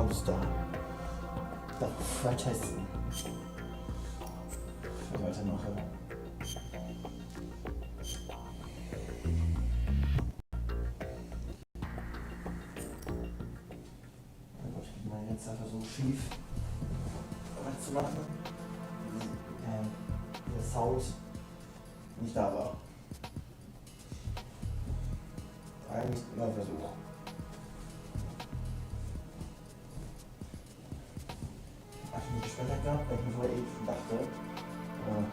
Poster. Doch, vertesten. Weitermache. Oh Gott, ich meine jetzt einfach so schief zu machen. Der Sound nicht da war. Eigentlich immer Versuch. Ach, ich bin gespannt gehabt, weil ich mir vorher eben dachte. Ja.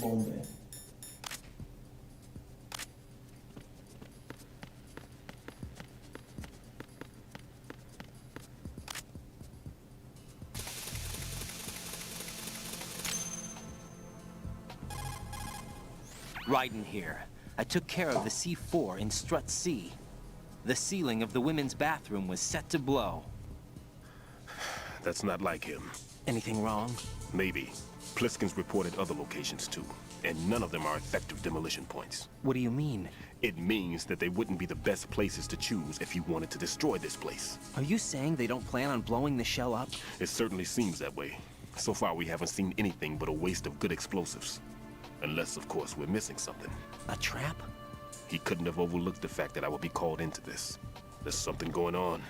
Bombe. Right in here. I took care of the C4 in strut C. The ceiling of the women's bathroom was set to blow. That's not like him. Anything wrong? Maybe. Pliskin's reported other locations too, and none of them are effective demolition points. What do you mean? It means that they wouldn't be the best places to choose if you wanted to destroy this place. Are you saying they don't plan on blowing the shell up? It certainly seems that way. So far we haven't seen anything but a waste of good explosives. Unless, of course, we're missing something. A trap? He couldn't have overlooked the fact that I would be called into this. There's something going on.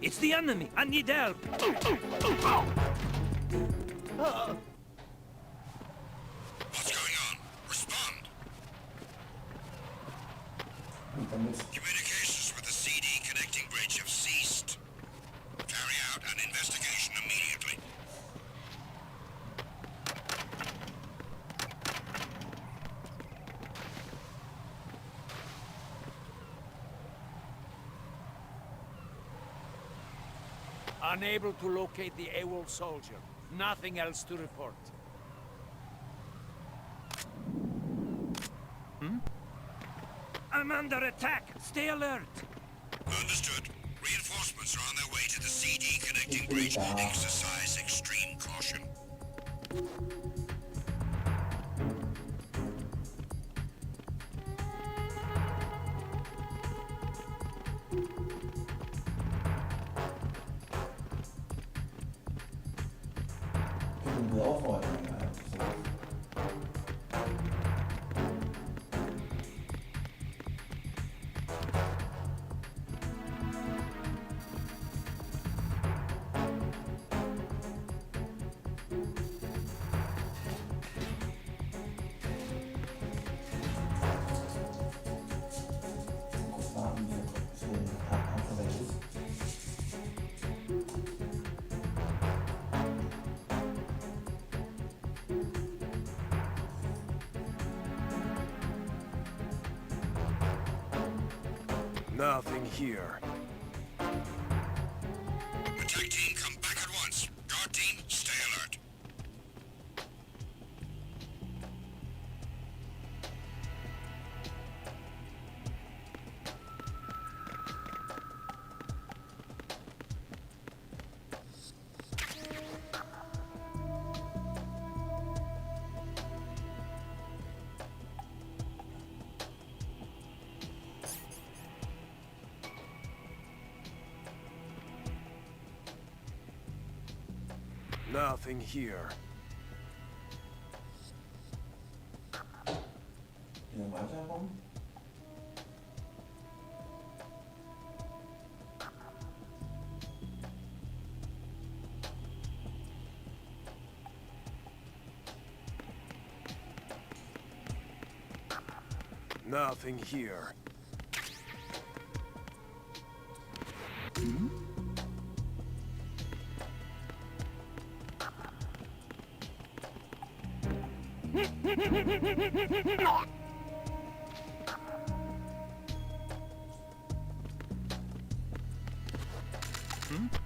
It's the enemy! I need help! What's going on? Respond! Communications with the CD connecting bridge have ceased. Carry out an investigation immediately. Unable to locate the AWOL soldier. Nothing else to report. I'm under attack! Stay alert! Understood. Reinforcements are on their way to the CD connecting bridge. Exercise extreme caution. Nothing here. Attack team, come back at once. Guard team, stay alert. Nothing here. Hier weiter rum. Nothing here.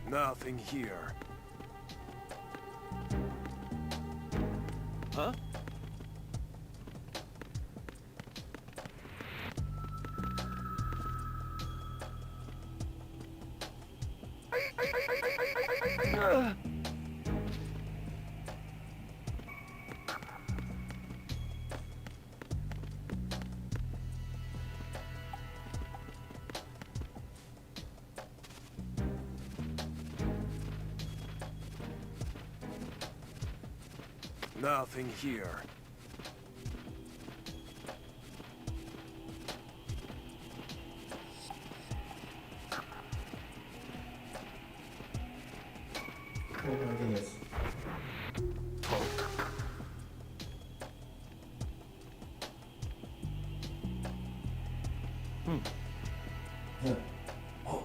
Nothing here. Huh? Nothing here. Wo wollen wir jetzt? Hier. Oh.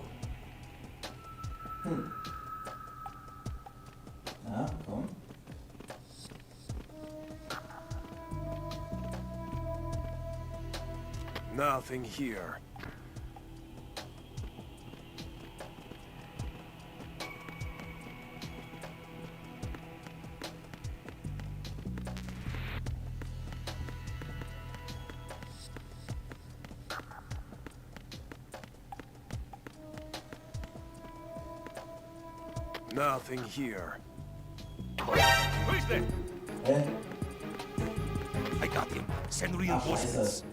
Na, komm. Nothing here. Nothing here. Who's there? Hä? I got him. Send Ach, reinforcements. scheiße.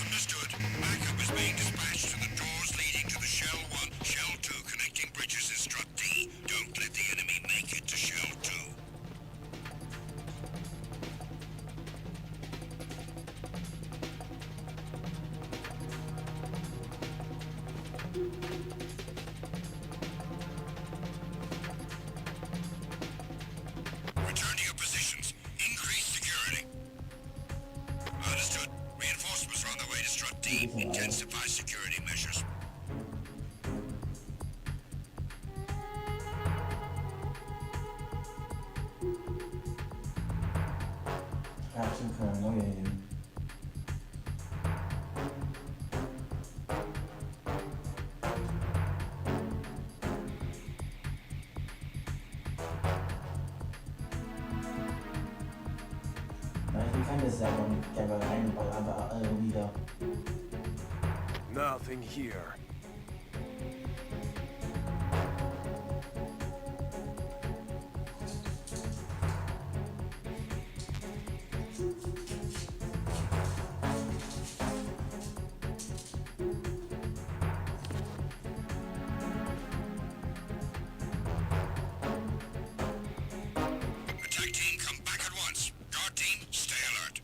Understood. Backup is being dispatched to the doors leading to the Shell 1, Shell 2 connecting bridges in Strut D. Don't let the enemy make it to Shell 2. Return to your positions. Increase security. Understood. Reinforcements are on their way to Strut D. Intensify security measures. Action können wir neu nehmen. Nein, ich kann das selber nicht selber reinballern, aber wieder. Nothing here. Attack team, come back at once. Guard team, stay alert.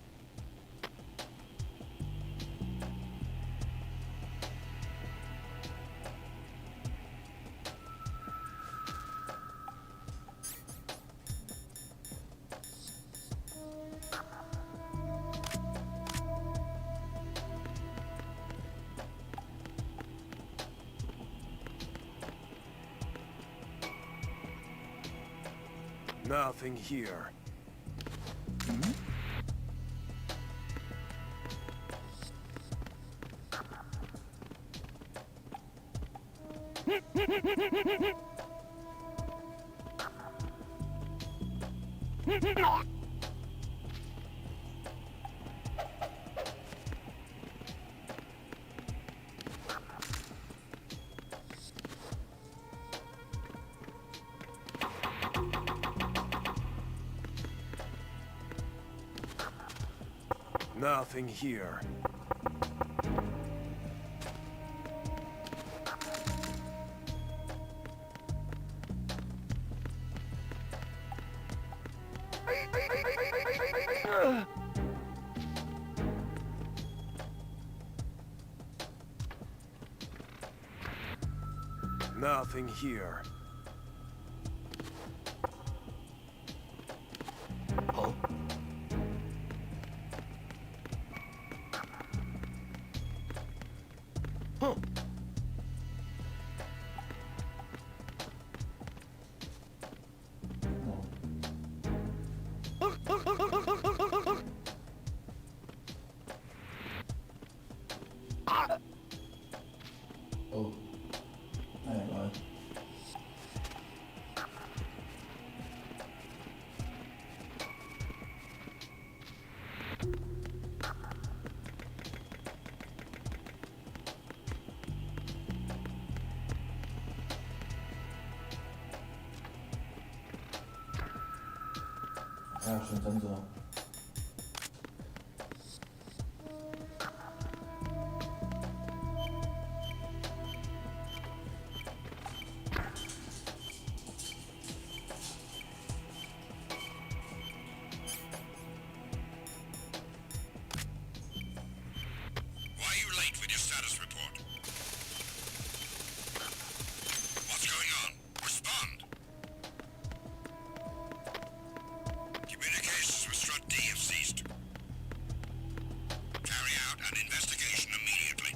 Nothing here. Nothing here. Nothing here. Huh? Huh? Oh. Nein, egal. Ja, schon Sensor. Why are you late with your status report? What's going on? Respond! Communications with Strut D have ceased. Carry out an investigation immediately.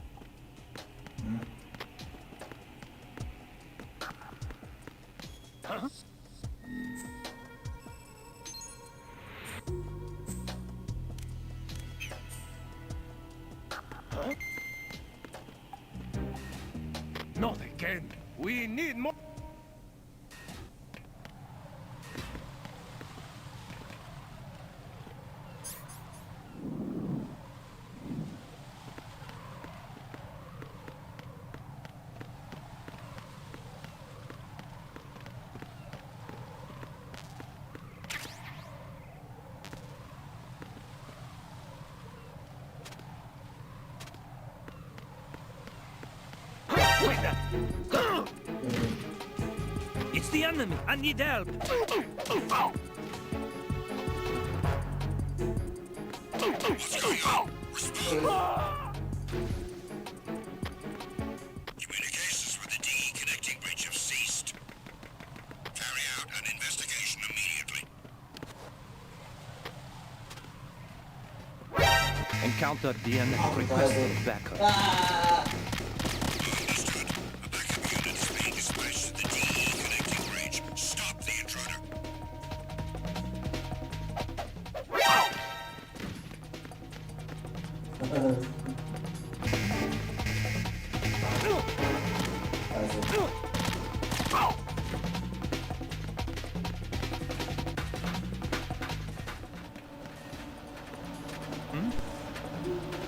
Not again. We need more. Wait there. It's the enemy. I need help. What's going on? Respond! Communications with the DE connecting bridge have ceased. Carry out an investigation immediately. Encounter DNF requesting backup. Understood. A backup unit is being dispatched to the DE connecting bridge. Stop the intruder. Also.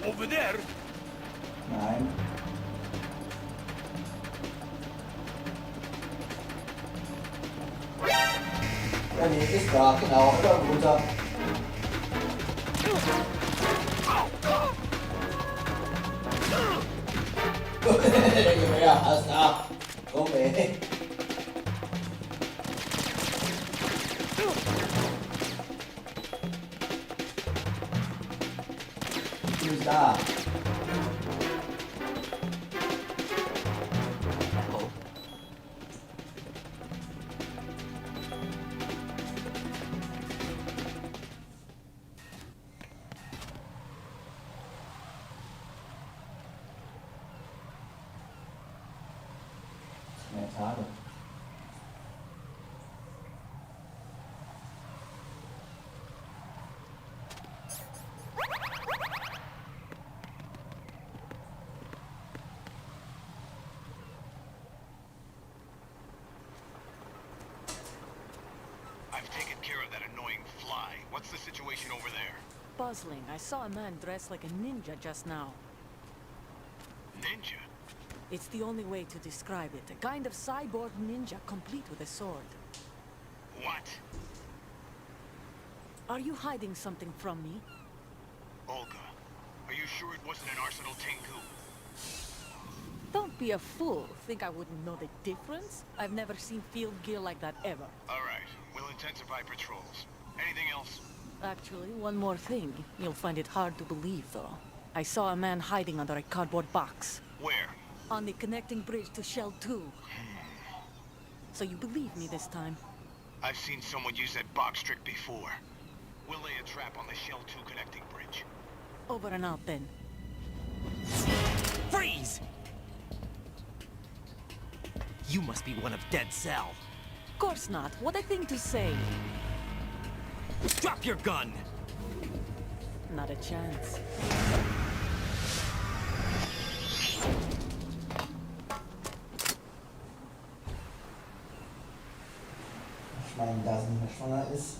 Over there. Nein. Ja, nee, ist klar, genau. Über runter. Ja, alles klar. Okay. Du bist da. Mehr Tage. care of that annoying fly. What's the situation over there? Puzzling. I saw a man dressed like a ninja just now. Ninja? It's the only way to describe it. A kind of cyborg ninja, complete with a sword. What? Are you hiding something from me? Olga, are you sure it wasn't an Arsenal Tengu? Don't be a fool. Think I wouldn't know the difference? I've never seen field gear like that ever. All right, we'll intensify patrols. Anything else? Actually, one more thing. You'll find it hard to believe, though. I saw a man hiding under a cardboard box. Where? On the connecting bridge to Shell 2. So you believe me this time? I've seen someone use that box trick before. We'll lay a trap on the Shell 2 connecting bridge. Over and out, then. Freeze! You must be one of Dead Cell. Of course not. What a thing to say. Drop your gun! Not a chance. Ich meine, da sie nicht mehr schwanger ist,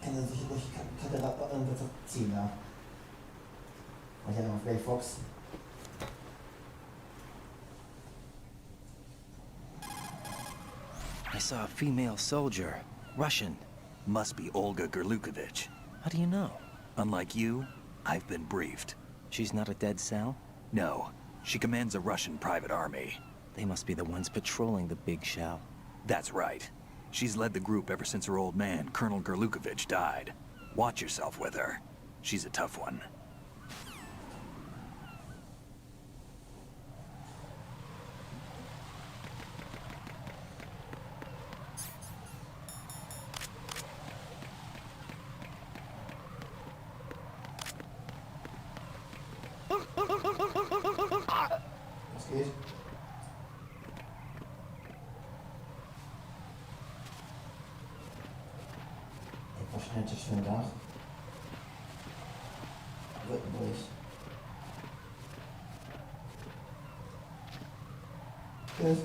kann er sich durch Katerappa ziehen, ja. Und ja, auf Gray Fox. I saw a female soldier. Russian. Must be Olga Gerlukovich. How do you know? Unlike you, I've been briefed. She's not a Dead Cell? No, she commands a Russian private army. They must be the ones patrolling the big shell. That's right. She's led the group ever since her old man, Colonel Gerlukovich, died. Watch yourself with her. She's a tough one. Was geht? Wahrscheinlich schnell nach. Rücken durch. Tschüss.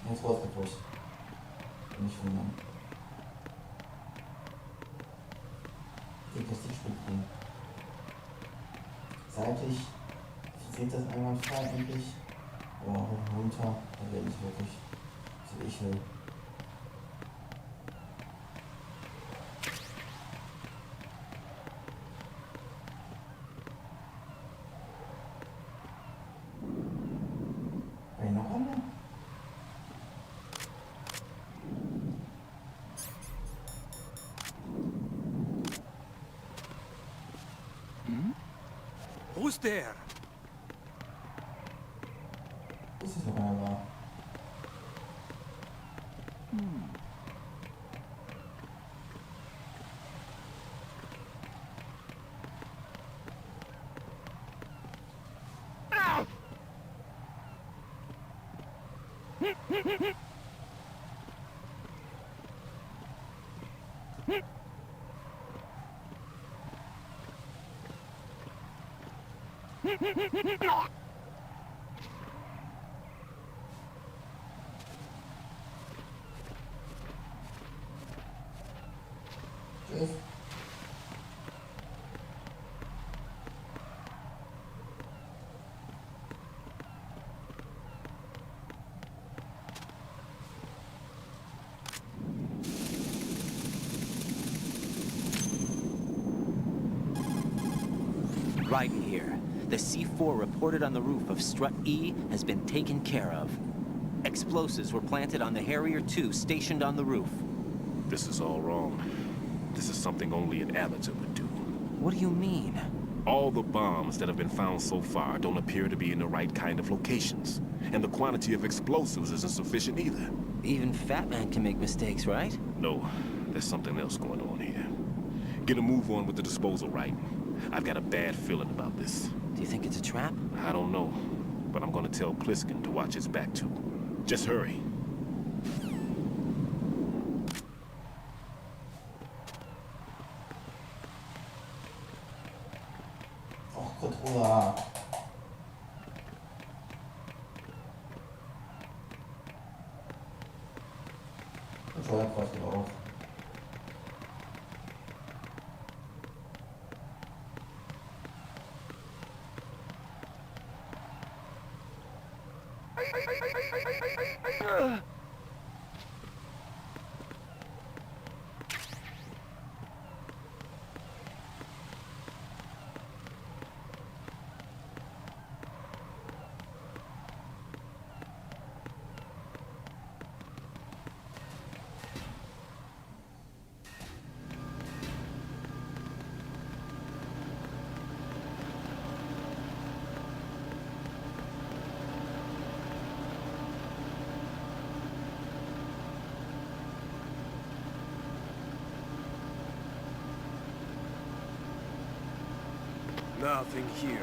Jetzt rausgepusht. Nicht wundern. Die Prestigespunkte. Seitlich sieht das einwandfrei eigentlich. Aber hoch und runter, da werde ich wirklich so wie ich will. Noch einer? Who's there? Ist es noch einer da? Tschüss. Right here. The C4 reported on the roof of Strut E has been taken care of. Explosives were planted on the Harrier 2 stationed on the roof. This is all wrong. This is something only an amateur would do. What do you mean? All the bombs that have been found so far don't appear to be in the right kind of locations. And the quantity of explosives isn't sufficient either. Even Fat Man can make mistakes, right? No, there's something else going on here. Get a move on with the disposal, right? I've got a bad feeling about this. Do you think it's a trap? I don't know, but I'm gonna tell Pliskin to watch his back too. Just hurry. Och, Controller. Steuerkreuz drauf. Nothing here.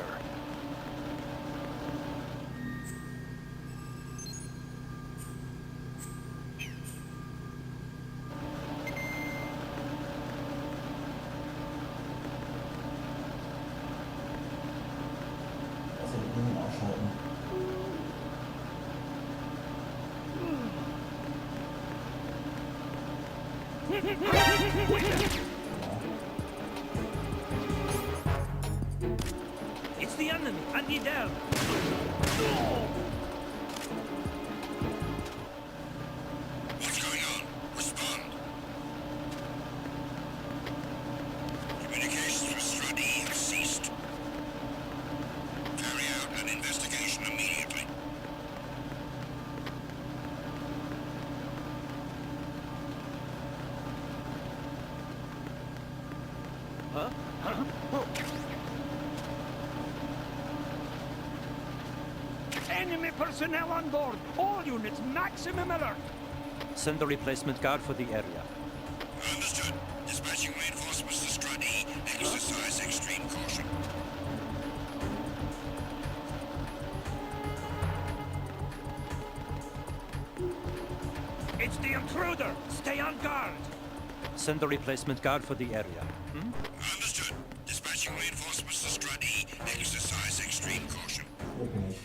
Also die Linien ausschalten. It's the enemy! I need help! What's going on? Respond. Communications with Strut E have ceased. Carry out an investigation immediately. Huh? Huh? Oh. Enemy personnel on board! All units, maximum alert! Send the replacement guard for the area. Understood. Dispatching reinforcements to Strut E. Exercise extreme caution. It's the intruder! Stay on guard! Send the replacement guard for the area. Understood. Dispatching reinforcements to Strut E. Exercise extreme caution. Hier bin ich.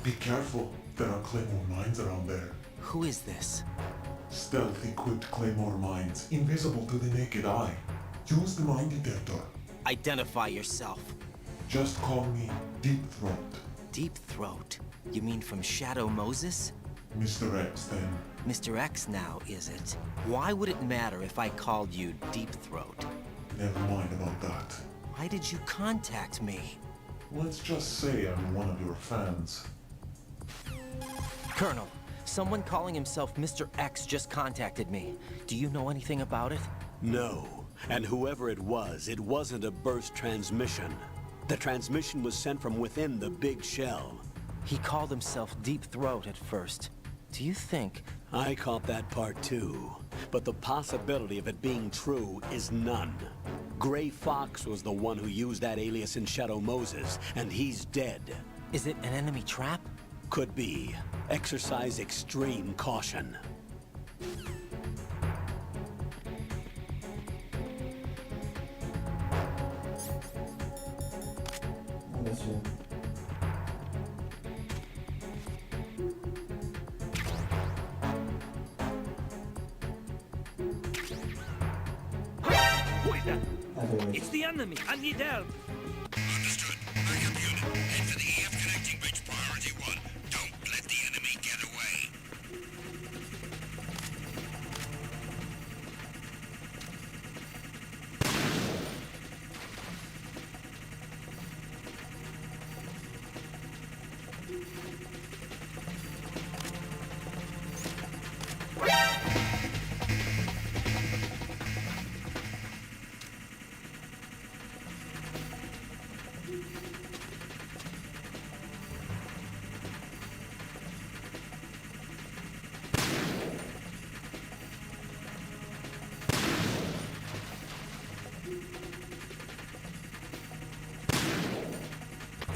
Be careful. There are claymore mines around there. Who is this? Stealth-equipped claymore mines, invisible to the naked eye. Use the mine detector. Identify yourself. Just call me Deep Throat. Deep Throat? You mean from Shadow Moses? Mr. X, then. Mr. X now, is it? Why would it matter if I called you Deep Throat? Never mind about that. Why did you contact me? Let's just say I'm one of your fans. Colonel, someone calling himself Mr. X just contacted me. Do you know anything about it? No. And whoever it wasn't a burst transmission. The transmission was sent from within the big shell. He called himself Deep Throat at first. Do you think... I caught that part too. But the possibility of it being true is none. Gray Fox was the one who used that alias in Shadow Moses, and he's dead. Is it an enemy trap? Could be. Exercise extreme caution. Ein bisschen. Who is that? Natürlich. It's the enemy! I need help! Understood. Backup unit. Head for the EF connecting bridge priority 1. Don't let the enemy get away.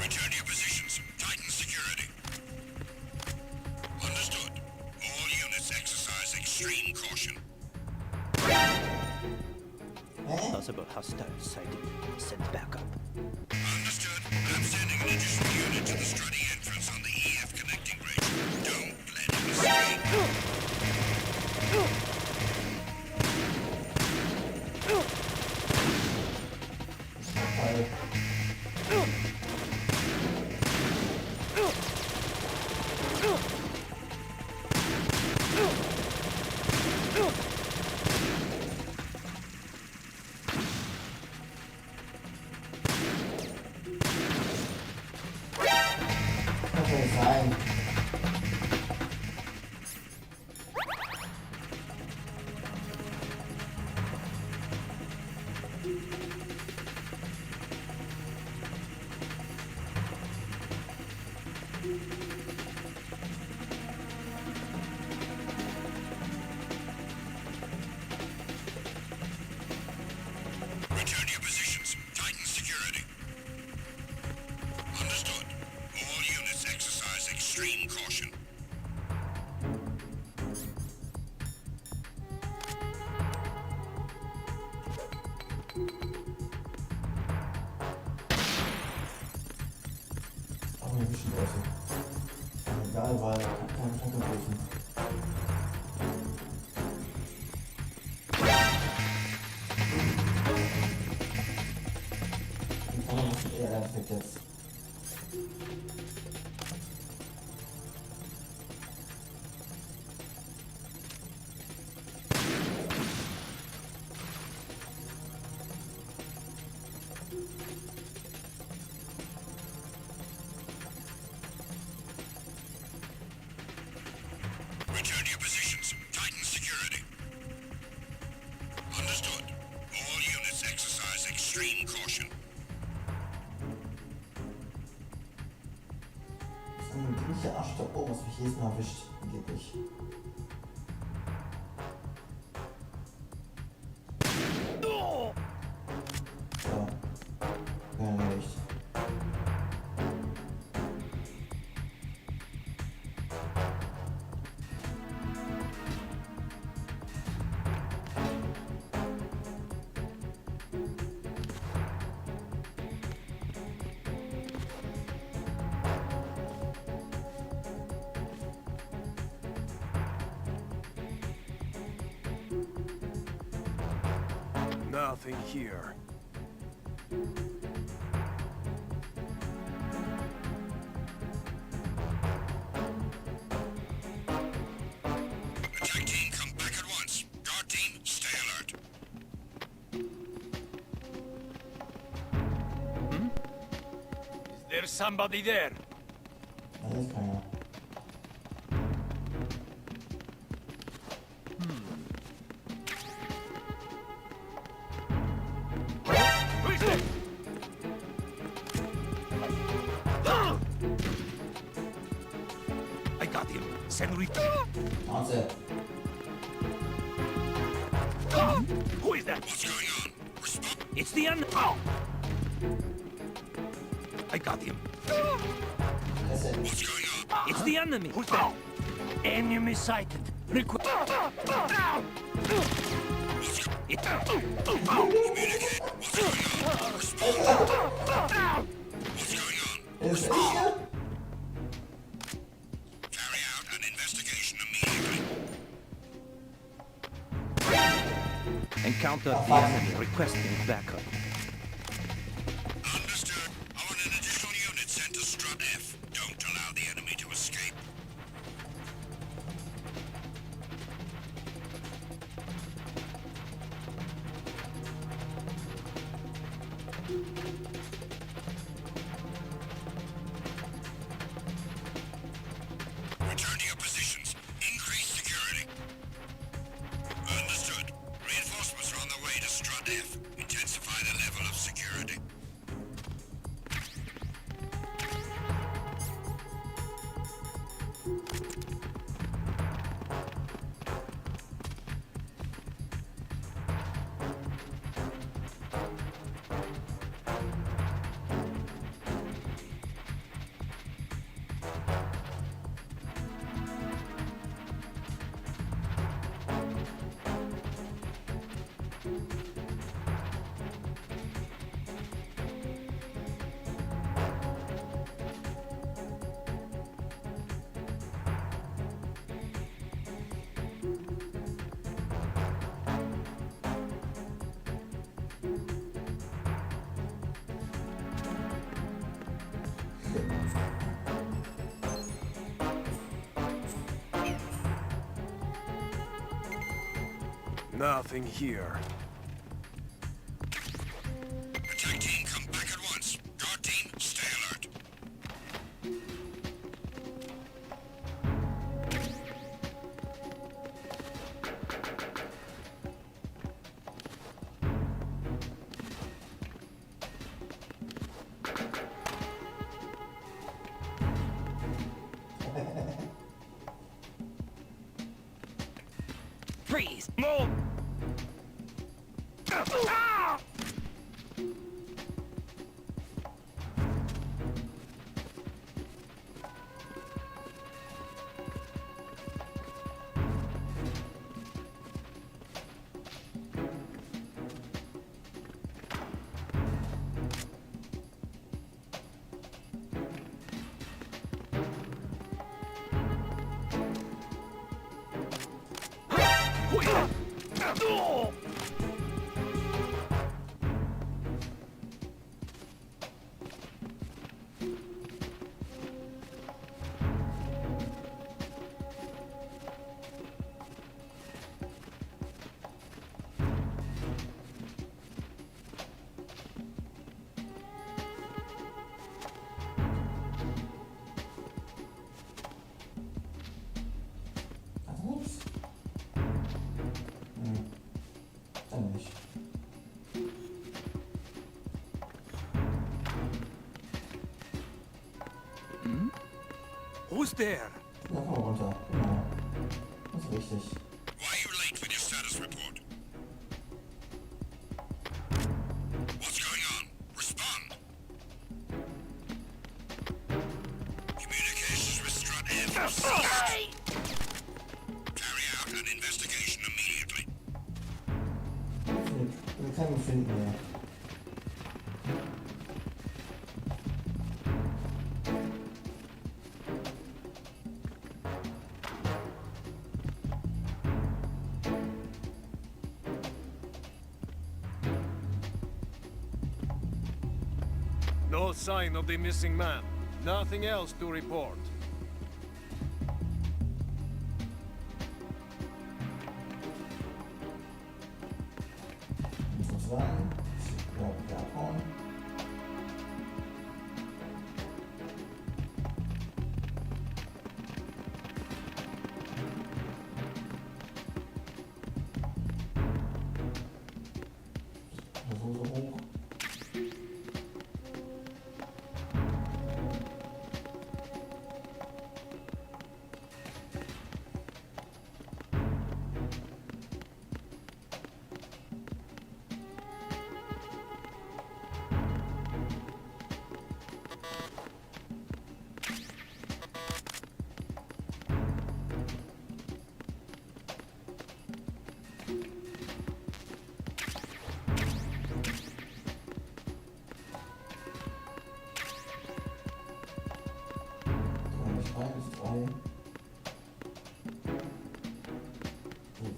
Return to your positions. Tighten security. Understood. All units exercise extreme caution. Possible hostile sighted. Send backup. Understood. I'm sending an additional unit to the Strutty entrance on the EF connecting bridge. Don't let him escape. Was soll das sein? Return to your positions. Tighten security. Understood. All units exercise extreme caution. Auch mir wischen lassen. Egal, weil ich kann keine Schranke prüfen. Die Kamera muss eher perfekt jetzt. Return to your positions. Tighten security. Understood. All units exercise extreme caution. Das ist ein dämlicher Arsch da oben, was mich jedes Mal erwischt. Angeblich. So. Ja, nicht. Nothing here. Attack team, come back at once. Guard team, stay alert. Is there somebody there? Da ist keiner. I got him. Senorita. Warte. Who is that? What's going on? Respond. It's the un. Oh. I got him. That's it. What's going on? It's the enemy. Who's that? Enemy sighted. What's go- Communicate. What's going on? Respond. What's going on? Ist er hier? Carry out an investigation immediately. Encounter the enemy requesting backup. Understood. I want an additional unit sent to Strut F. Don't allow the enemy to escape. Return to your positions. Increase security. Understood. Reinforcements are on their way to Strut F. Intensify the level of security. Nothing here. Attack team, come back at once. Guard team, stay alert. Freeze! Move! Ah! Ups. Dann nicht. Who's there? Ja, komm mal runter. Genau. Das ist richtig. Why are you late with your status report? What's going on? Respond. Communications with Strut Air Force. Carry out an investigation immediately. Wir können ihn finden, ja. No sign of the missing man. Nothing else to report. Interessant. Ja, Japan. So hoch.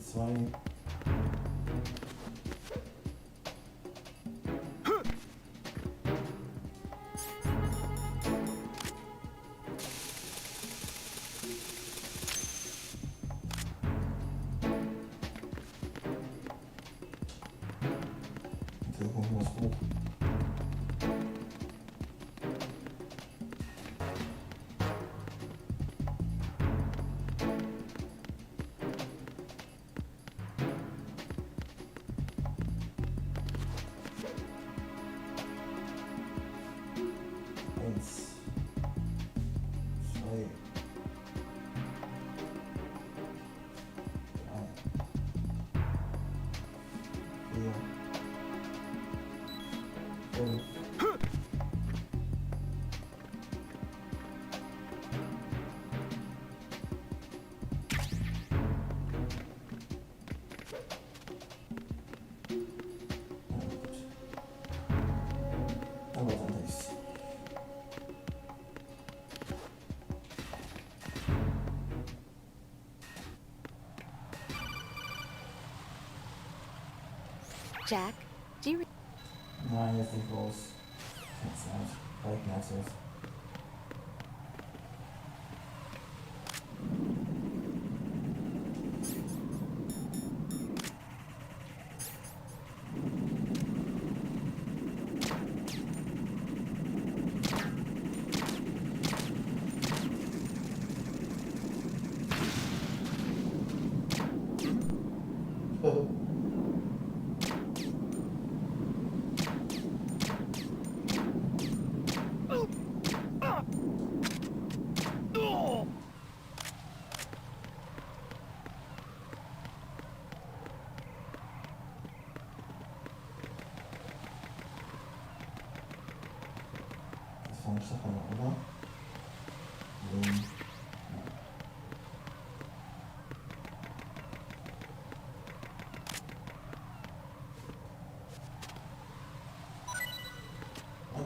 Zwei. Okay, gucken wir das hoch. Eins, zwei, drei, vier, fünf. Aber dann nichts. Jack, do you... Nein, jetzt nicht los. Keine Zeit. Bald merkst du es. Das war nicht so, oder? Nee.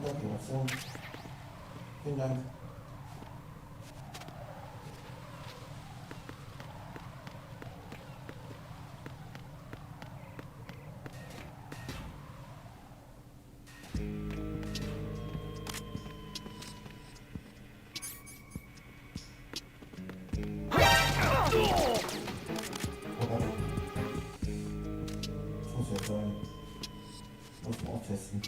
Aktivation. Vielen Dank. Das muss ja sein. Muss man auch testen.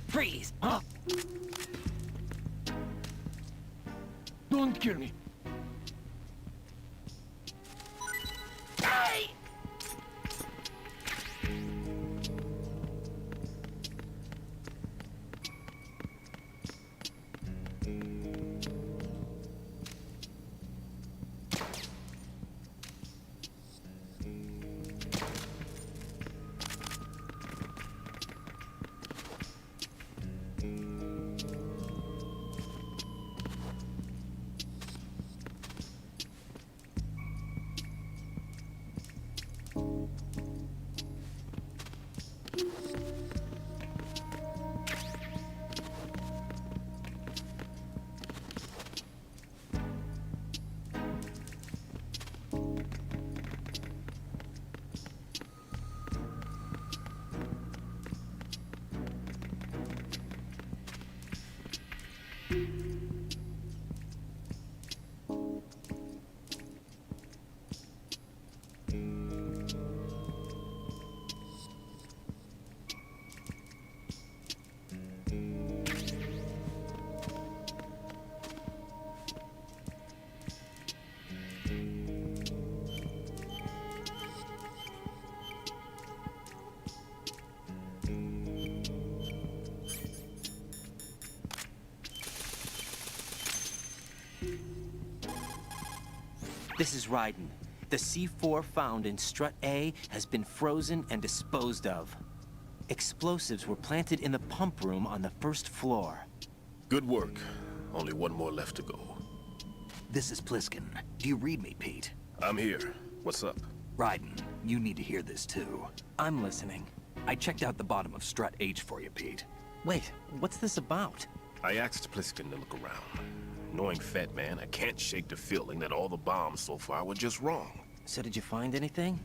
Freeze! Huh? Don't kill me! Hey! This is Raiden. The C4 found in Strut A has been frozen and disposed of. Explosives were planted in the pump room on the first floor. Good work. Only one more left to go. This is Pliskin. Do you read me, Pete? I'm here. What's up? Raiden, you need to hear this too. I'm listening. I checked out the bottom of Strut H for you, Pete. Wait, what's this about? I asked Pliskin to look around. Knowing Fat Man, I can't shake the feeling that all the bombs so far were just wrong. So did you find anything?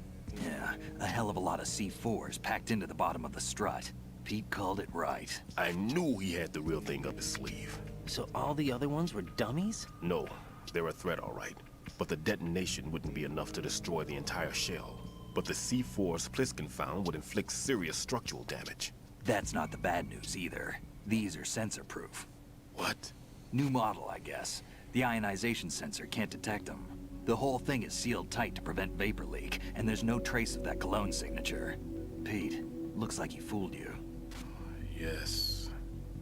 Yeah, a hell of a lot of C4s packed into the bottom of the strut. Pete called it right. I knew he had the real thing up his sleeve. So all the other ones were dummies? No, they're a threat, all right. But the detonation wouldn't be enough to destroy the entire shell. But the C4s Pliskin found would inflict serious structural damage. That's not the bad news either. These are sensor-proof. What? New model, I guess. The ionization sensor can't detect them. The whole thing is sealed tight to prevent vapor leak, and there's no trace of that cologne signature. Pete, looks like he fooled you. Yes.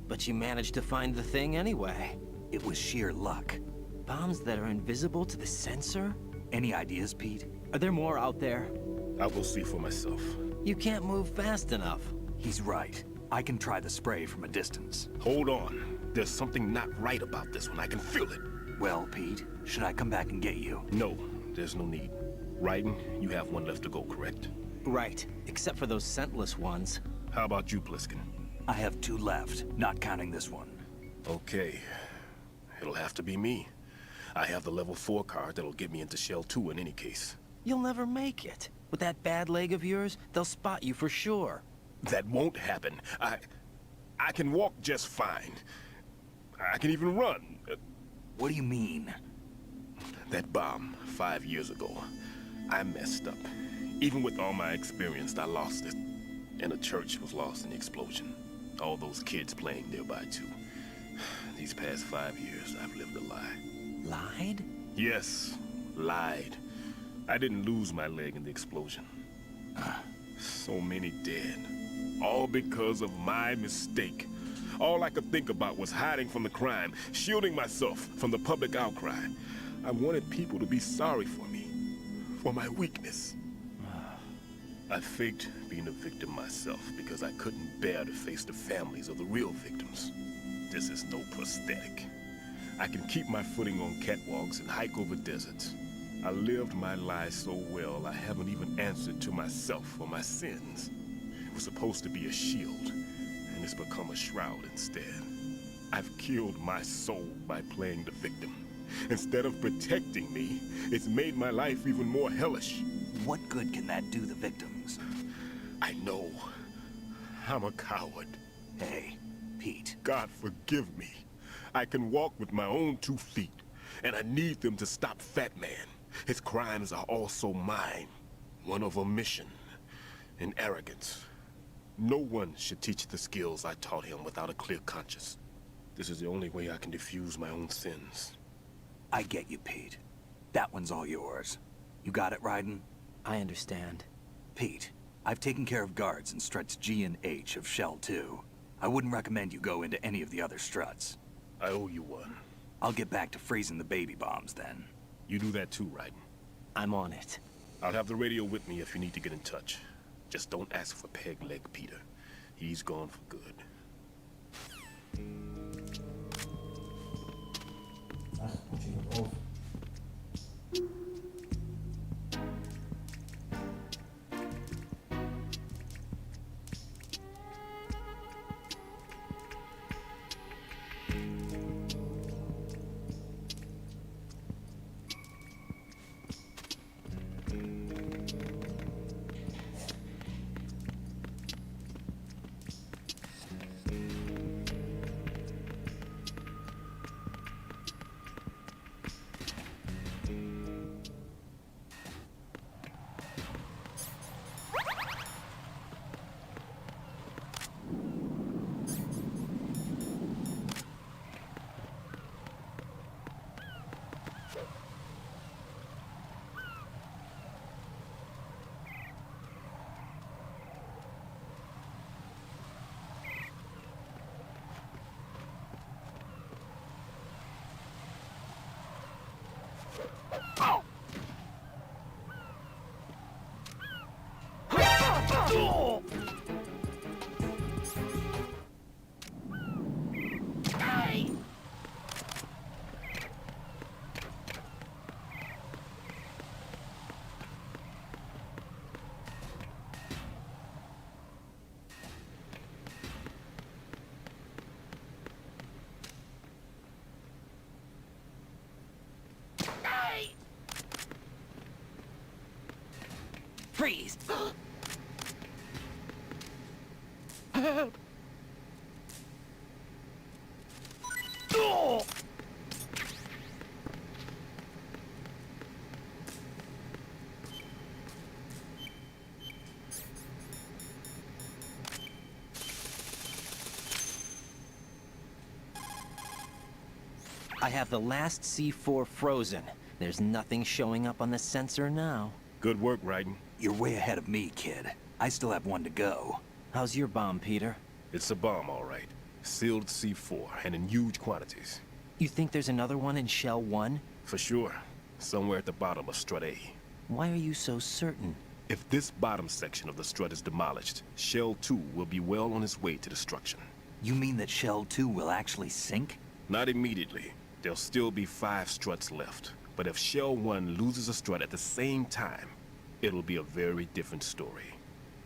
But you managed to find the thing anyway. It was sheer luck. Bombs that are invisible to the sensor? Any ideas, Pete? Are there more out there? I'll go see for myself. You can't move fast enough. He's right. I can try the spray from a distance. Hold on. There's something not right about this one. I can feel it. Well, Pete, should I come back and get you? No, there's no need. Raiden, you have one left to go, correct? Right, except for those scentless ones. How about you, Pliskin? I have 2 left, not counting this one. Okay. It'll have to be me. I have the level 4 card that'll get me into Shell 2 in any case. You'll never make it. With that bad leg of yours, they'll spot you for sure. That won't happen. I can walk just fine. I can even run. What do you mean? That bomb 5 years ago, I messed up. Even with all my experience, I lost it. And the church was lost in the explosion. All those kids playing nearby too. These past 5 years, I've lived a lie. Lied? Yes, lied. I didn't lose my leg in the explosion. So many dead. All because of my mistake. All I could think about was hiding from the crime, shielding myself from the public outcry. I wanted people to be sorry for me, for my weakness. I faked being a victim myself because I couldn't bear to face the families of the real victims. This is no prosthetic. I can keep my footing on catwalks and hike over deserts. I lived my life so well, I haven't even answered to myself for my sins. It was supposed to be a shield, and it's become a shroud instead. I've killed my soul by playing the victim. Instead of protecting me, it's made my life even more hellish. What good can that do the victims? I know. I'm a coward. Hey, Pete. God forgive me. I can walk with my own 2 feet, and I need them to stop Fat Man. His crimes are also mine. One of omission and arrogance. No one should teach the skills I taught him without a clear conscience. This is the only way I can diffuse my own sins. I get you, Pete. That one's all yours. You got it, Raiden? I understand. Pete, I've taken care of guards in struts G and H of Shell 2. I wouldn't recommend you go into any of the other struts. I owe you one. I'll get back to freezing the baby bombs then. You do that too, Raiden. I'm on it. I'll have the radio with me if you need to get in touch. Just don't ask for Peg Leg Peter. He's gone for good. Ach, steht auf. Freeze! Help! Oh! I have the last C4 frozen. There's nothing showing up on the sensor now. Good work, Raiden. You're way ahead of me, kid. I still have one to go. How's your bomb, Peter? It's a bomb, all right. Sealed C4, and in huge quantities. You think there's another one in Shell 1? For sure. Somewhere at the bottom of Strut A. Why are you so certain? If this bottom section of the strut is demolished, Shell 2 will be well on its way to destruction. You mean that Shell 2 will actually sink? Not immediately. There'll still be 5 struts left. But if Shell 1 loses a strut at the same time, it'll be a very different story.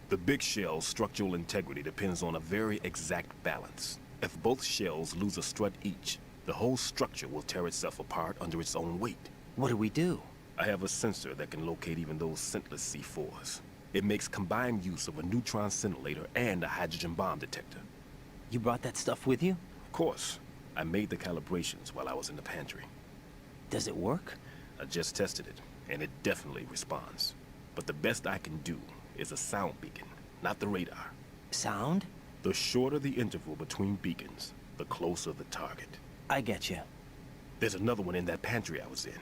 The big shell's structural integrity depends on a very exact balance. If both shells lose a strut each, the whole structure will tear itself apart under its own weight. What do we do? I have a sensor that can locate even those scentless C4s. It makes combined use of a neutron scintillator and a hydrogen bomb detector. You brought that stuff with you? Of course. I made the calibrations while I was in the pantry. Does it work? I just tested it, and it definitely responds. But the best I can do is a sound beacon, not the radar. Sound? The shorter the interval between beacons, the closer the target. I get you. There's another one in that pantry I was in.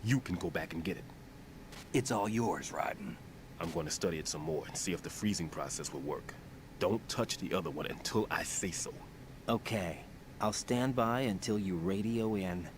You can go back and get it. It's all yours, Raiden. I'm going to study it some more and see if the freezing process will work. Don't touch the other one until I say so. Okay. I'll stand by until you radio in.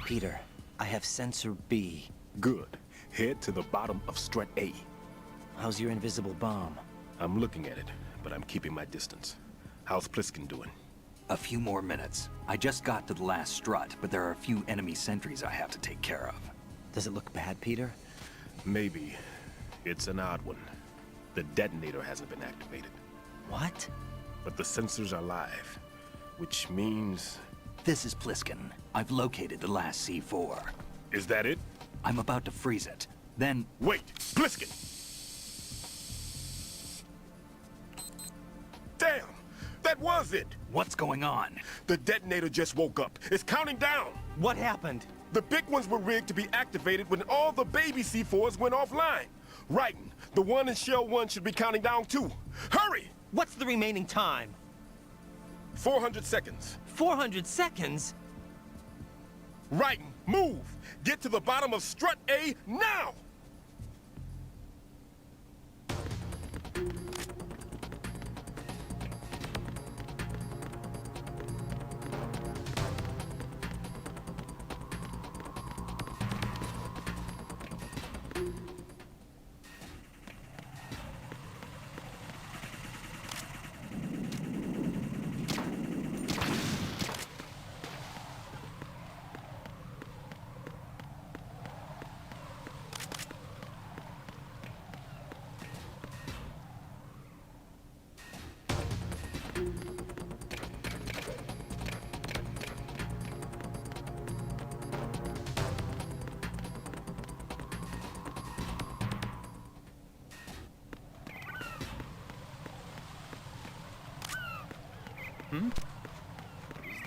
Peter, I have sensor B. Good. Head to the bottom of strut A. How's your invisible bomb? I'm looking at it, but I'm keeping my distance. How's Pliskin doing? A few more minutes. I just got to the last strut, but there are a few enemy sentries I have to take care of. Does it look bad, Peter? Maybe. It's an odd one. The detonator hasn't been activated. What? But the sensors are live, which means... This is Pliskin. I've located the last C4. Is that it? I'm about to freeze it. Then... Wait! Pliskin! Damn! That was it! What's going on? The detonator just woke up. It's counting down! What happened? The big ones were rigged to be activated when all the baby C4s went offline. Raiden, the one in Shell 1 should be counting down too. Hurry! What's the remaining time? 400 seconds. 400 seconds? Raiden, move! Get to the bottom of strut A now!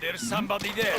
There's somebody there.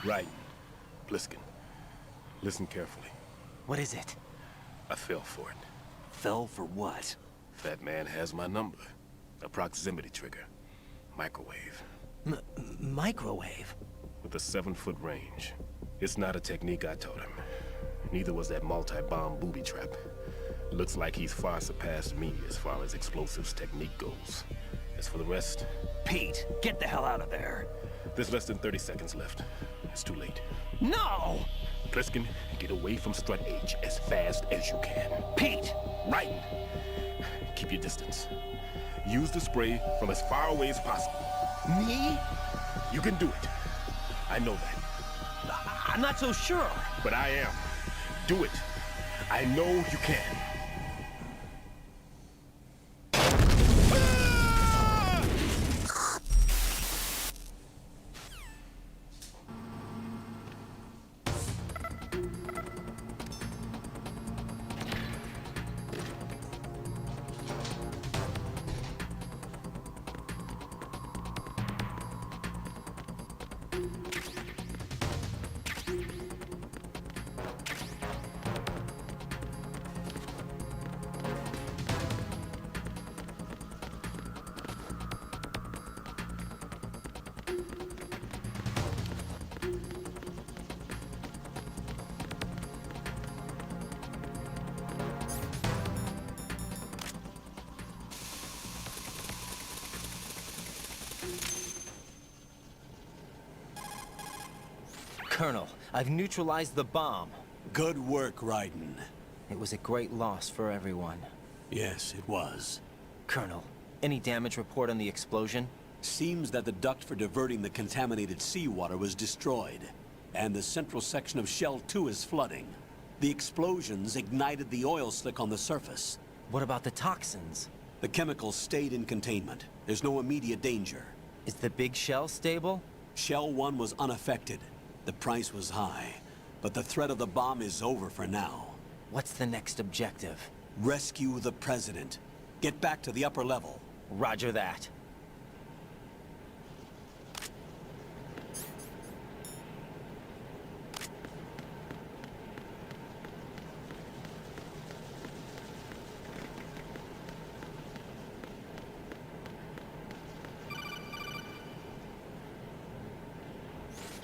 Raiden, Pliskin, listen carefully. What is it? I fell for it. Fell for what? That man has my number. A proximity trigger. Microwave. Microwave? With a 7-foot range. It's not a technique I taught him. Neither was that multi-bomb booby trap. Looks like he's far surpassed me as far as explosives technique goes. As for the rest... Pete, get the hell out of there. There's less than 30 seconds left. it's too late. No! Pliskin, get away from Strut H as fast as you can. Pete! Right! Keep your distance. Use the spray from as far away as possible. Me? You can do it. I know that. I'm not so sure. But I am. Do it. I know you can. Colonel, I've neutralized the bomb. Good work, Raiden. It was a great loss for everyone. Yes, it was. Colonel, any damage report on the explosion? Seems that the duct for diverting the contaminated seawater was destroyed, and the central section of Shell 2 is flooding. The explosions ignited the oil slick on the surface. What about the toxins? The chemicals stayed in containment. There's no immediate danger. Is the big shell stable? Shell 1 was unaffected. The price was high, but the threat of the bomb is over for now. What's the next objective? Rescue the President. Get back to the upper level. Roger that.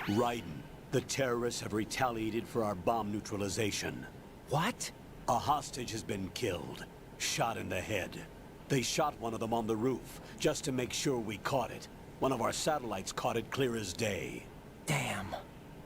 Raiden, the terrorists have retaliated for our bomb neutralization. What? A hostage has been killed, shot in the head. They shot one of them on the roof, just to make sure we caught it. One of our satellites caught it clear as day. Damn.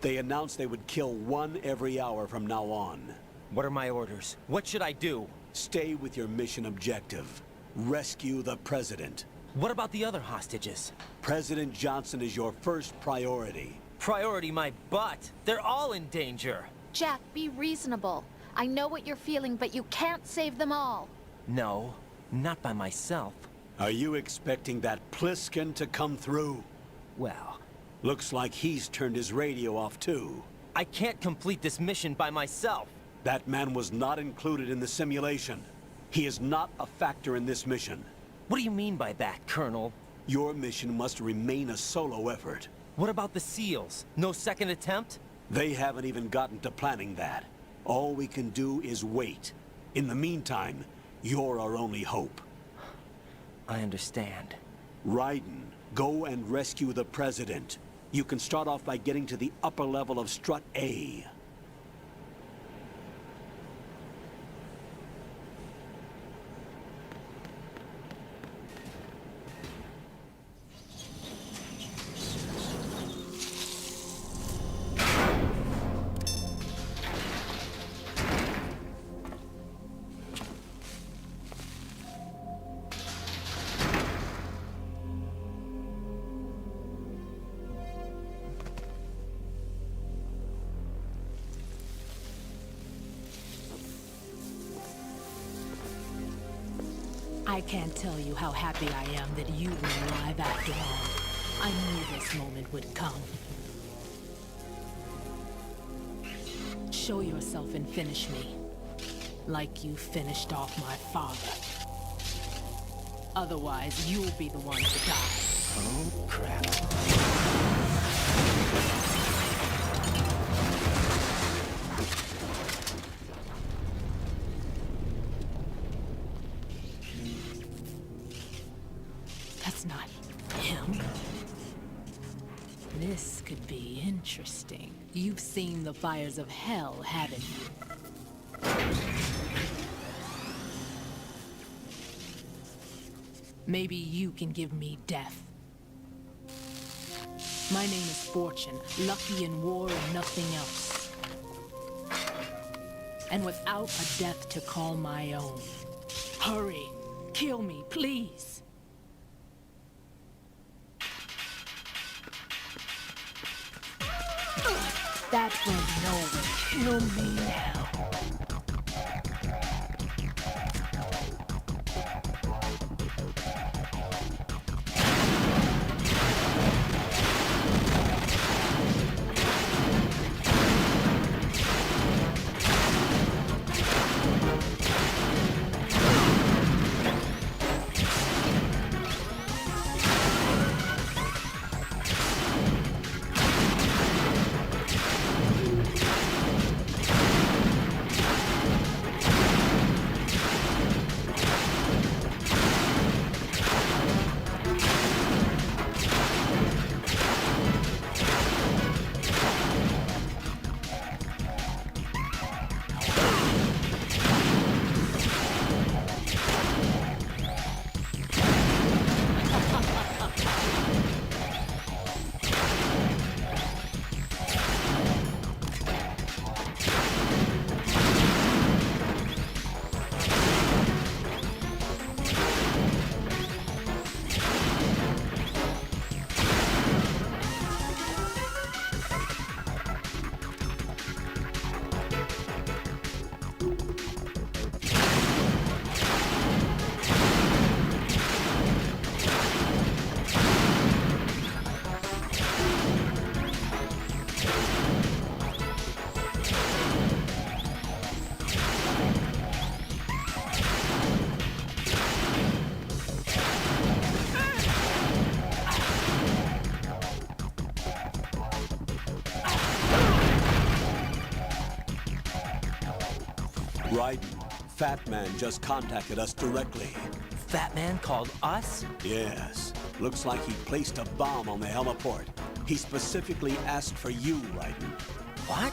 They announced they would kill one every hour from now on. What are my orders? What should I do? Stay with your mission objective. Rescue the President. What about the other hostages? President Johnson is your first priority. Priority my butt. They're all in danger. Jack, be reasonable. I know what you're feeling, but you can't save them all. No, not by myself. Are you expecting that Pliskin to come through? Well, looks like he's turned his radio off too. I can't complete this mission by myself. That man was not included in the simulation. He is not a factor in this mission. What do you mean by that, Colonel? Your mission must remain a solo effort. What about the SEALs? No second attempt? They haven't even gotten to planning that. All we can do is wait. In the meantime, you're our only hope. I understand. Raiden, go and rescue the President. You can start off by getting to the upper level of Strut A. I can't tell you how happy I am that you were alive after all. I knew this moment would come. Show yourself and finish me. Like you finished off my father. Otherwise, you'll be the one to die. Oh, crap. That's not him. This could be interesting. You've seen the fires of hell, haven't you? Maybe you can give me death. My name is Fortune, lucky in war and nothing else. And without a death to call my own. Hurry! Kill me, please! That will no one kill me now. Fat Man just contacted us directly. Fat Man called us? Yes. Looks like he placed a bomb on the heliport. He specifically asked for you, Raiden. What?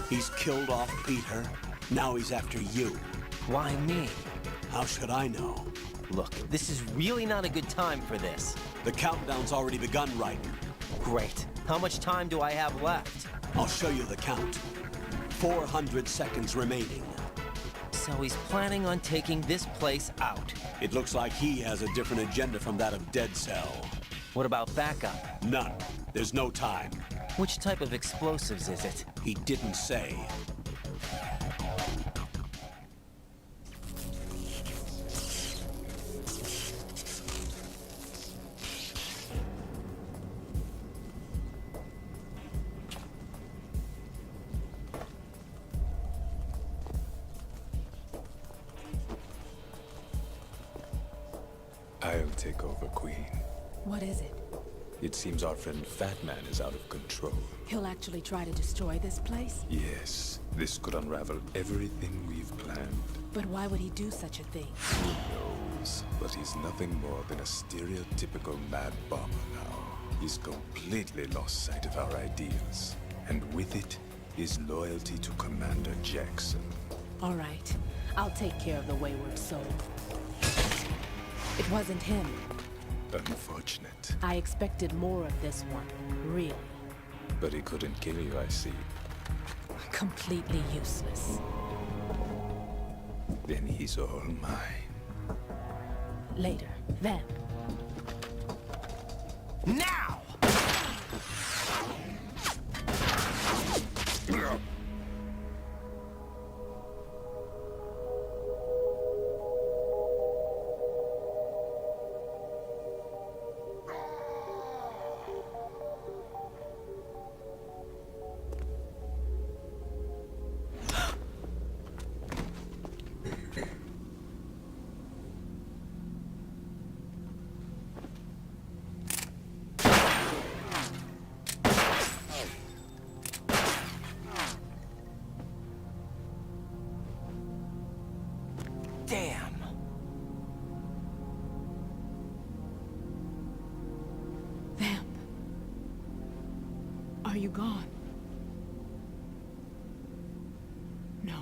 He's killed off Peter. Now he's after you. Why me? How should I know? Look, this is really not a good time for this. The countdown's already begun, Raiden. Great. How much time do I have left? I'll show you the count. 400 seconds remaining. So he's planning on taking this place out. It looks like he has a different agenda from that of Dead Cell. What about backup? None. There's no time. Which type of explosives is it? He didn't say. I'll take over, Queen. What is it? It seems our friend Fat Man is out of control. He'll actually try to destroy this place? Yes, this could unravel everything we've planned. But why would he do such a thing? Who knows? But he's nothing more than a stereotypical mad bomber now. He's completely lost sight of our ideals. And with it, his loyalty to Commander Jackson. All right. I'll take care of the wayward soul. It wasn't him. Unfortunate. I expected more of this one, really. But he couldn't kill you, I see. Completely useless. Then he's all mine. Later, then. Now! Damn! Vamp. Are you gone? No.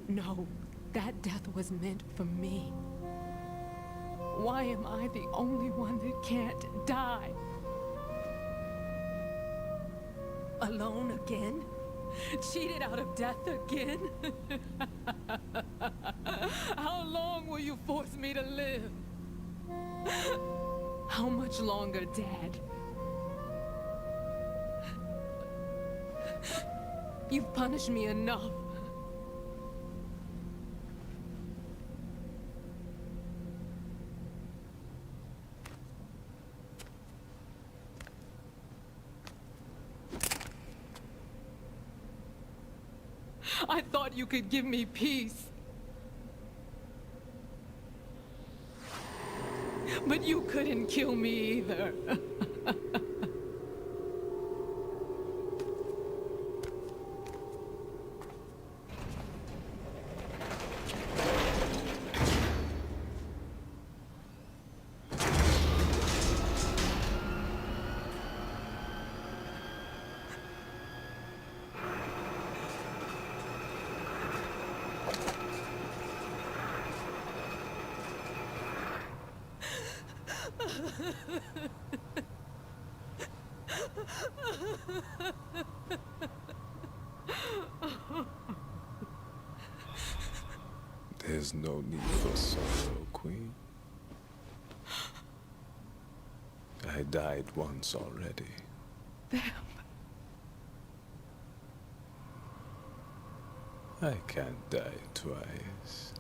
No. That death was meant for me. Why am I the only one that can't die? Alone again? Cheated out of death again? How long will you force me to live? How much longer, Dad? You've punished me enough. I thought you could give me peace. But you couldn't kill me either. There's no need for sorrow, Queen. I died once already. Damn. I can't die twice.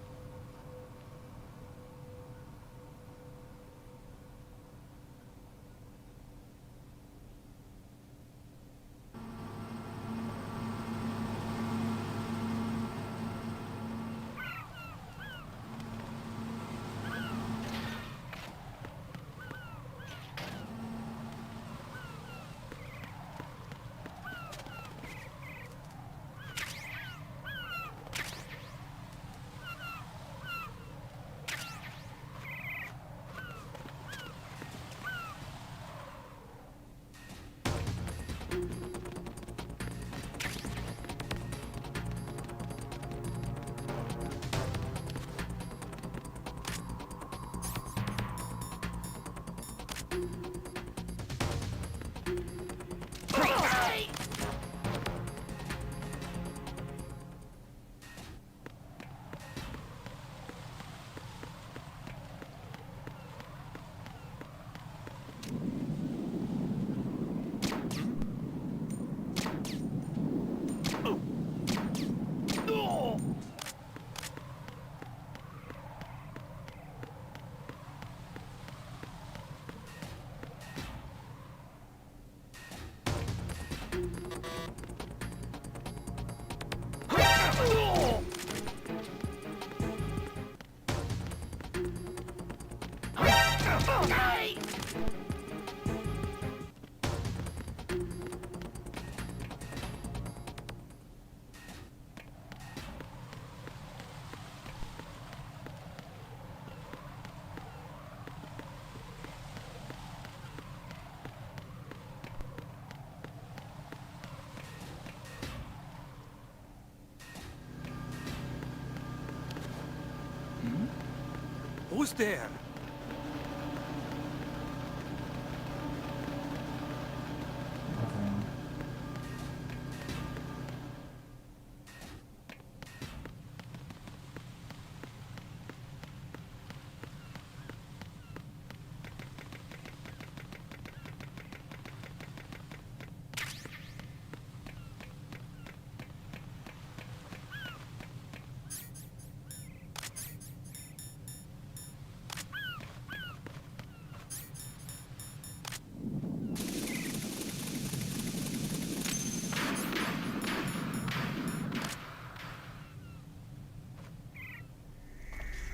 Who's there?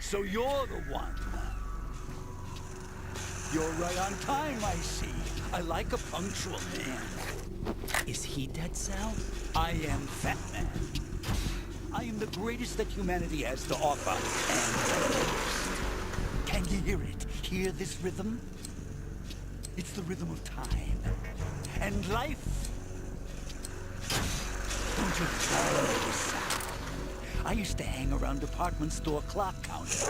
So you're the one. You're right on time, I see. I like a punctual man. Is he dead, Sal? I am Fat Man. I am the greatest that humanity has to offer, and the most. Can you hear it? Hear this rhythm? It's the rhythm of time. And life. Don't you follow this sound? I used to hang around department store clock counters.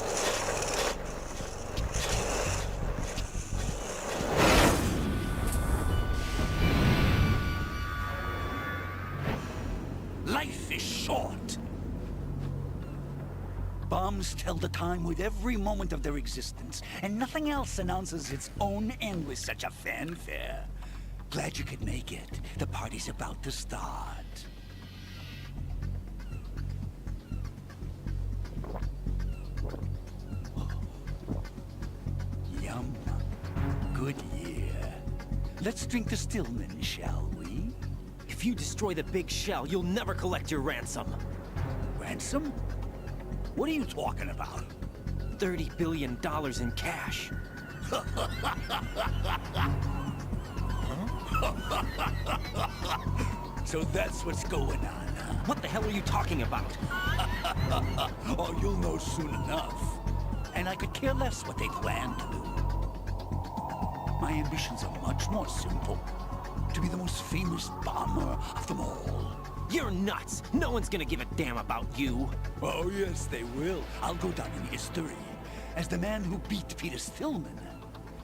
Bombs tell the time with every moment of their existence, and nothing else announces its own end with such a fanfare. Glad you could make it. The party's about to start. Yum. Good year. Let's drink to Stillman, shall we? If you destroy the big shell, you'll never collect your ransom. Ransom? What are you talking about? $30 billion in cash. So that's what's going on, huh? What the hell are you talking about? Oh, you'll know soon enough. And I could care less what they plan to do. My ambitions are much more simple. To be the most famous bomber of them all. You're nuts! No one's gonna give a damn about you! Oh, yes, they will. I'll go down in history as the man who beat Peter Stillman.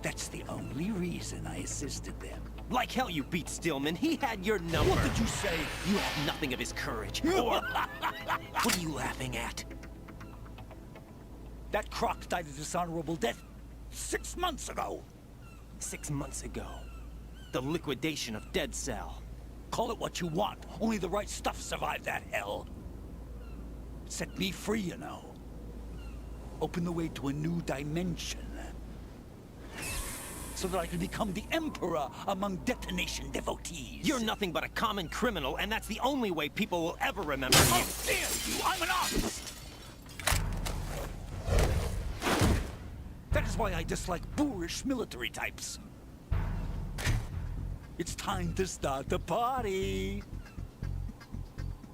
That's the only reason I assisted them. Like hell you beat Stillman. He had your number. What did you say? You have nothing of his courage. Or... What are you laughing at? That croc died a dishonorable death 6 months ago. 6 months ago. The liquidation of Dead Cell. Call it what you want. Only the right stuff survived that hell. Set me free, you know. Open the way to a new dimension. So that I can become the Emperor among detonation devotees. You're nothing but a common criminal, and that's the only way people will ever remember you. How dare you! I'm an artist! That is why I dislike boorish military types. It's time to start the party.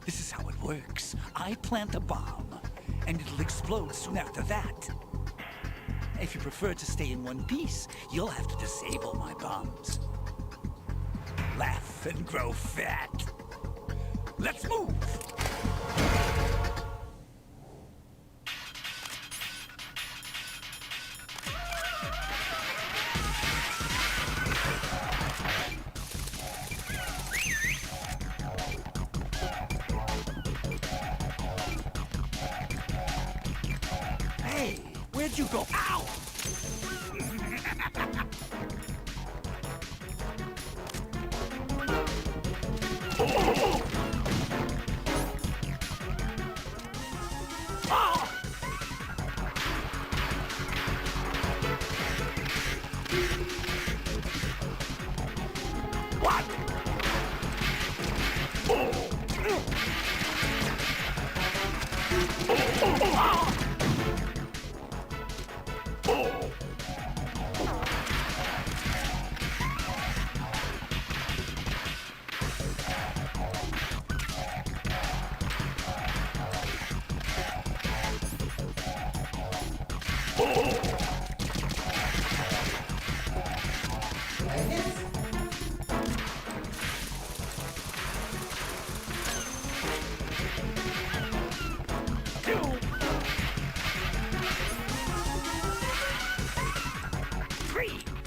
This is how it works. I plant a bomb, and it'll explode soon after that. If you prefer to stay in one piece, you'll have to disable my bombs. Laugh and grow fat. Let's move! Hey, where'd you go? Ow!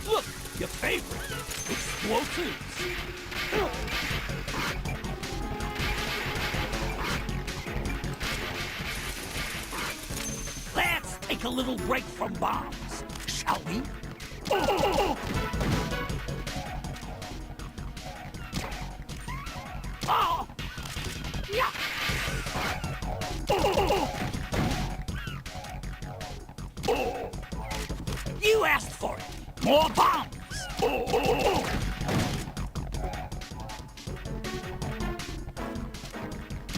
Look, your favorite, explosives. Let's take a little break from bombs, shall we? Oh, yeah. You asked for it. More bombs!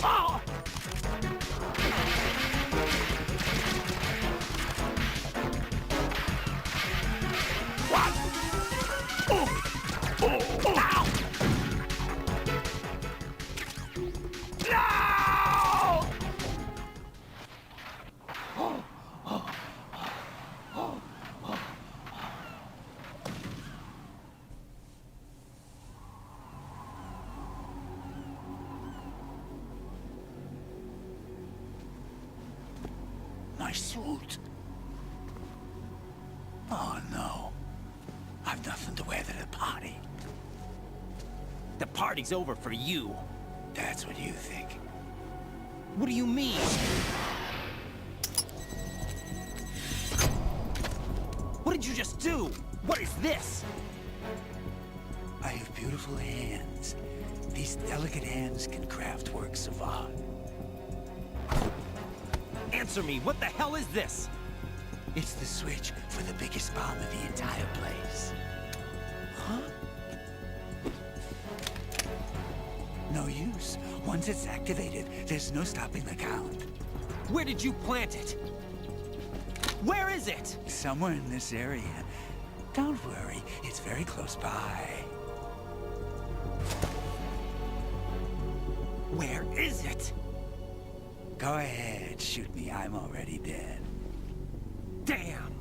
Oh. What? Oh. Ow. No! My suit. Oh no. I've nothing to wear to the party. The party's over for you. That's what you think. What do you mean? you just do? What is this? I have beautiful hands. These delicate hands can craft works of art. Answer me, what the hell is this? It's the switch for the biggest bomb of the entire place. Huh? No use. Once it's activated, there's no stopping the count. Where did you plant it? Where is it? Somewhere in this area. Don't worry, it's very close by. Where is it? Go ahead, shoot me. I'm already dead. Damn!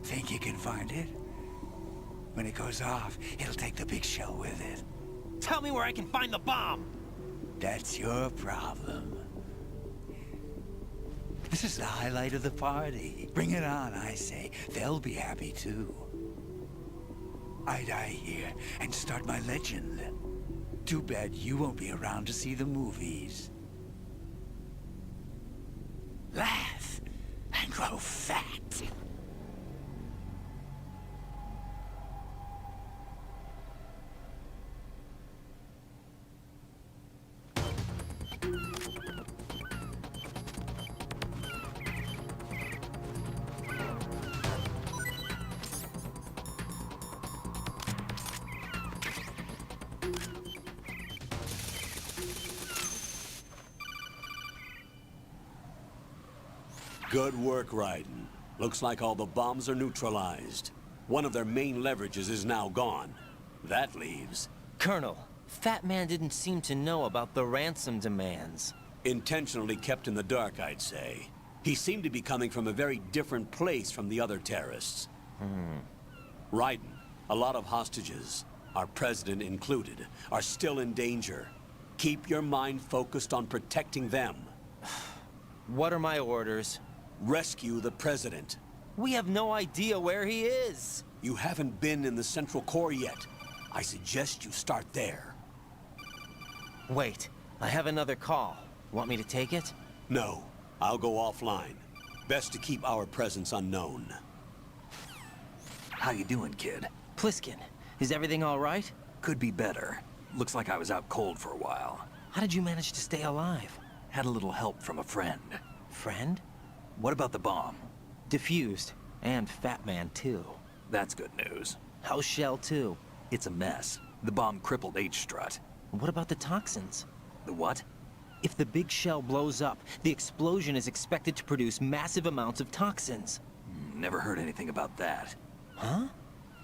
Think you can find it? When it goes off, it'll take the big shell with it. Tell me where I can find the bomb! That's your problem. This is the highlight of the party. Bring it on, I say. They'll be happy too. I die here and start my legend. Too bad you won't be around to see the movies. Laugh and grow fat. Good work, Raiden. Looks like all the bombs are neutralized. One of their main leverages is now gone. That leaves... Colonel, Fat Man didn't seem to know about the ransom demands. Intentionally kept in the dark, I'd say. He seemed to be coming from a very different place from the other terrorists. Raiden, a lot of hostages, our president included, are still in danger. Keep your mind focused on protecting them. What are my orders? Rescue the president. We have no idea where he is. You haven't been in the Central Core yet. I suggest you start there. Wait, I have another call. Want me to take it? No, I'll go offline. Best to keep our presence unknown. How you doing, kid? Pliskin, is everything all right? Could be better. Looks like I was out cold for a while. How did you manage to stay alive? Had a little help from a friend. Friend? What about the bomb? Defused. And Fat Man, too. That's good news. How's Shell, too? It's a mess. The bomb crippled H-Strut. What about the toxins? The what? If the big shell blows up, the explosion is expected to produce massive amounts of toxins. Never heard anything about that. Huh?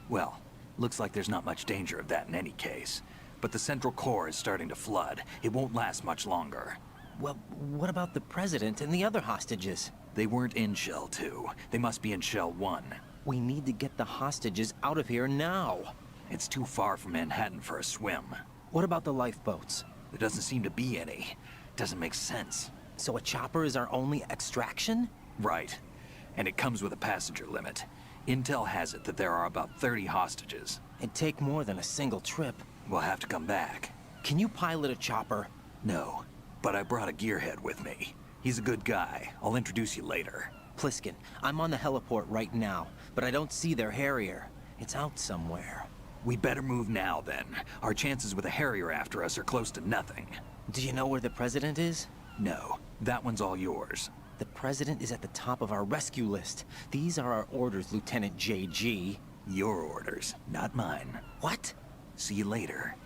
Well, looks like there's not much danger of that in any case. But the Central Core is starting to flood. It won't last much longer. Well, what about the President and the other hostages? They weren't in Shell 2. They must be in Shell 1. We need to get the hostages out of here now. It's too far from Manhattan for a swim. What about the lifeboats? There doesn't seem to be any. Doesn't make sense. So a chopper is our only extraction? Right. And it comes with a passenger limit. Intel has it that there are about 30 hostages. It'd take more than a single trip. We'll have to come back. Can you pilot a chopper? No, but I brought a gearhead with me. He's a good guy. I'll introduce you later. Pliskin, I'm on the heliport right now, but I don't see their Harrier. It's out somewhere. We better move now, then. Our chances with a Harrier after us are close to nothing. Do you know where the President is? No, that one's all yours. The President is at the top of our rescue list. These are our orders, Lieutenant JG. Your orders, not mine. What? See you later.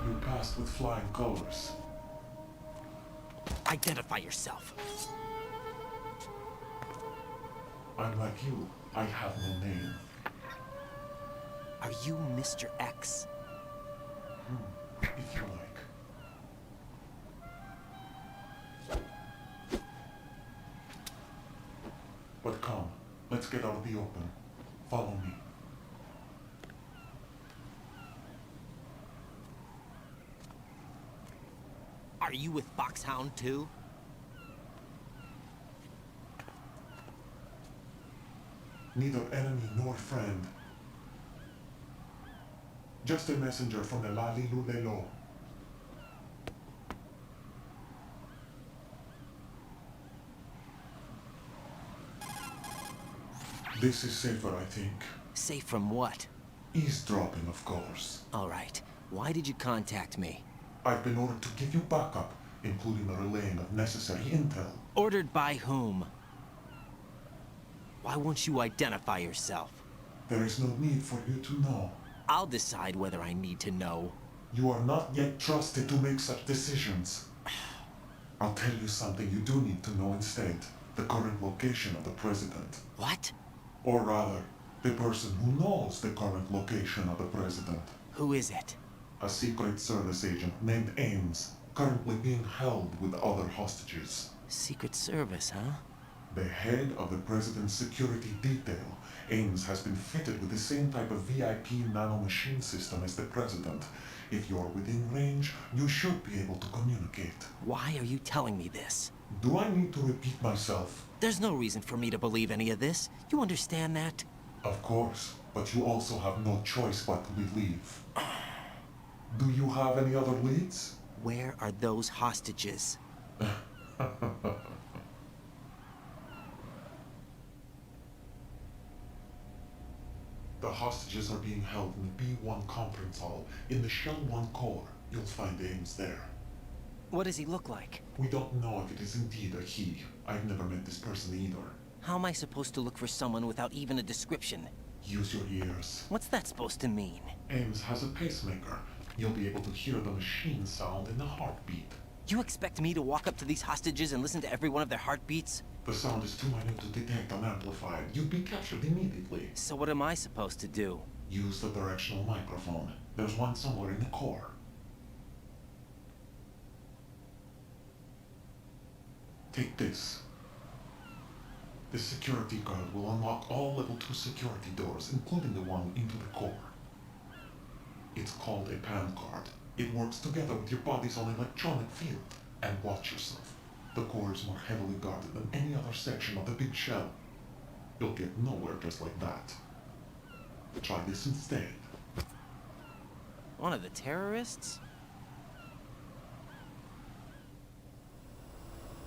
You passed with flying colors. Identify yourself. I'm like you. I have no name. Are you Mr. X? If you like. But come, let's get out of the open. Follow me. Are you with Foxhound too? Neither enemy nor friend. Just a messenger from the Lali Lulelo. This is safer, I think. Safe from what? Eavesdropping, of course. All right. Why did you contact me? I've been ordered to give you backup, including the relaying of necessary intel. Ordered by whom? Why won't you identify yourself? There is no need for you to know. I'll decide whether I need to know. You are not yet trusted to make such decisions. I'll tell you something you do need to know instead. The current location of the president. What? Or rather, the person who knows the current location of the president. Who is it? A Secret Service agent named Ames, currently being held with other hostages. Secret Service, huh? The head of the president's security detail, Ames, has been fitted with the same type of VIP nanomachine system as the president. If you're within range, you should be able to communicate. Why are you telling me this? Do I need to repeat myself? There's no reason for me to believe any of this. You understand that? Of course, but you also have no choice but to believe. Do you have any other leads? Where are those hostages? The hostages are being held in the B1 conference hall. In the Shell 1 core, you'll find Ames there. What does he look like? We don't know if it is indeed a he. I've never met this person either. How am I supposed to look for someone without even a description? Use your ears. What's that supposed to mean? Ames has a pacemaker. You'll be able to hear the machine sound in the heartbeat. You expect me to walk up to these hostages and listen to every one of their heartbeats? The sound is too minute to detect unamplified. You'd be captured immediately. So what am I supposed to do? Use the directional microphone. There's one somewhere in the core. Take this. The security guard will unlock all level 2 security doors, including the one into the core. It's called a PAN card. It works together with your body's own electronic field. And watch yourself. The core is more heavily guarded than any other section of the big shell. You'll get nowhere just like that. Try this instead. One of the terrorists?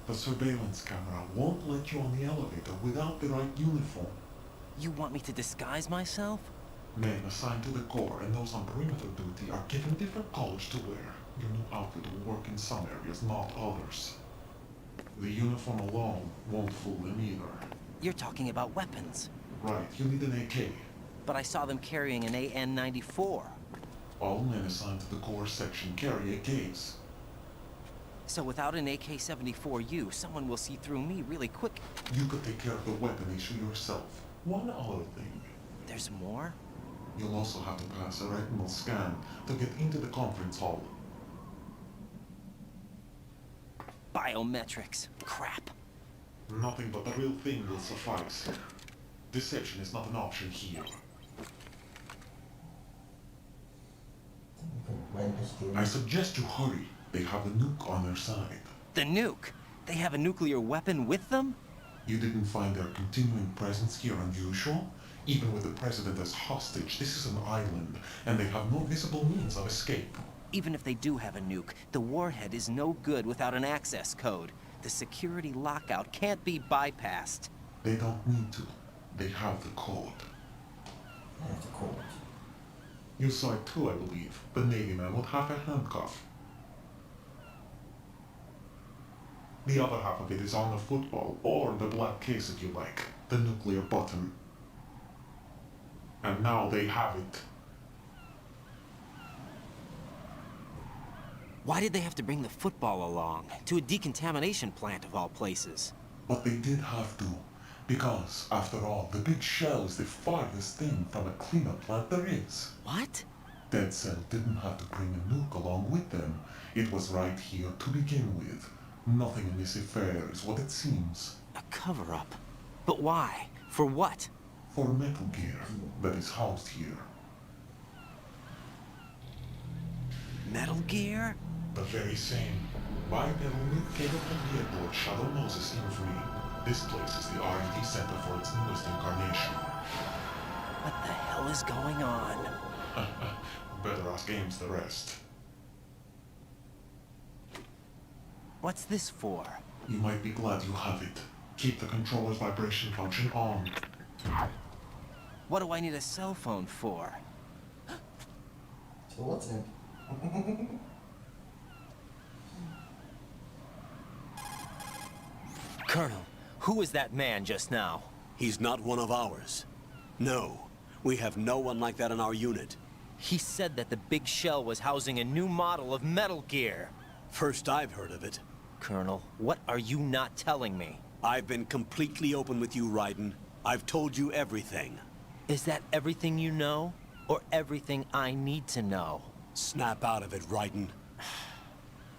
The surveillance camera won't let you on the elevator without the right uniform. You want me to disguise myself? Men assigned to the core and those on perimeter duty are given different colors to wear. Your new outfit will work in some areas, not others. The uniform alone won't fool them either. You're talking about weapons. Right, you need an AK. But I saw them carrying an AN-94. All men assigned to the core section carry AKs. So without an AK-74U, someone will see through me really quick. You could take care of the weapon issue yourself. One other thing. There's more? You'll also have to pass a retinal scan to get into the conference hall. Biometrics. Crap. Nothing but the real thing will suffice. Deception is not an option here. I suggest you hurry. They have the nuke on their side. The nuke? They have a nuclear weapon with them? You didn't find their continuing presence here unusual? Even with the president as hostage, this is an island, and they have no visible means of escape. Even if they do have a nuke, the warhead is no good without an access code. The security lockout can't be bypassed. They don't need to. They have the code. They have the code. You saw it too, I believe. The Navy man with half a handcuff. The other half of it is on the football, or the black case if you like. The nuclear button. And now they have it. Why did they have to bring the football along? To a decontamination plant of all places. But they did have to. Because, after all, the big shell is the farthest thing from a cleanup plant there is. What? Dead Cell didn't have to bring a nuke along with them. It was right here to begin with. Nothing in this affair is what it seems. A cover-up? But why? For what? For Metal Gear that is housed here. Metal Gear? The very same. Bipedal nuke-capable vehicle of Shadow Moses Infamy. This place is the R&D center for its newest incarnation. What the hell is going on? Better ask Ames the rest. What's this for? You might be glad you have it. Keep the controller's vibration function on. What do I need a cell phone for? So what's it? Colonel, who was that man just now? He's not one of ours. No, we have no one like that in our unit. He said that the big shell was housing a new model of Metal Gear. First I've heard of it. Colonel, what are you not telling me? I've been completely open with you, Raiden. I've told you everything. Is that everything you know? Or everything I need to know? Snap out of it, Raiden.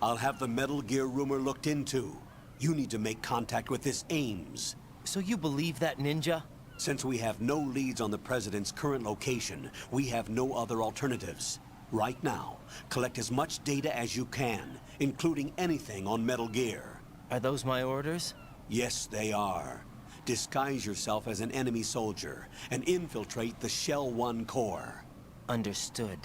I'll have the Metal Gear rumor looked into. You need to make contact with this Ames. So you believe that ninja? Since we have no leads on the President's current location, we have no other alternatives. Right now, collect as much data as you can, including anything on Metal Gear. Are those my orders? Yes, they are. Disguise yourself as an enemy soldier and infiltrate the Shell 1 core. Understood.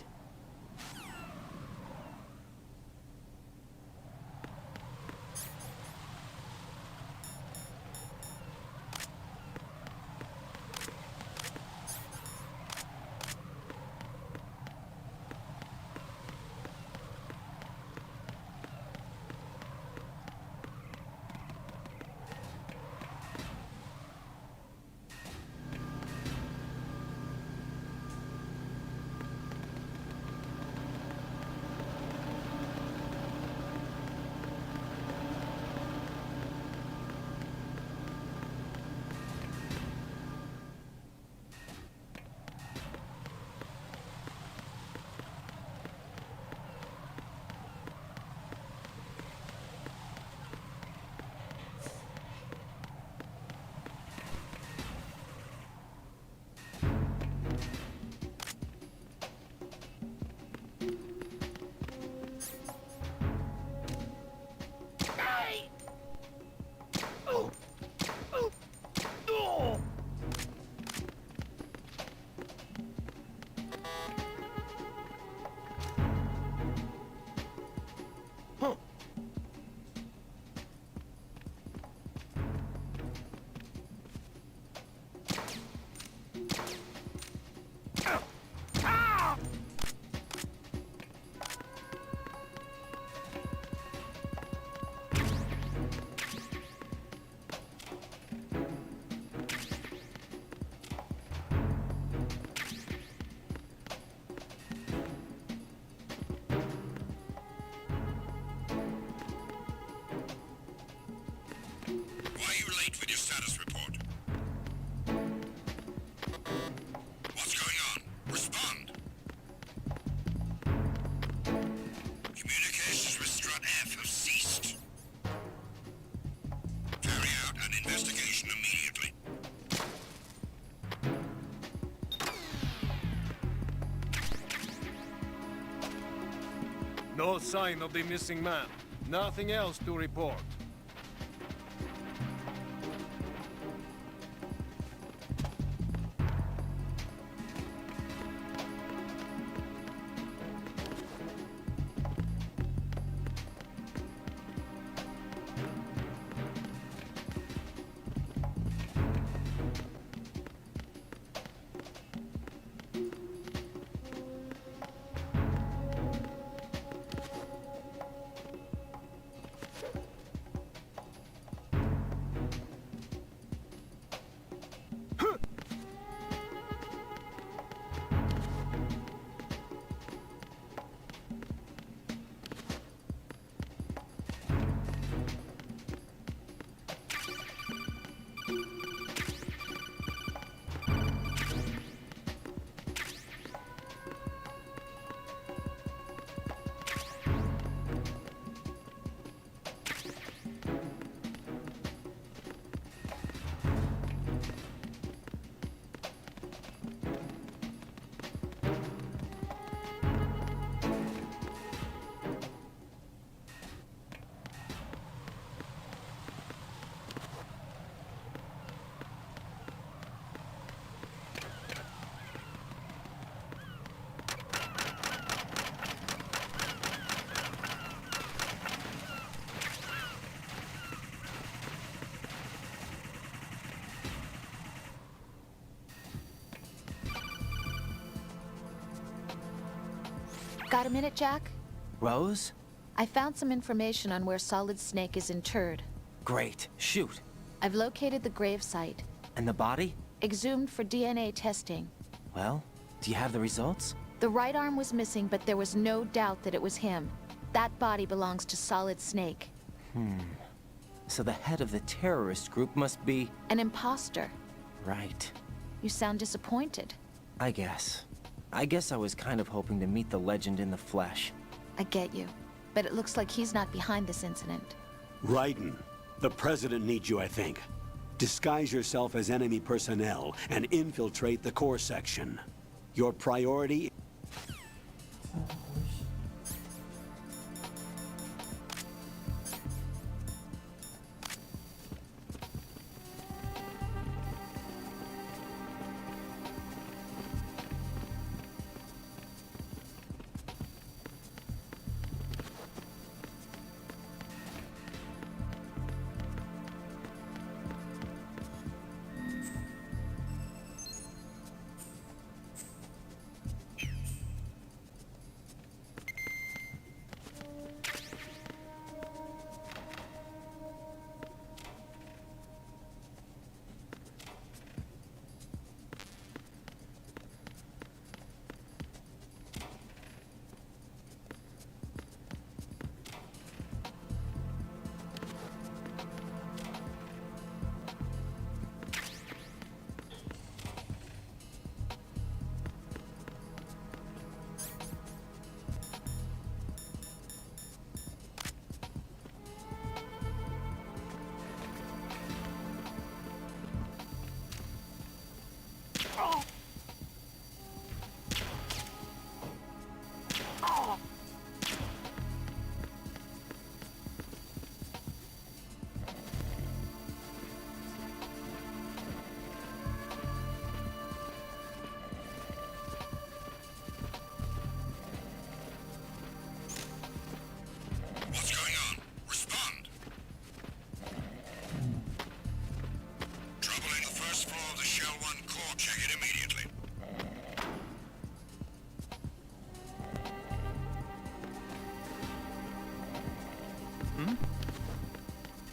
No sign of the missing man. Nothing else to report. Got a minute, Jack? Rose? I found some information on where Solid Snake is interred. Great. Shoot. I've located the gravesite. And the body? Exhumed for DNA testing. Well, do you have the results? The right arm was missing, but there was no doubt that it was him. That body belongs to Solid Snake. So the head of the terrorist group must be... An imposter. Right. You sound disappointed. I guess I was kind of hoping to meet the legend in the flesh. I get you. But it looks like he's not behind this incident. Raiden, the President needs you, I think. Disguise yourself as enemy personnel and infiltrate the core section. Your priority...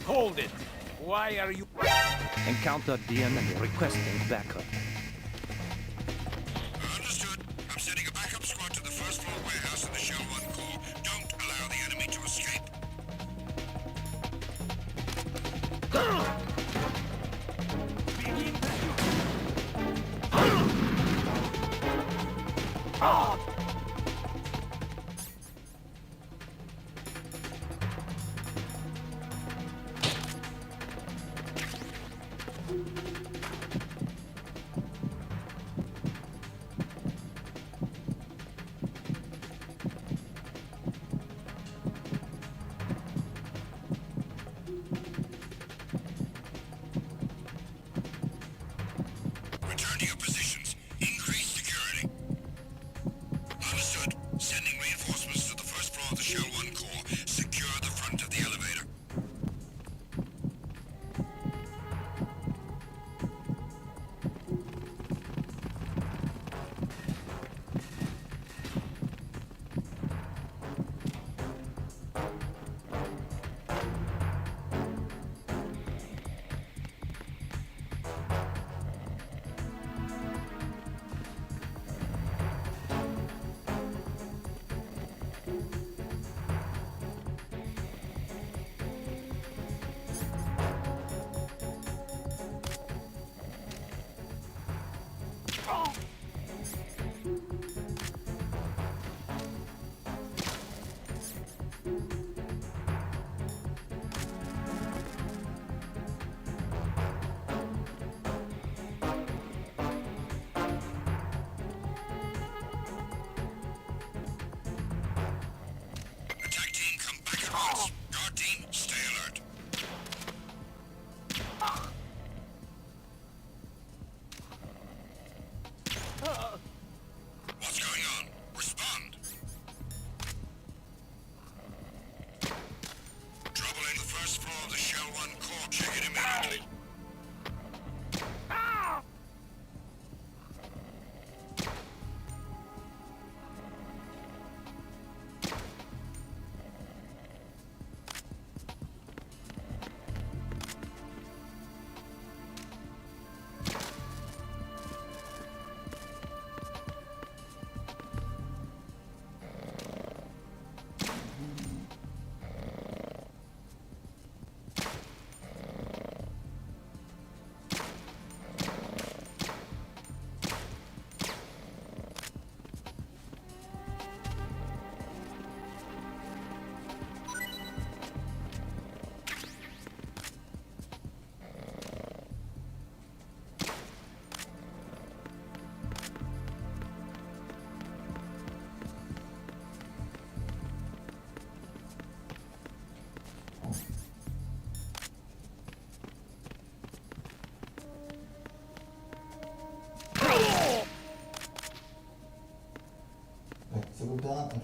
Hold it! Why are you... Encounter DM and requesting backup. Understood. I'm sending a backup squad to the first floor warehouse in the Shell 1 core. Don't allow the enemy to escape.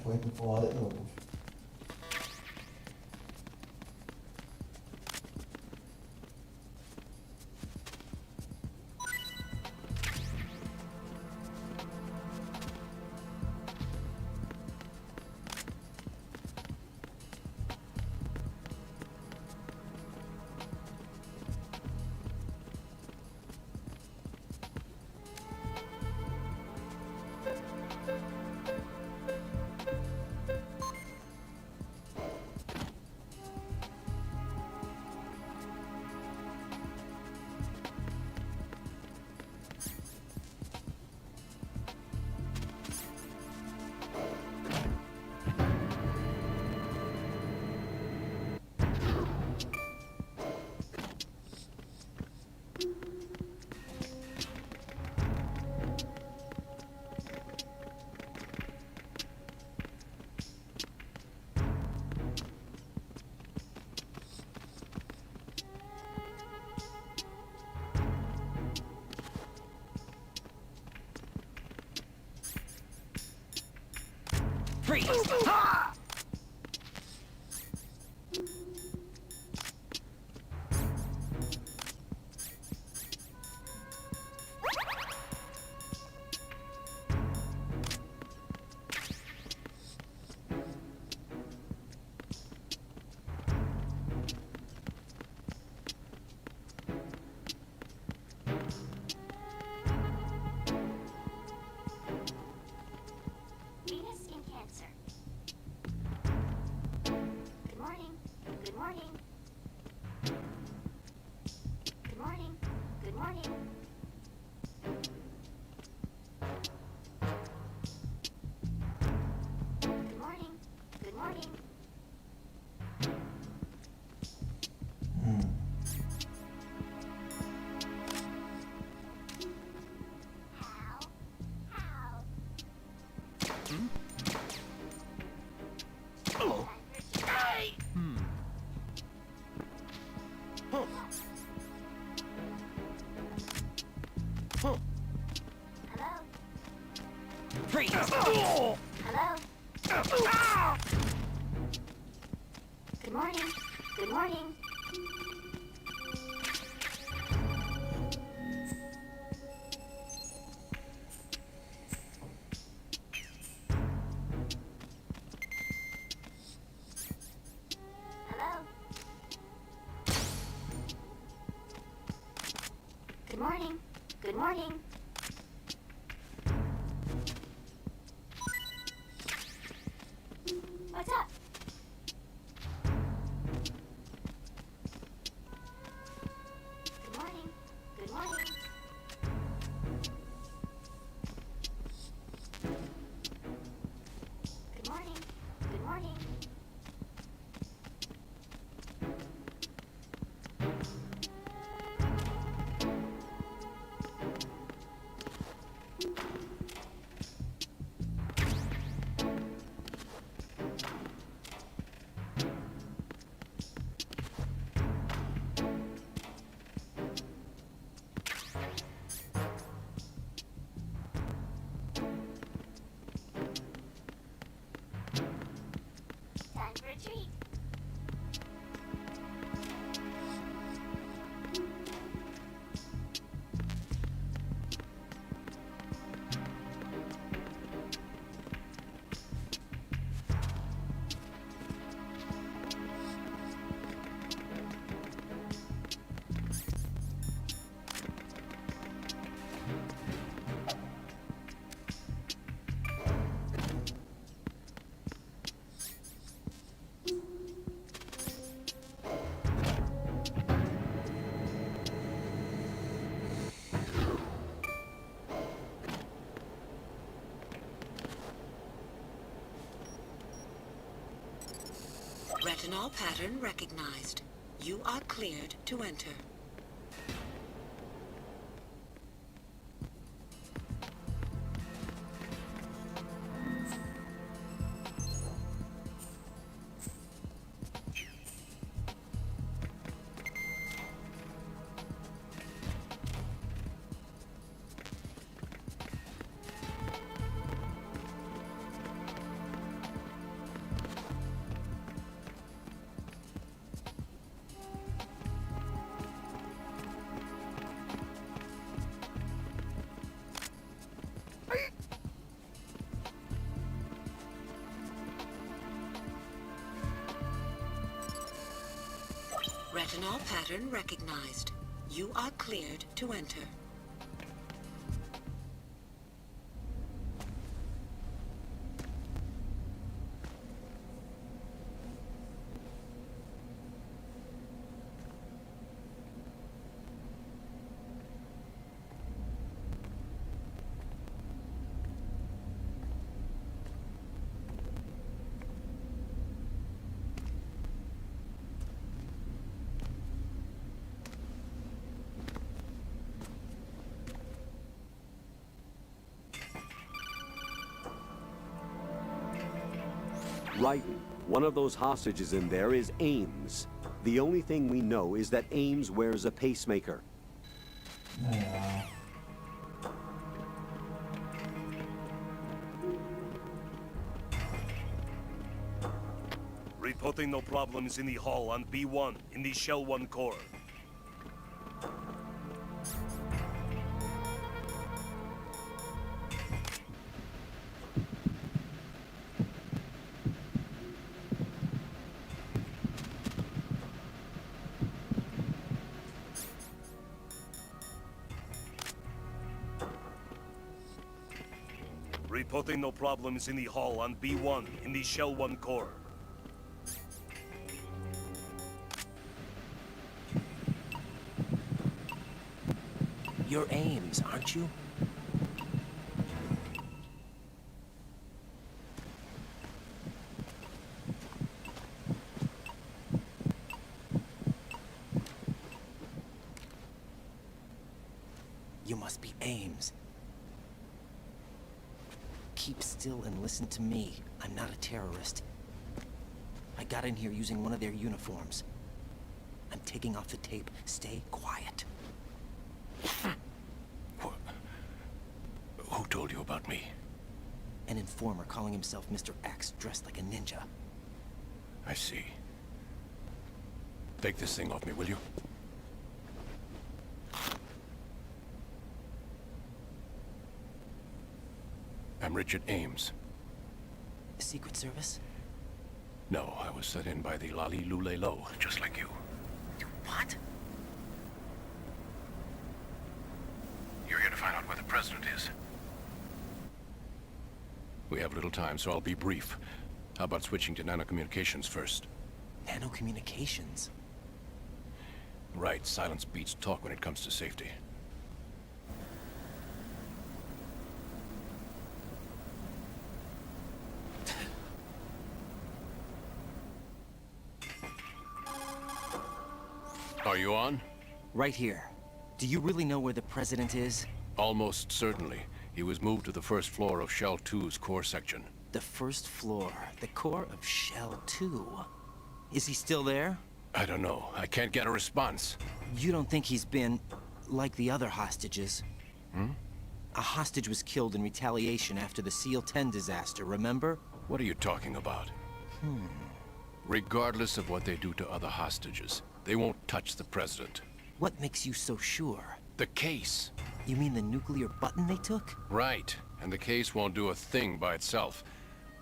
waiting for it. Oh. Freeze! Ha! Freeze! Hello? Good morning. Good morning. Hello? Good morning. Good morning. What's up? Good morning. Good morning. Good morning. Good morning. Time for a treat. Retinol pattern recognized. You are cleared to enter. Retinol pattern recognized. You are cleared to enter. Right. One of those hostages in there is Ames. The only thing we know is that Ames wears a pacemaker. Reporting no problems in the hall on B1 in the Shell 1 core. Reporting no problems in the hall on B1 in the Shell 1 core. You're Ames, aren't you? You must be Ames. Keep still and listen to me. I'm not a terrorist. I got in here using one of their uniforms. I'm taking off the tape. Stay quiet. Who told you about me? An informer calling himself Mr. X, dressed like a ninja. I see. Take this thing off me, will you? I'm Richard Ames. Secret Service? No, I was set in by the Lali Lule Lo, just like you. What? You're here to find out where the president is. We have little time, so I'll be brief. How about switching to nanocommunications first? Nanocommunications? Right, silence beats talk when it comes to safety. Are you on? Right here. Do you really know where the president is? Almost certainly. He was moved to the first floor of Shell 2's core section. The first floor. The core of Shell 2. Is he still there? I don't know. I can't get a response. You don't think he's been like the other hostages? Hmm? A hostage was killed in retaliation after the SEAL 10 disaster, remember? What are you talking about? Regardless of what they do to other hostages, they won't touch the president. What makes you so sure? The case. You mean the nuclear button they took? Right. And the case won't do a thing by itself.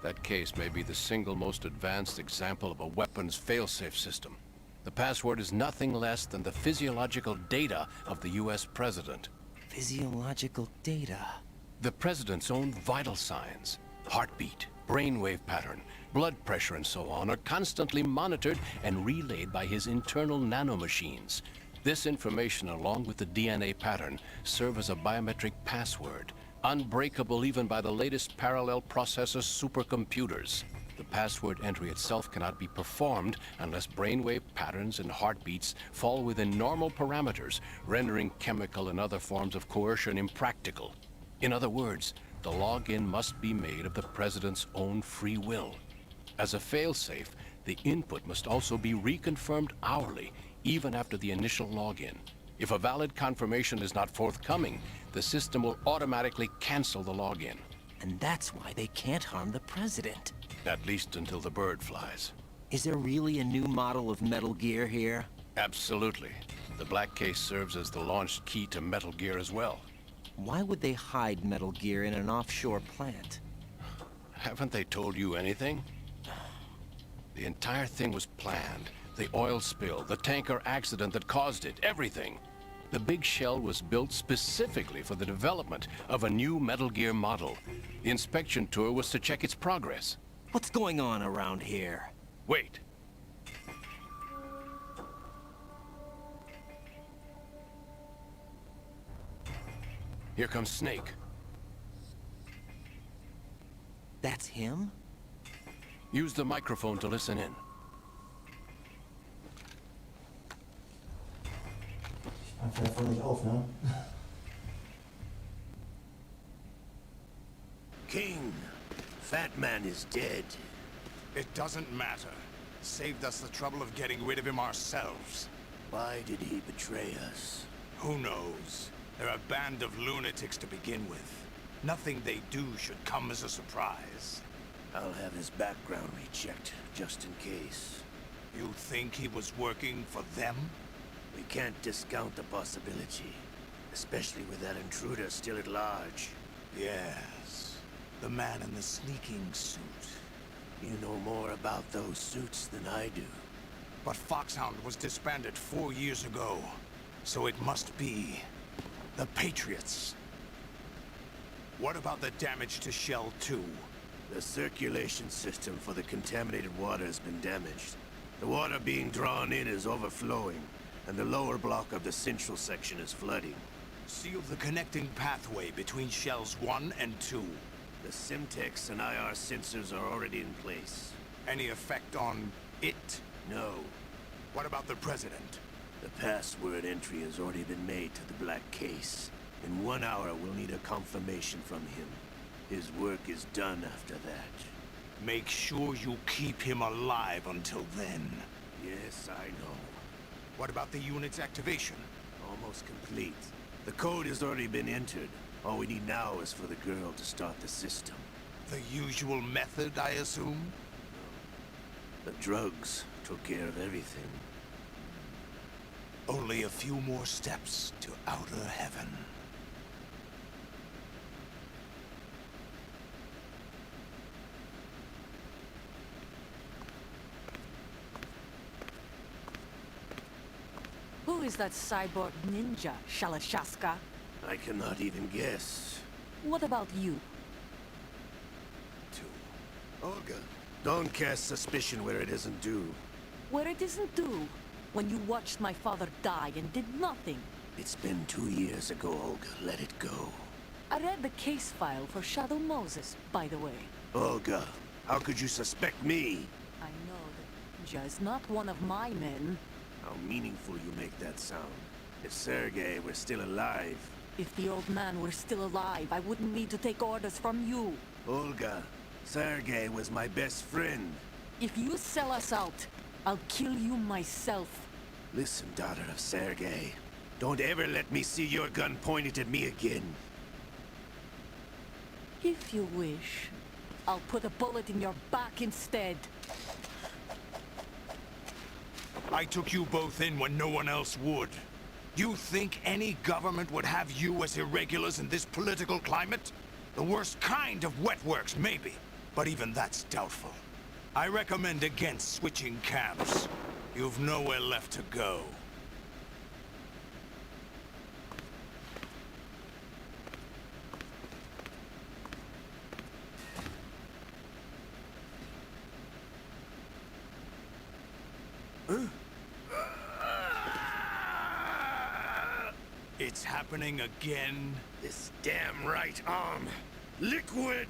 That case may be the single most advanced example of a weapons failsafe system. The password is nothing less than the physiological data of the US president. Physiological data? The president's own vital signs, heartbeat, brainwave pattern, blood pressure and so on are constantly monitored and relayed by his internal nanomachines. This information, along with the DNA pattern, serve as a biometric password, unbreakable even by the latest parallel processor supercomputers. The password entry itself cannot be performed unless brainwave patterns and heartbeats fall within normal parameters, rendering chemical and other forms of coercion impractical. In other words, the login must be made of the president's own free will. As a failsafe, the input must also be reconfirmed hourly, even after the initial login. If a valid confirmation is not forthcoming, the system will automatically cancel the login. And that's why they can't harm the president. At least until the bird flies. Is there really a new model of Metal Gear here? Absolutely. The black case serves as the launch key to Metal Gear as well. Why would they hide Metal Gear in an offshore plant? Haven't they told you anything? The entire thing was planned, The oil spill, the tanker accident that caused it, everything. The big shell was built specifically for the development of a new Metal Gear model. The inspection tour was to check its progress. What's going on around here? Wait. Here comes Snake. That's him? Use the microphone to listen in. Ich mach voll nicht auf, ne? King, Fat Man is dead. It doesn't matter. Saved us the trouble of getting rid of him ourselves. Why did he betray us? Who knows? They're a band of lunatics to begin with. Nothing they do should come as a surprise. I'll have his background rechecked, just in case. You think he was working for them? We can't discount the possibility, especially with that intruder still at large. Yes, the man in the sneaking suit. You know more about those suits than I do. But Foxhound was disbanded 4 years ago, so it must be the Patriots. What about the damage to Shell 2? The circulation system for the contaminated water has been damaged. The water being drawn in is overflowing, and the lower block of the central section is flooding. Seal the connecting pathway between Shells 1 and 2. The Simtex and IR sensors are already in place. Any effect on it? No. What about the President? The password entry has already been made to the black case. In 1 hour, we'll need a confirmation from him. His work is done after that. Make sure you keep him alive until then. Yes, I know. What about the unit's activation? Almost complete. The code has already been entered. All we need now is for the girl to start the system. The usual method, I assume? The drugs took care of everything. Only a few more steps to outer heaven. Who is that cyborg ninja, Shalashaska? I cannot even guess. What about you? Olga, don't cast suspicion where it isn't due. Where it isn't due? When you watched my father die and did nothing. It's been 2 years ago, Olga. Let it go. I read the case file for Shadow Moses, by the way. Olga, how could you suspect me? I know that Ninja is not one of my men. How meaningful you make that sound. If Sergei were still alive... If the old man were still alive, I wouldn't need to take orders from you. Olga, Sergei was my best friend. If you sell us out, I'll kill you myself. Listen, daughter of Sergei. Don't ever let me see your gun pointed at me again. If you wish, I'll put a bullet in your back instead. I took you both in when no one else would. You think any government would have you as irregulars in this political climate? The worst kind of wet works, maybe. But even that's doubtful. I recommend against switching camps. You've nowhere left to go. It's happening again. This damn right arm. Liquid!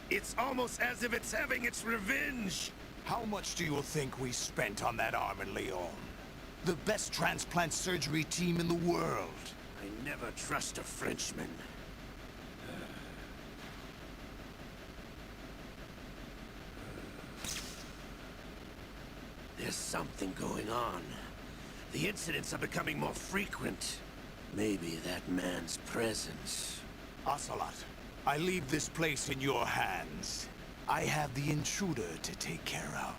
It's almost as if it's having its revenge. How much do you think we spent on that arm in Lyon? The best transplant surgery team in the world. I never trust a Frenchman. There's something going on. The incidents are becoming more frequent. Maybe that man's presence. Ocelot, I leave this place in your hands. I have the intruder to take care of.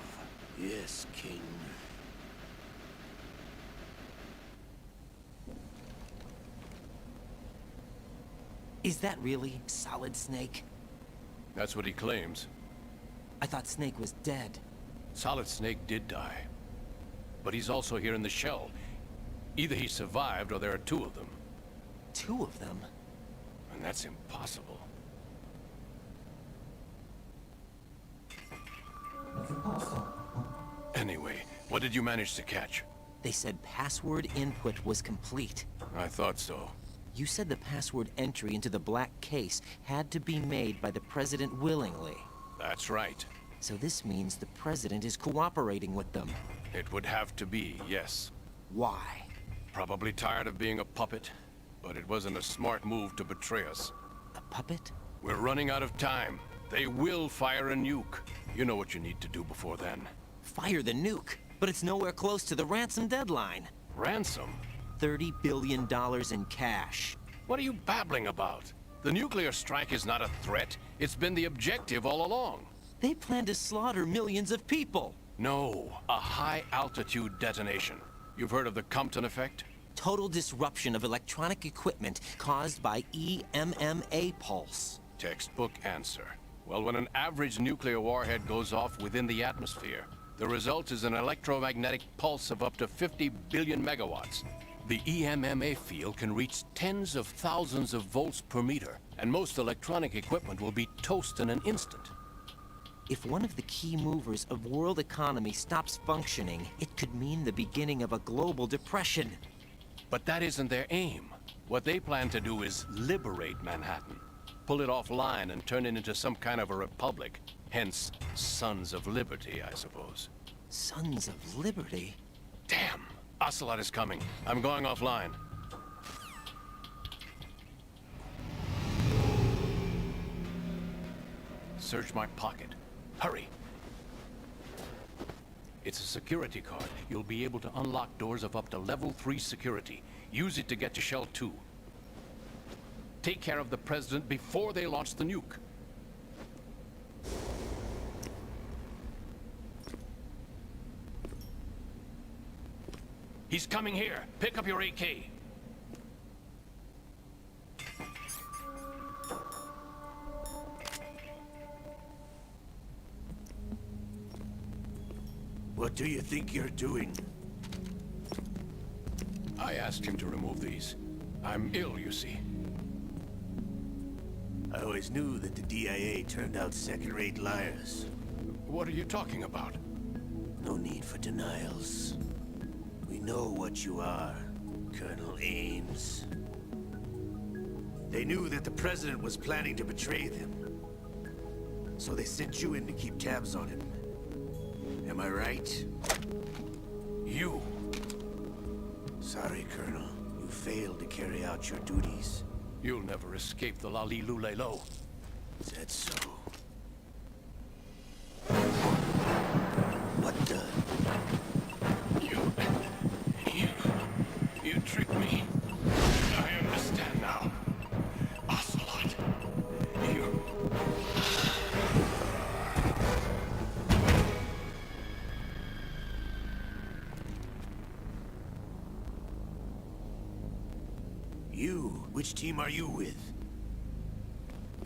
Yes, King. Is that really Solid Snake? That's what he claims. I thought Snake was dead. Solid Snake did die. but he's also here in the shell. Either he survived or there are two of them. Two of them? And that's impossible. That's impossible. Anyway, what did you manage to catch? They said password input was complete. I thought so. You said the password entry into the black case had to be made by the President willingly. That's right. So this means the President is cooperating with them. It would have to be, yes. Why? Probably tired of being a puppet, but it wasn't a smart move to betray us. A puppet? We're running out of time. They will fire a nuke. You know what you need to do before then. Fire the nuke? But it's nowhere close to the ransom deadline. Ransom? $30 billion in cash. What are you babbling about? The nuclear strike is not a threat. It's been the objective all along. They plan to slaughter millions of people. No, a high-altitude detonation. You've heard of the Compton effect? Total disruption of electronic equipment caused by EMMA pulse. Textbook answer. Well, when an average nuclear warhead goes off within the atmosphere, the result is an electromagnetic pulse of up to 50 billion megawatts. The EMMA field can reach tens of thousands of volts per meter, and most electronic equipment will be toast in an instant. If one of the key movers of world economy stops functioning, it could mean the beginning of a global depression. But that isn't their aim. What they plan to do is liberate Manhattan. Pull it offline and turn it into some kind of a republic. Hence, Sons of Liberty, I suppose. Sons of Liberty? Damn! Ocelot is coming. I'm going offline. Search my pocket. Hurry! It's a security card. You'll be able to unlock doors of up to level 3 security. Use it to get to Shell 2. Take care of the President before they launch the nuke. He's coming here. Pick up your AK. What do you think you're doing? I asked him to remove these. I'm ill, you see. I always knew that the DIA turned out second-rate liars. What are you talking about? No need for denials. We know what you are, Colonel Ames. They knew that the President was planning to betray them. So they sent you in to keep tabs on him. Am I right? You! Sorry, Colonel. You failed to carry out your duties. You'll never escape the Lali-Lulelo. Is that so? What the? You tricked me. I understand now. Ocelot. You? Which team are you with?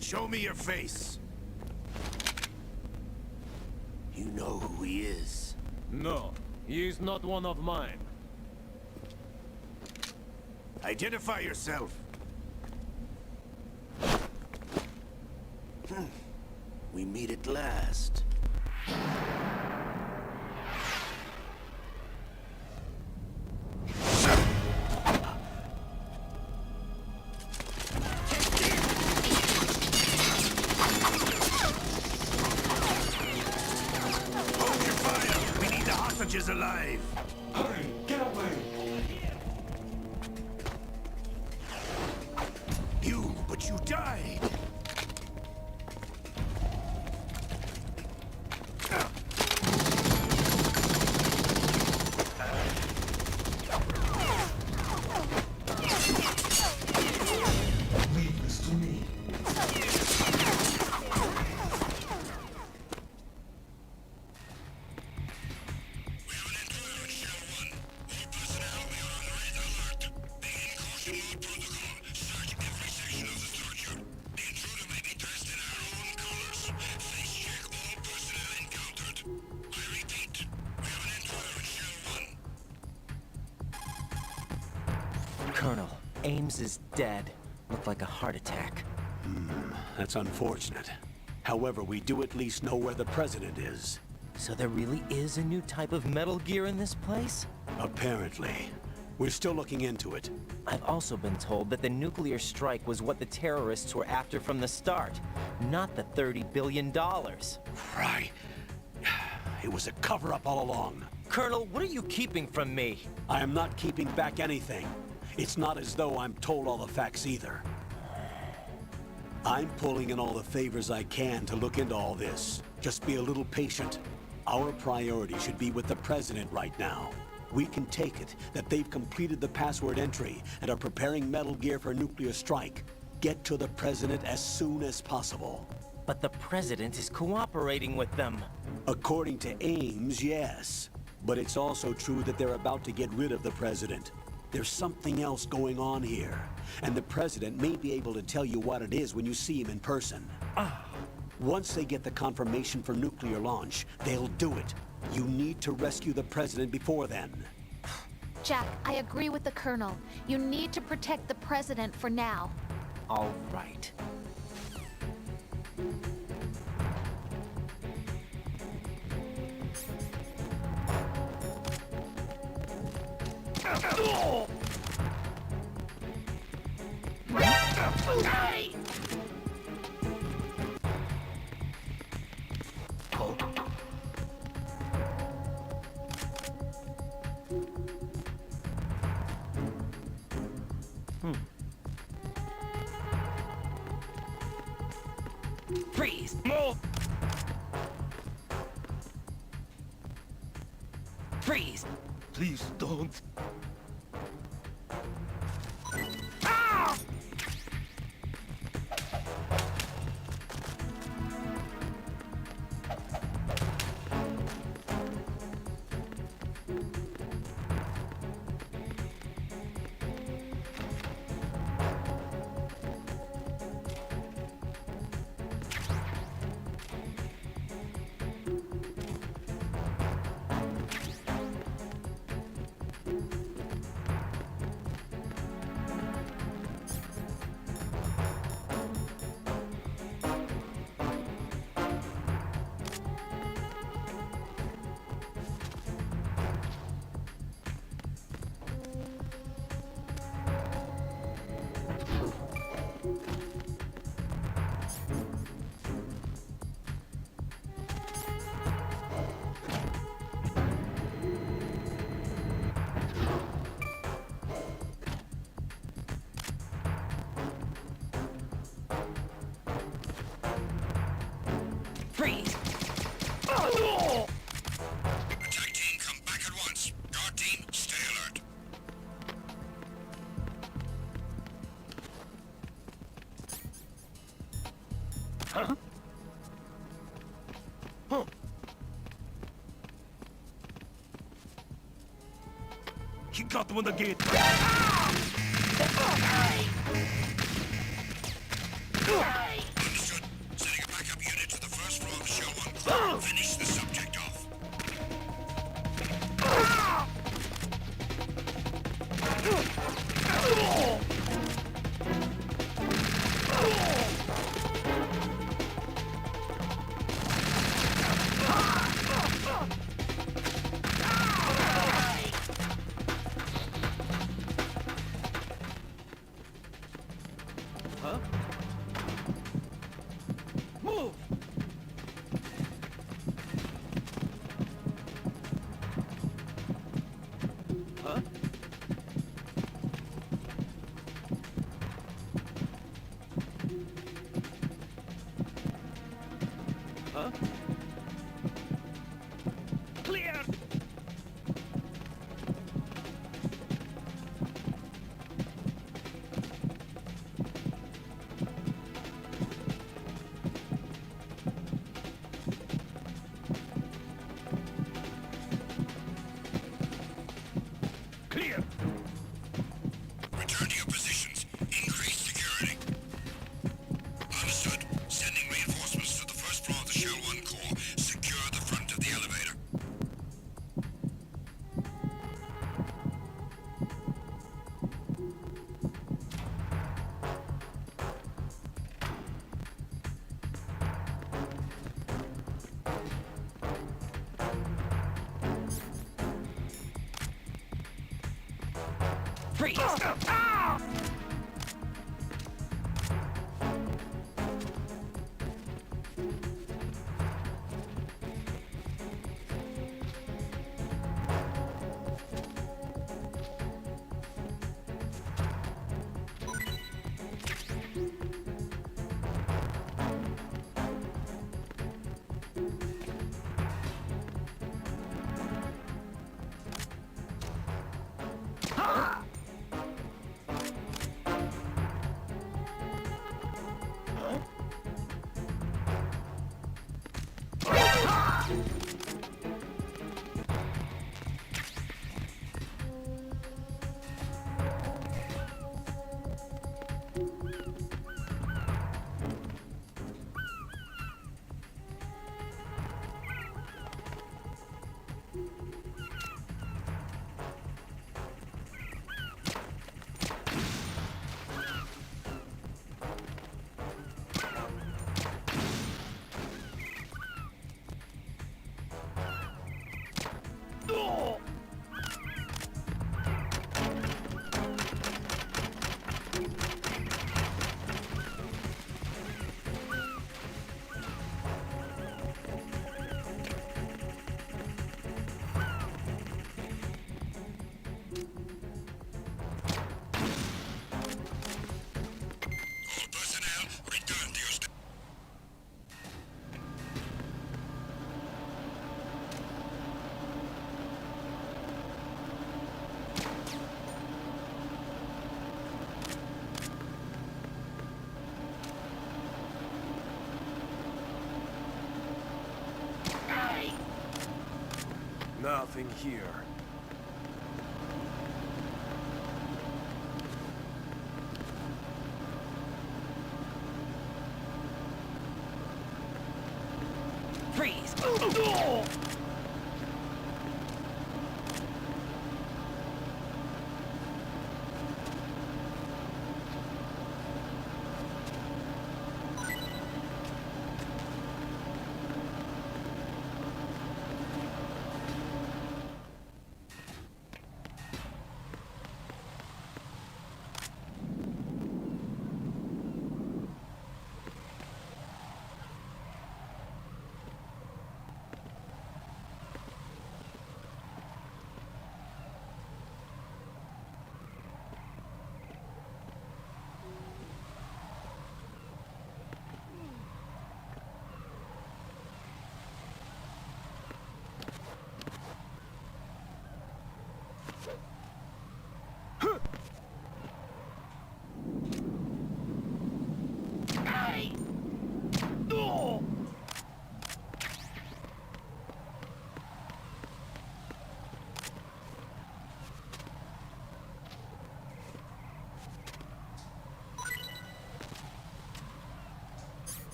Show me your face. You know who he is. No, he is not one of mine. Identify yourself. We meet at last. Hold your fire! We need the hostages alive! Hurry! Get away! But you died! Leave this to me. We have an intruder at Shell 1. Colonel, Ames is dead. Looked like a heart attack. That's unfortunate. However, we do at least know where the president is. So there really is a new type of Metal Gear in this place? Apparently. We're still looking into it. I've also been told that the nuclear strike was what the terrorists were after from the start, not the $30 billion. Right. It was a cover-up all along. Colonel, what are you keeping from me? I am not keeping back anything. It's not as though I'm told all the facts either. I'm pulling in all the favors I can to look into all this. Just be a little patient. Our priority should be with the president right now. We can take it that they've completed the password entry and are preparing Metal Gear for a nuclear strike. Get to the president as soon as possible. But the president is cooperating with them. According to Ames, yes. But it's also true that they're about to get rid of the president. There's something else going on here, and the president may be able to tell you what it is when you see him in person. Once they get the confirmation for nuclear launch, they'll do it. You need to rescue the president before then. Jack, I agree with the Colonel. You need to protect the president for now. All right. Freeze! Move! Freeze! Please don't. Ah! Freeze! Attack team, come back at once. Guard team, stay alert. Huh? Huh. He got him on the gate. Understood. Sending a backup unit to the first floor of the Shell 1 core. Finish the subject off. Huh? Move! Huh? Huh? Clear! Clear! Return to your positions. Increase security. Understood. Sending reinforcements to the first floor of the Shell 1 core. Secure the front of the elevator. Freeze! Nothing here. Freeze!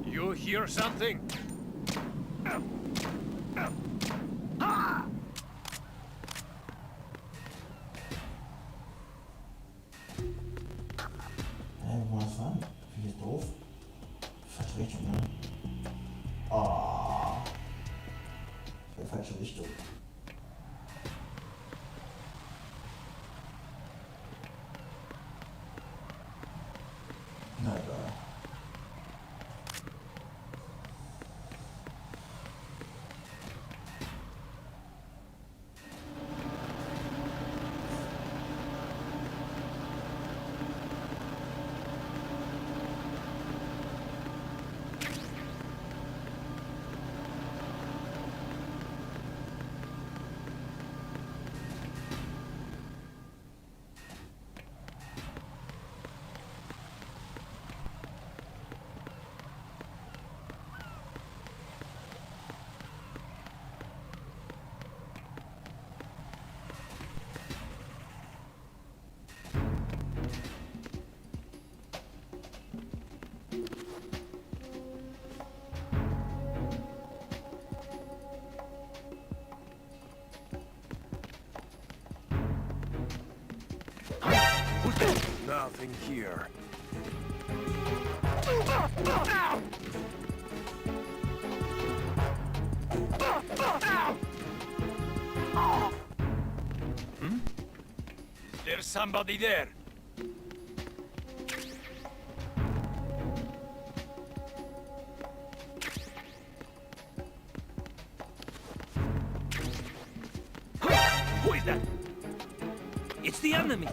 You hear something? Wo das war? Finde ich doof. Falsche Richtung, ne? Oh. Falsche Richtung. Na egal. nothing here. There's somebody there. Who is that? It's the enemy.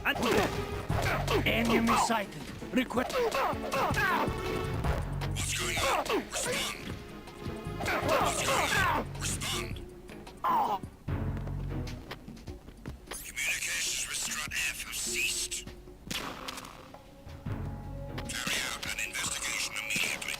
Enemy sighted. Request. What's going on? Respond. What's going on? Respond. Communications with Strut F have ceased. Carry out an investigation immediately.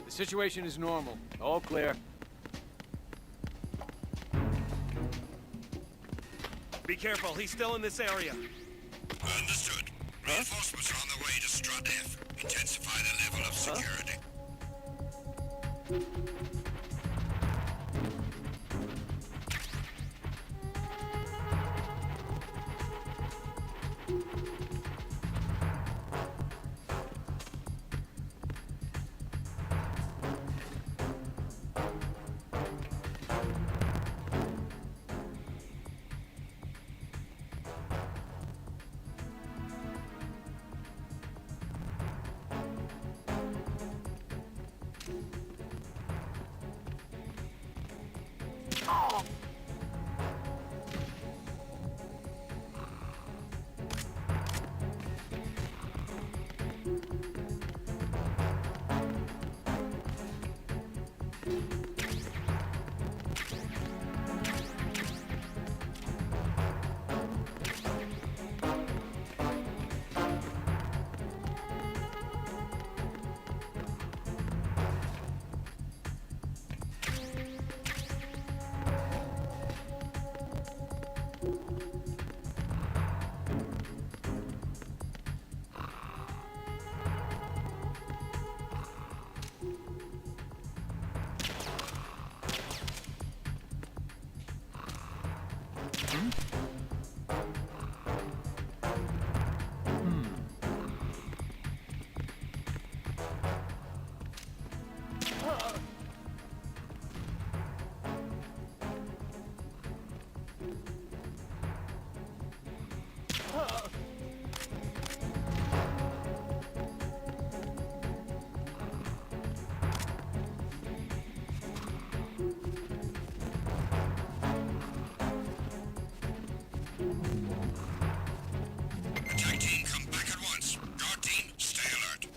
The situation is normal. All clear. Be careful, he's still in this area. Understood. Reinforcements are on the way to Strut F. Intensify the level of security. Attack team, come back at once. Guard team, stay alert.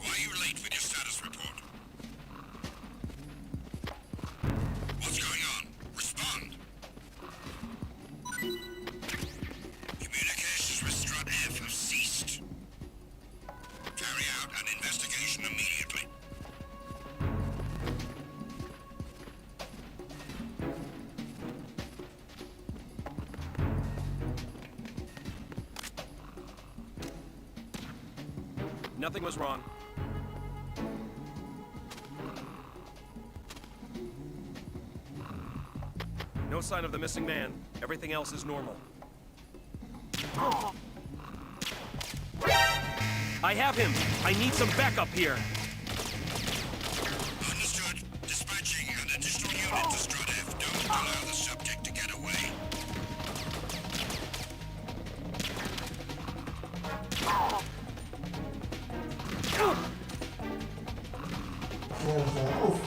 Why are you late with your status report? What's going on? Respond. Communications with Strut F have ceased. Carry out an investigation immediately. Nothing was wrong. No sign of the missing man. Everything else is normal. I have him! I need some backup here! Understood. Dispatching an additional unit to Strut F. Don't allow the subject to get away. Oof.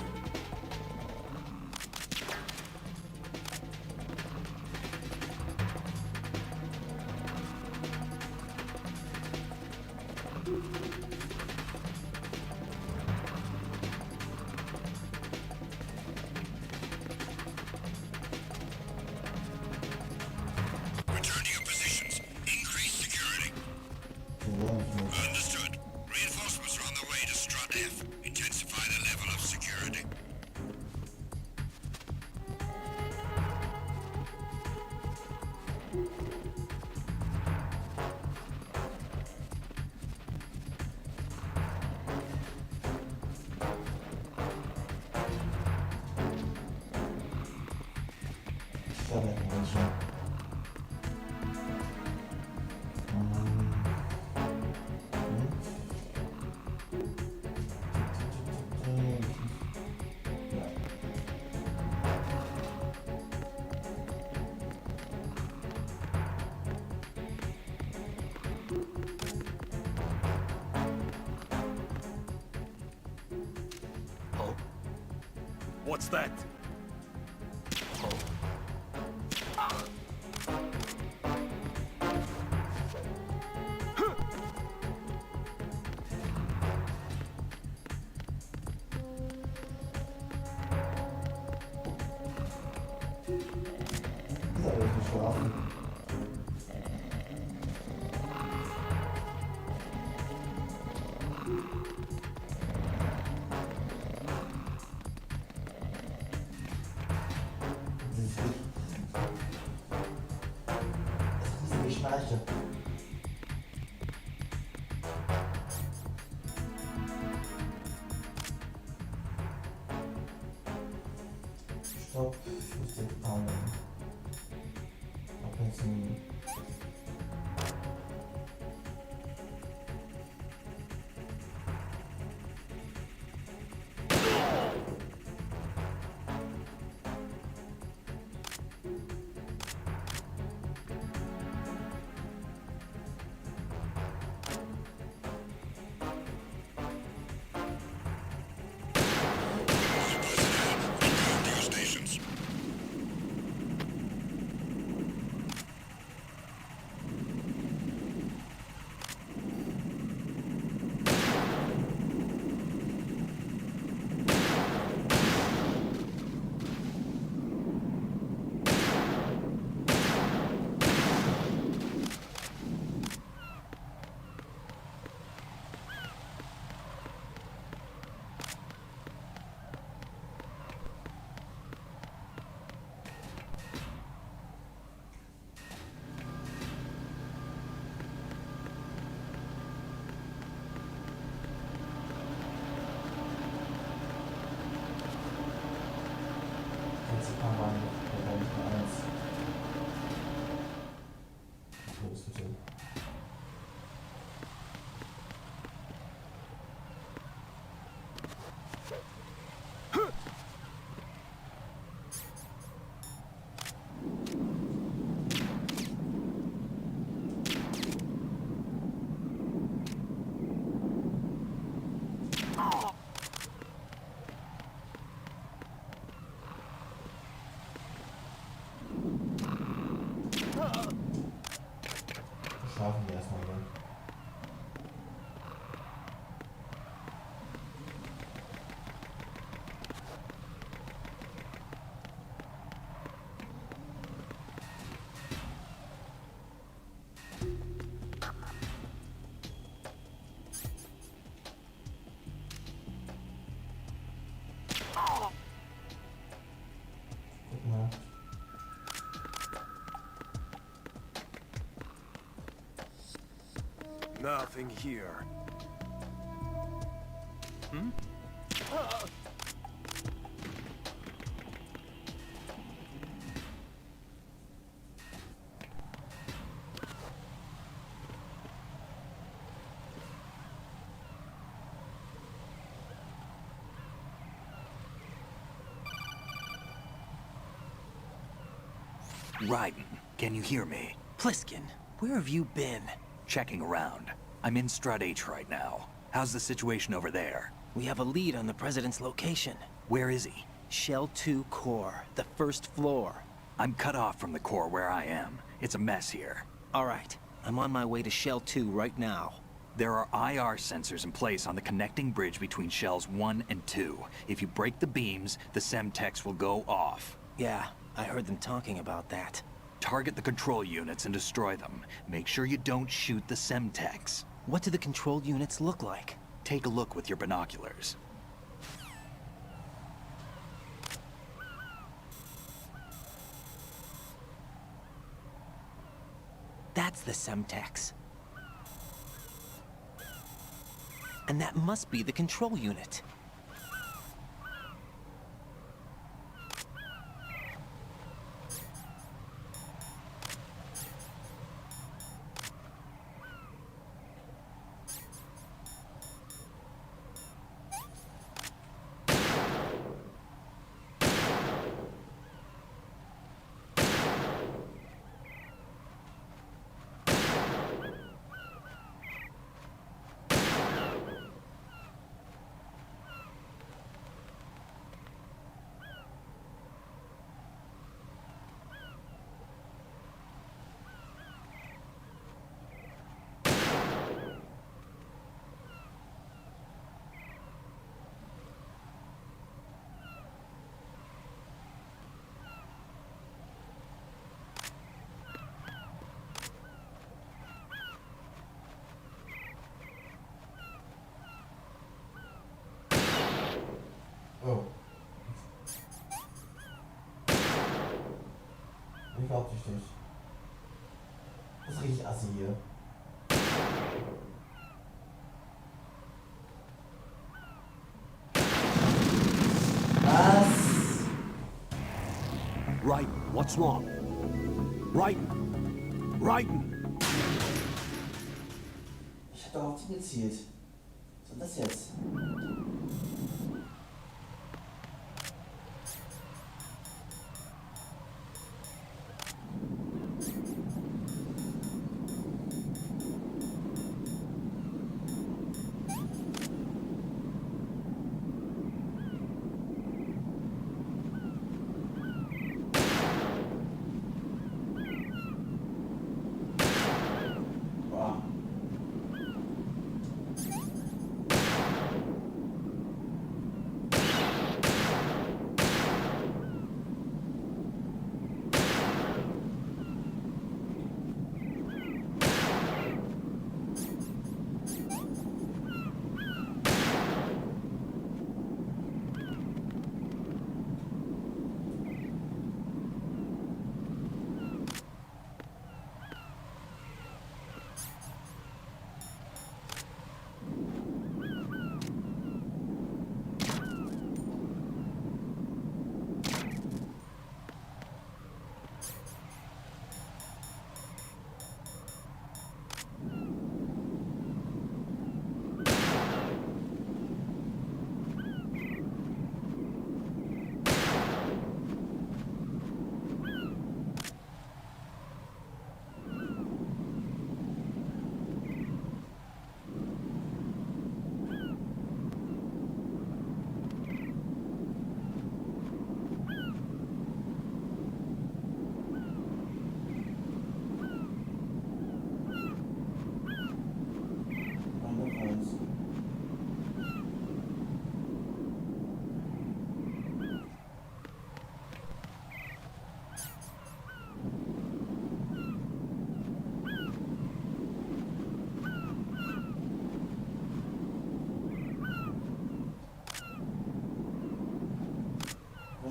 Steuerwerk einstellen. What's that? Ist alles geschlafen. Das ist wie Schnarche. Stopp, ich muss den Baum abmessen. Los, bitte. Schlafen wir erstmal dann. Guck mal. Nothing here. Hmm? Raiden, can you hear me? Pliskin, where have you been? Checking around. I'm in Strut H right now. How's the situation over there? We have a lead on the president's location. Where is he? Shell 2 core, the first floor. I'm cut off from the core where I am. It's a mess here. All right, I'm on my way to Shell 2 right now. There are IR sensors in place on the connecting bridge between Shells 1 and 2. If you break the beams, the Semtex will go off. Yeah, I heard them talking about that. Target the control units and destroy them. Make sure you don't shoot the Semtex. What do the control units look like? Take a look with your binoculars. That's the Semtex. And that must be the control unit. überhaupt nicht durch. Das ist richtig assi hier. Was? Raiden, what's wrong? Raiden! Raiden! Ich hab doch auf die gezielt. Was ist das jetzt?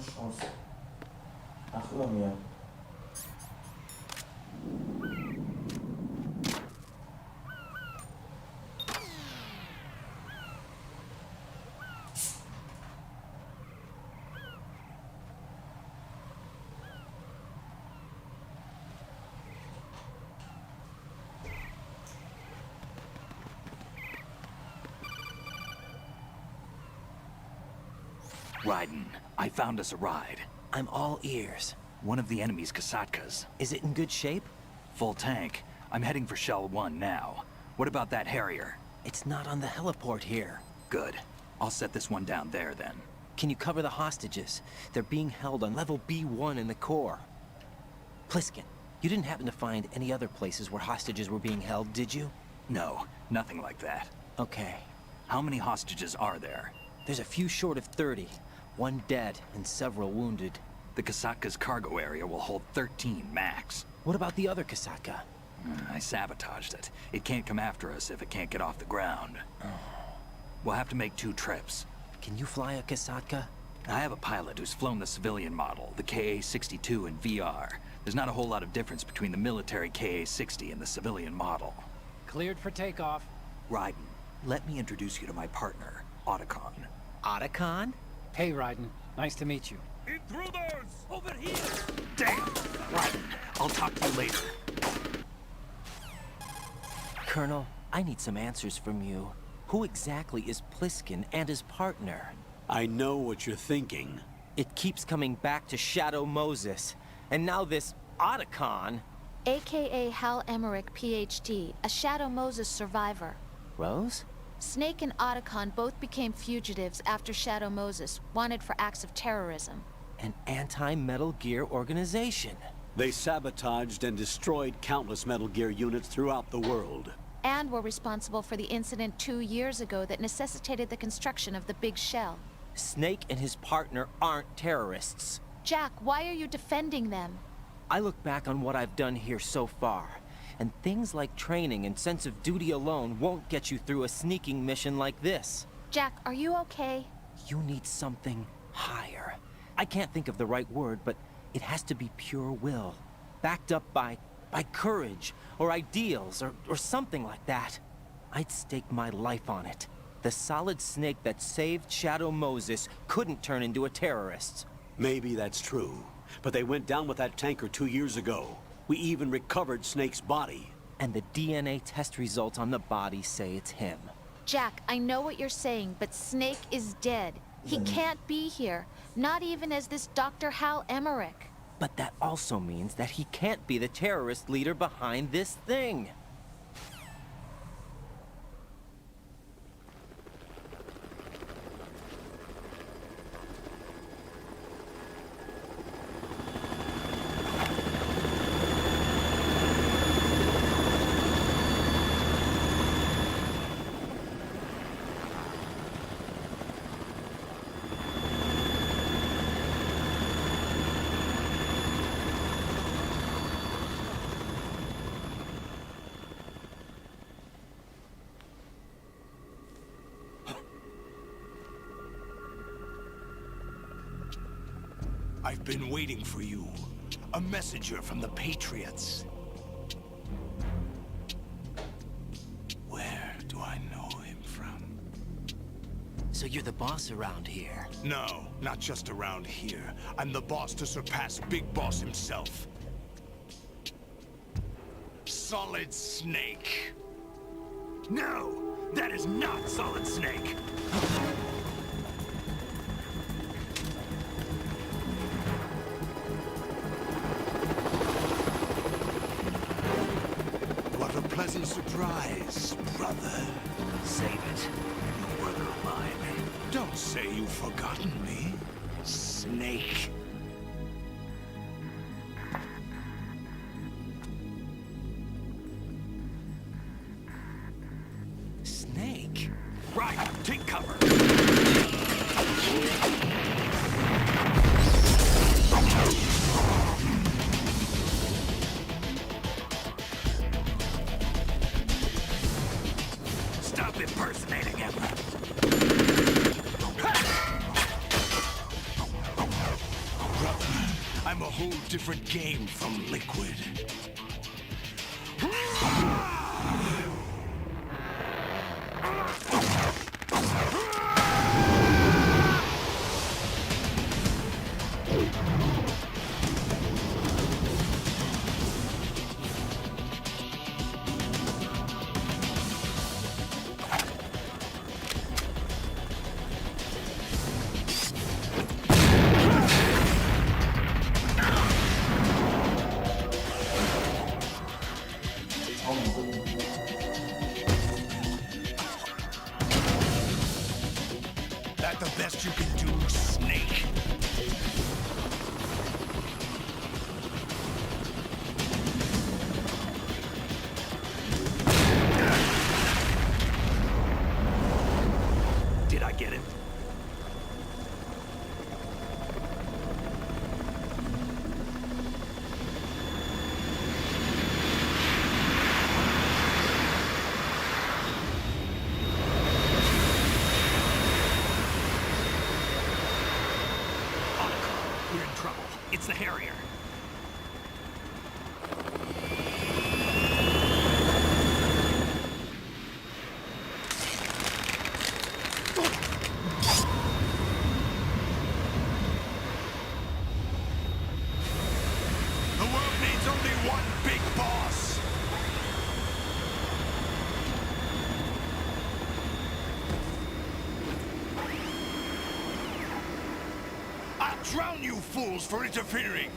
Chance. Ach, über mir. Raiden, I found us a ride. I'm all ears. One of the enemy's Kasatkas. Is it in good shape? Full tank. I'm heading for Shell 1 now. What about that Harrier? It's not on the heliport here. Good. I'll set this one down there then. Can you cover the hostages? They're being held on level B1 in the core. Pliskin, you didn't happen to find any other places where hostages were being held, did you? No, nothing like that. Okay. How many hostages are there? There's a few short of 30. One dead and several wounded. The Kasatka's cargo area will hold 13 max. What about the other Kasatka? I sabotaged it. It can't come after us if it can't get off the ground. We'll have to make 2 trips. Can you fly a Kasatka? I have a pilot who's flown the civilian model, the KA-62 in VR. There's not a whole lot of difference between the military KA-60 and the civilian model. Cleared for takeoff. Raiden, let me introduce you to my partner, Otacon. Otacon? Hey, Raiden. Nice to meet you. Intruders! Over here! Damn! Raiden, I'll talk to you later. Colonel, I need some answers from you. Who exactly is Pliskin and his partner? I know what you're thinking. It keeps coming back to Shadow Moses. And now this Otacon. AKA Hal Emmerich, PhD, a Shadow Moses survivor. Rose? Snake and Otacon both became fugitives after Shadow Moses, wanted for acts of terrorism. An anti-Metal Gear organization. They sabotaged and destroyed countless Metal Gear units throughout the world. And were responsible for the incident 2 years ago that necessitated the construction of the Big Shell. Snake and his partner aren't terrorists. Jack, why are you defending them? I look back on what I've done here so far, and things like training and sense of duty alone won't get you through a sneaking mission like this. Jack, are you okay? You need something higher. I can't think of the right word, but it has to be pure will. backed up by courage, or ideals, or something like that. I'd stake my life on it. The solid snake that saved Shadow Moses couldn't turn into a terrorist. Maybe that's true, but they went down with that tanker 2 years ago. We even recovered Snake's body. And the DNA test results on the body say it's him. Jack, I know what you're saying, but Snake is dead. He can't be here, not even as this Dr. Hal Emmerich. But that also means that he can't be the terrorist leader behind this thing. I've been waiting for you. A messenger from the Patriots. Where do I know him from? So you're the boss around here? No, not just around here. I'm the boss to surpass Big Boss himself. Solid Snake. No! That is not Solid Snake! What a pleasant surprise, brother. Save it. You brother of mine. Don't say you've forgotten me, Snake. Snake? Right, take cover. Stop impersonating him. Brother, I'm a whole different game from Liquid. That the best you can do, Snake? Did I get it? We're in trouble. It's the Harrier. The world needs only one big boss. I'll drown you fools for interfering.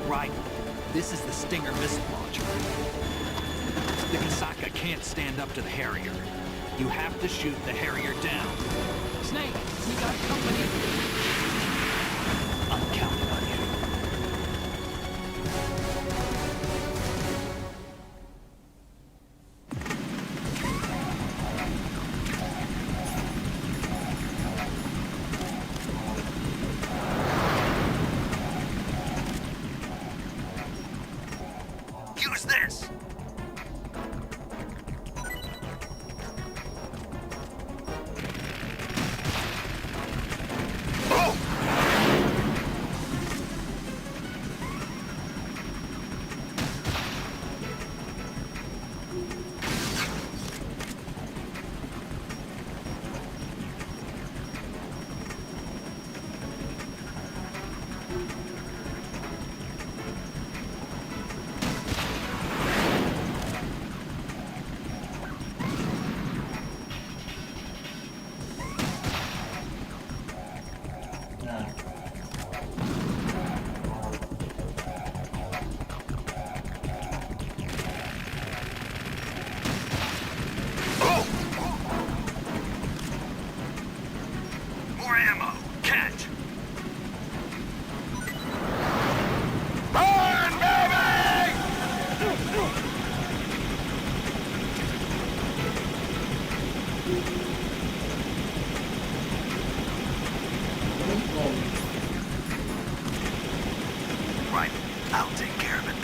Right. This is the Stinger missile launcher. The Kasaka can't stand up to the Harrier. You have to shoot the Harrier down. Snake, we got company. I'm counting on you. More ammo. Catch. Burn, baby! Right. I'll take care of it.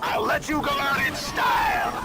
I'll let you go out in style!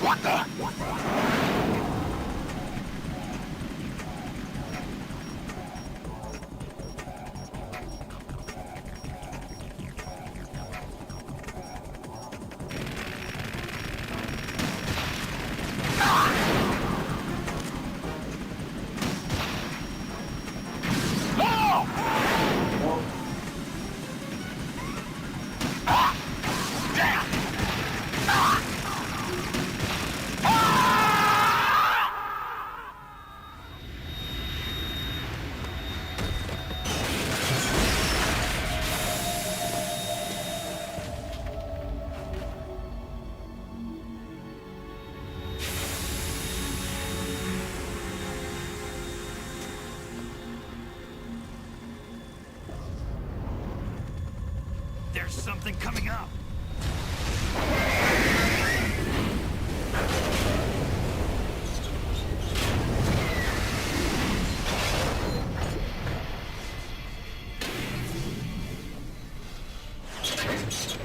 What the? There's something coming up.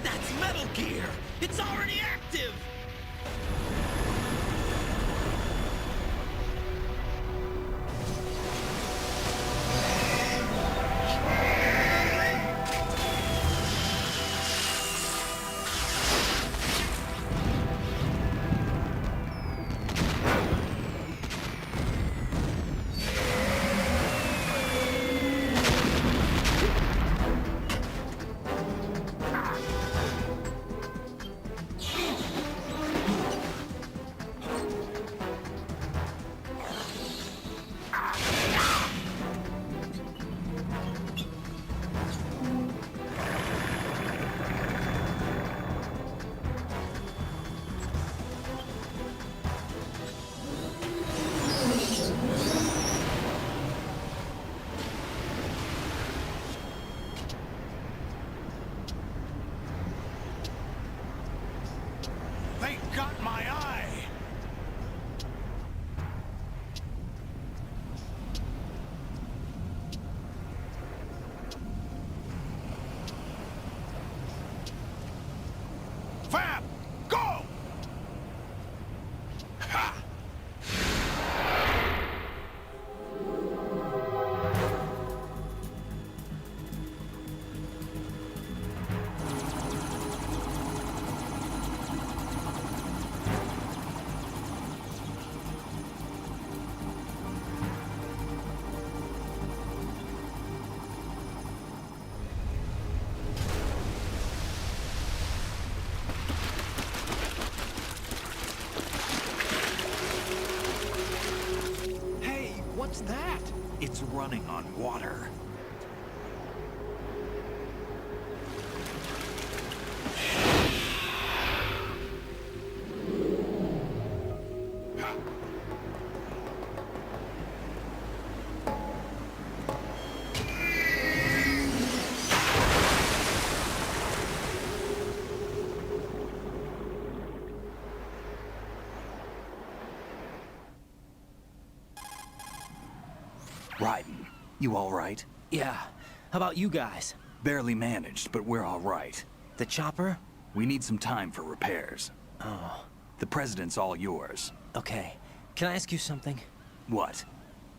That's Metal Gear! It's already active! running on water. Raiden, you all right? Yeah. How about you guys? Barely managed, but we're all right. The chopper? We need some time for repairs. Oh. The president's all yours. Okay. Can I ask you something? What?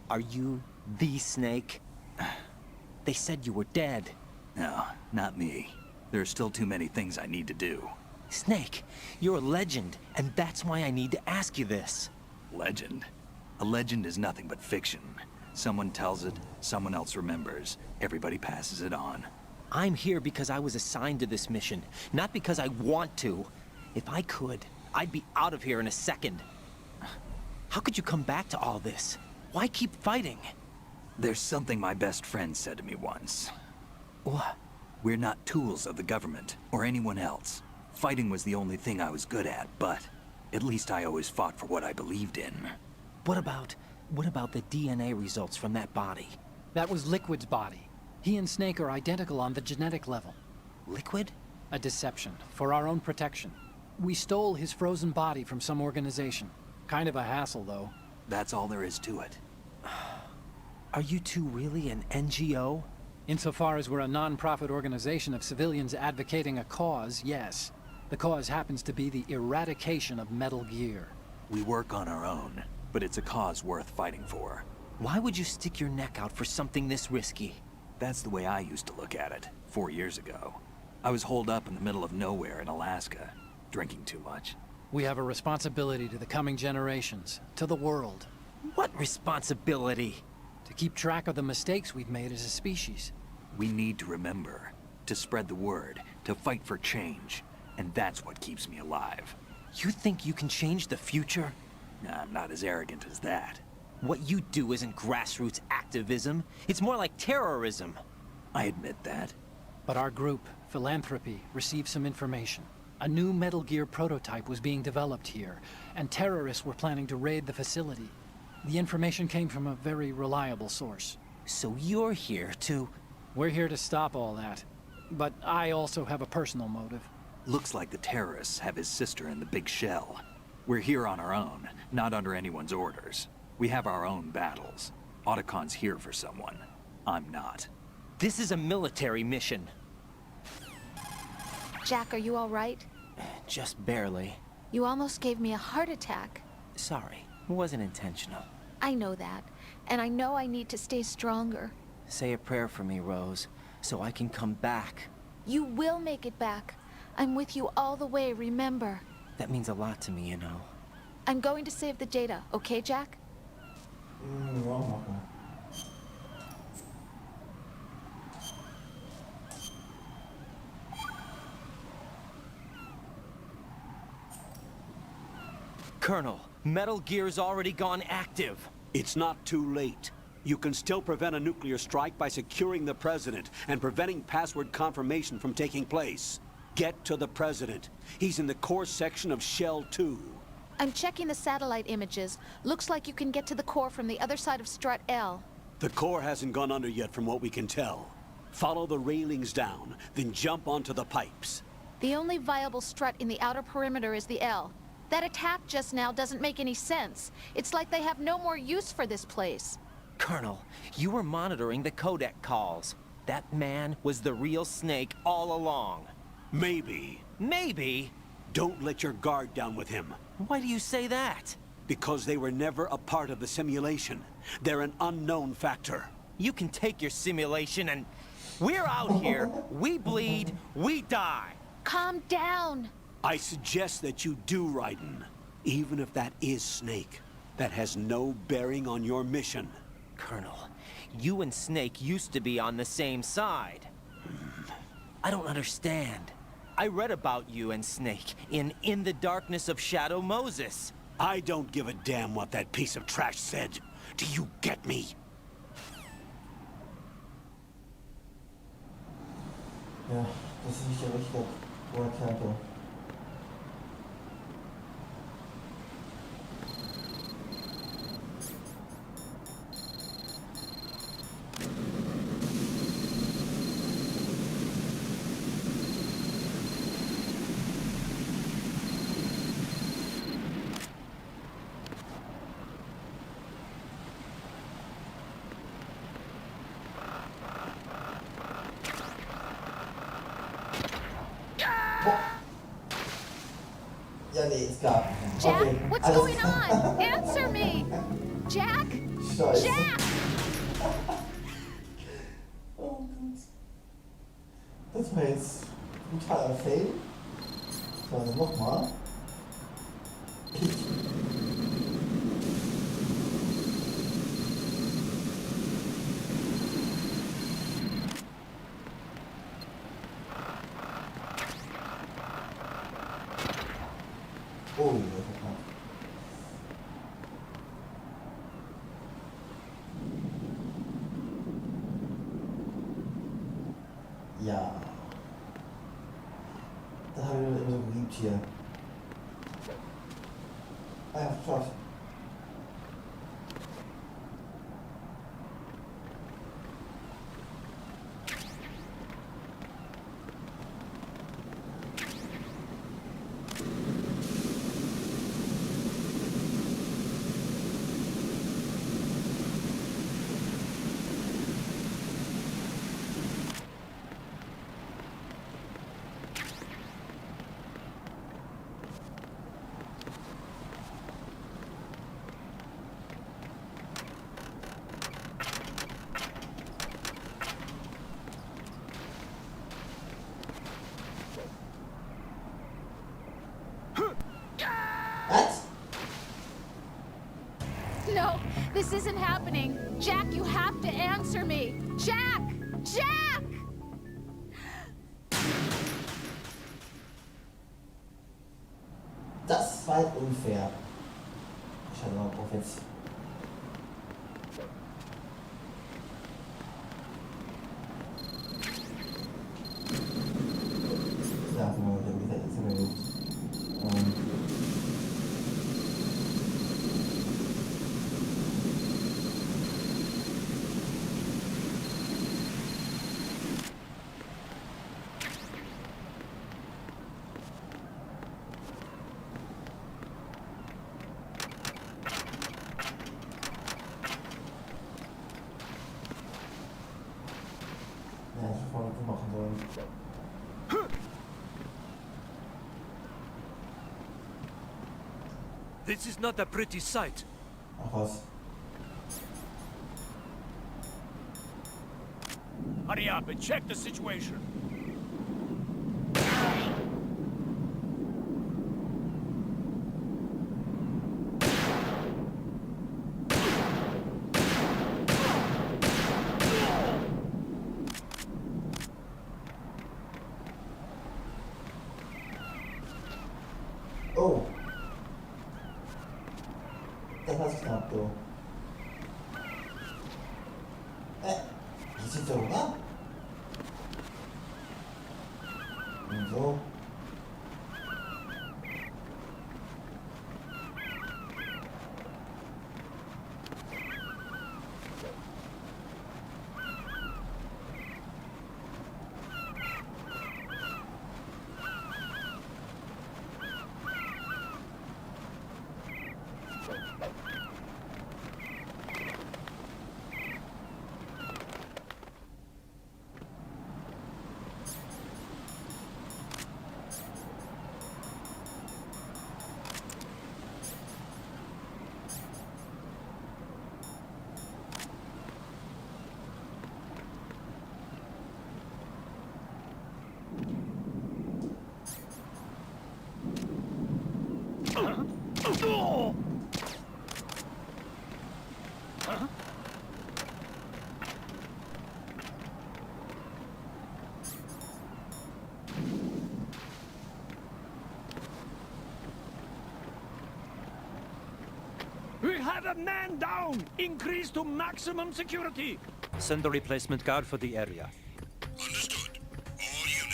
Are you the Snake? They said you were dead. No, not me. There are still too many things I need to do. Snake, you're a legend, and that's why I need to ask you this. Legend? A legend is nothing but fiction. Someone tells it, someone else remembers. Everybody passes it on. I'm here because I was assigned to this mission, not because I want to. If I could, I'd be out of here in a second. How could you come back to all this? Why keep fighting? There's something my best friend said to me once. What? We're not tools of the government, or anyone else. Fighting was the only thing I was good at, but at least I always fought for what I believed in. What about the DNA results from that body? That was Liquid's body. He and Snake are identical on the genetic level. Liquid? A deception, for our own protection. We stole his frozen body from some organization. Kind of a hassle, though. That's all there is to it. Are you two really an NGO? Insofar as we're a non-profit organization of civilians advocating a cause, yes. The cause happens to be the eradication of Metal Gear. We work on our own, but it's a cause worth fighting for. Why would you stick your neck out for something this risky? That's the way I used to look at it, 4 years ago. I was holed up in the middle of nowhere in Alaska, drinking too much. We have a responsibility to the coming generations, to the world. What responsibility? To keep track of the mistakes we've made as a species. We need to remember, to spread the word, to fight for change. And that's what keeps me alive. You think you can change the future? I'm not as arrogant as that. What you do isn't grassroots activism. It's more like terrorism. I admit that. But our group, Philanthropy, received some information. A new Metal Gear prototype was being developed here, and terrorists were planning to raid the facility. The information came from a very reliable source. So you're here to... We're here to stop all that. But I also have a personal motive. Looks like the terrorists have his sister in the big shell. We're here on our own, not under anyone's orders. We have our own battles. Otacon's here for someone. I'm not. This is a military mission. Jack, are you all right? Just barely. You almost gave me a heart attack. Sorry, it wasn't intentional. I know that, and I know I need to stay stronger. Say a prayer for me, Rose, so I can come back. You will make it back. I'm with you all the way, remember? That means a lot to me, you know. I'm going to save the data, okay, Jack? Colonel, Metal Gear's already gone active. It's not too late. You can still prevent a nuclear strike by securing the President and preventing password confirmation from taking place. Get to the President. He's in the core section of Shell 2. I'm checking the satellite images. Looks like you can get to the core from the other side of Strut L. The core hasn't gone under yet from what we can tell. Follow the railings down, then jump onto the pipes. The only viable strut in the outer perimeter is the L. That attack just now doesn't make any sense. It's like they have no more use for this place. Colonel, you were monitoring the codec calls. That man was the real Snake all along. Maybe. Maybe? Don't let your guard down with him. Why do you say that? Because they were never a part of the simulation. They're an unknown factor. You can take your simulation and... We're out here, we bleed, we die. Calm down. I suggest that you do, Raiden. Even if that is Snake. That has no bearing on your mission. Colonel, you and Snake used to be on the same side. I don't understand. I read about you and Snake in the Darkness of Shadow Moses. I don't give a damn what that piece of trash said. Do you get me? Ja, das ist nicht der richtige Ohrkörper. Ja, nee, ist klar. Jack, Okay, what's alles going on? Answer me! Jack? Scheiße. Jack! Oh Gott. Das war jetzt ein brutaler Fail. So, also nochmal. Oh, ja. Da habe ich immer so geliebt hier. Ah ja, schaut. No, this isn't happening. Jack, you have to answer me. Jack! Jack! Das war halt unfair. Schade mal auf jetzt. Ja, genau, der Meter ist immer gut. Ja, ich vorne machen sollen. This is not a pretty sight. Ach was. Hurry up and check the situation. Oh. Das war's knapp, du. Wie sieht's da rüber? Und so. We have a man down! Increase to maximum security! Send a replacement guard for the area. Understood. All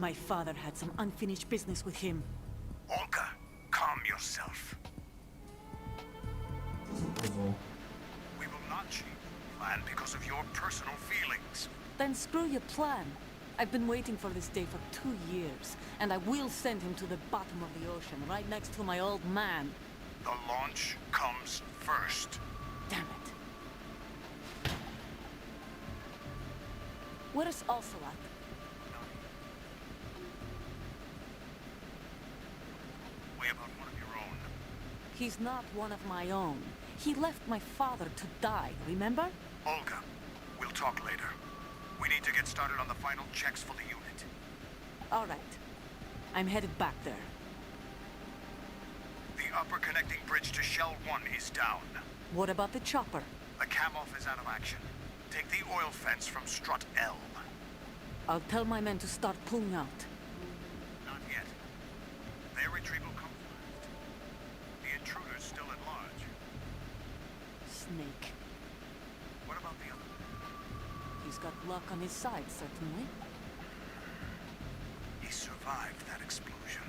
My father had some unfinished business with him. Olga, calm yourself. We will not change the plan because of your personal feelings. Then screw your plan. I've been waiting for this day for 2 years, and I will send him to the bottom of the ocean, right next to my old man. The launch comes first. Damn it. Where is Ocelot? Way about one of your own. He's not one of my own. He left my father to die, remember? Olga, we'll talk later. We need to get started on the final checks for the unit. All right. I'm headed back there. The upper connecting bridge to Shell 1 is down. What about the chopper? The cam-off is out of action. Take the oil fence from strut L. I'll tell my men to start pulling out. Not yet. Their retreat will come first. The intruder's still at large. Snake. What about the other? He's got luck on his side, certainly. He survived that explosion.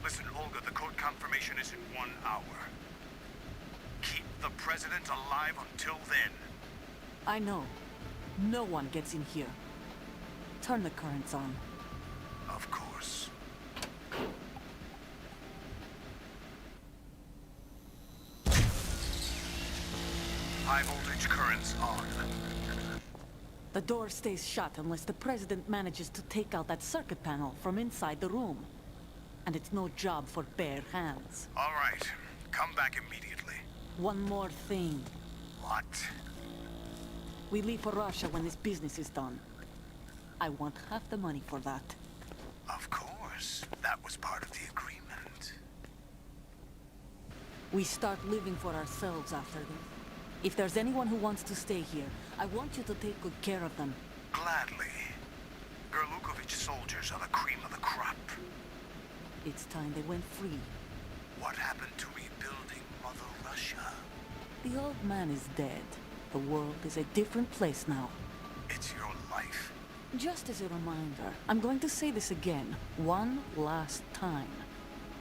Listen, Olga, the code confirmation is in 1 hour. Keep the president alive until then. I know. No one gets in here. Turn the currents on. Of course. High voltage currents on. The door stays shut unless the president manages to take out that circuit panel from inside the room. And it's no job for bare hands. All right. Come back immediately. One more thing. What? We leave for Russia when this business is done. I want half the money for that. Of course. That was part of the agreement. We start living for ourselves after this. If there's anyone who wants to stay here, I want you to take good care of them. Gladly. Gerlukovich soldiers are the cream of the crop. It's time they went free. What happened to rebuilding Mother Russia? The old man is dead. The world is a different place now. It's your life. Just as a reminder, I'm going to say this again, one last time.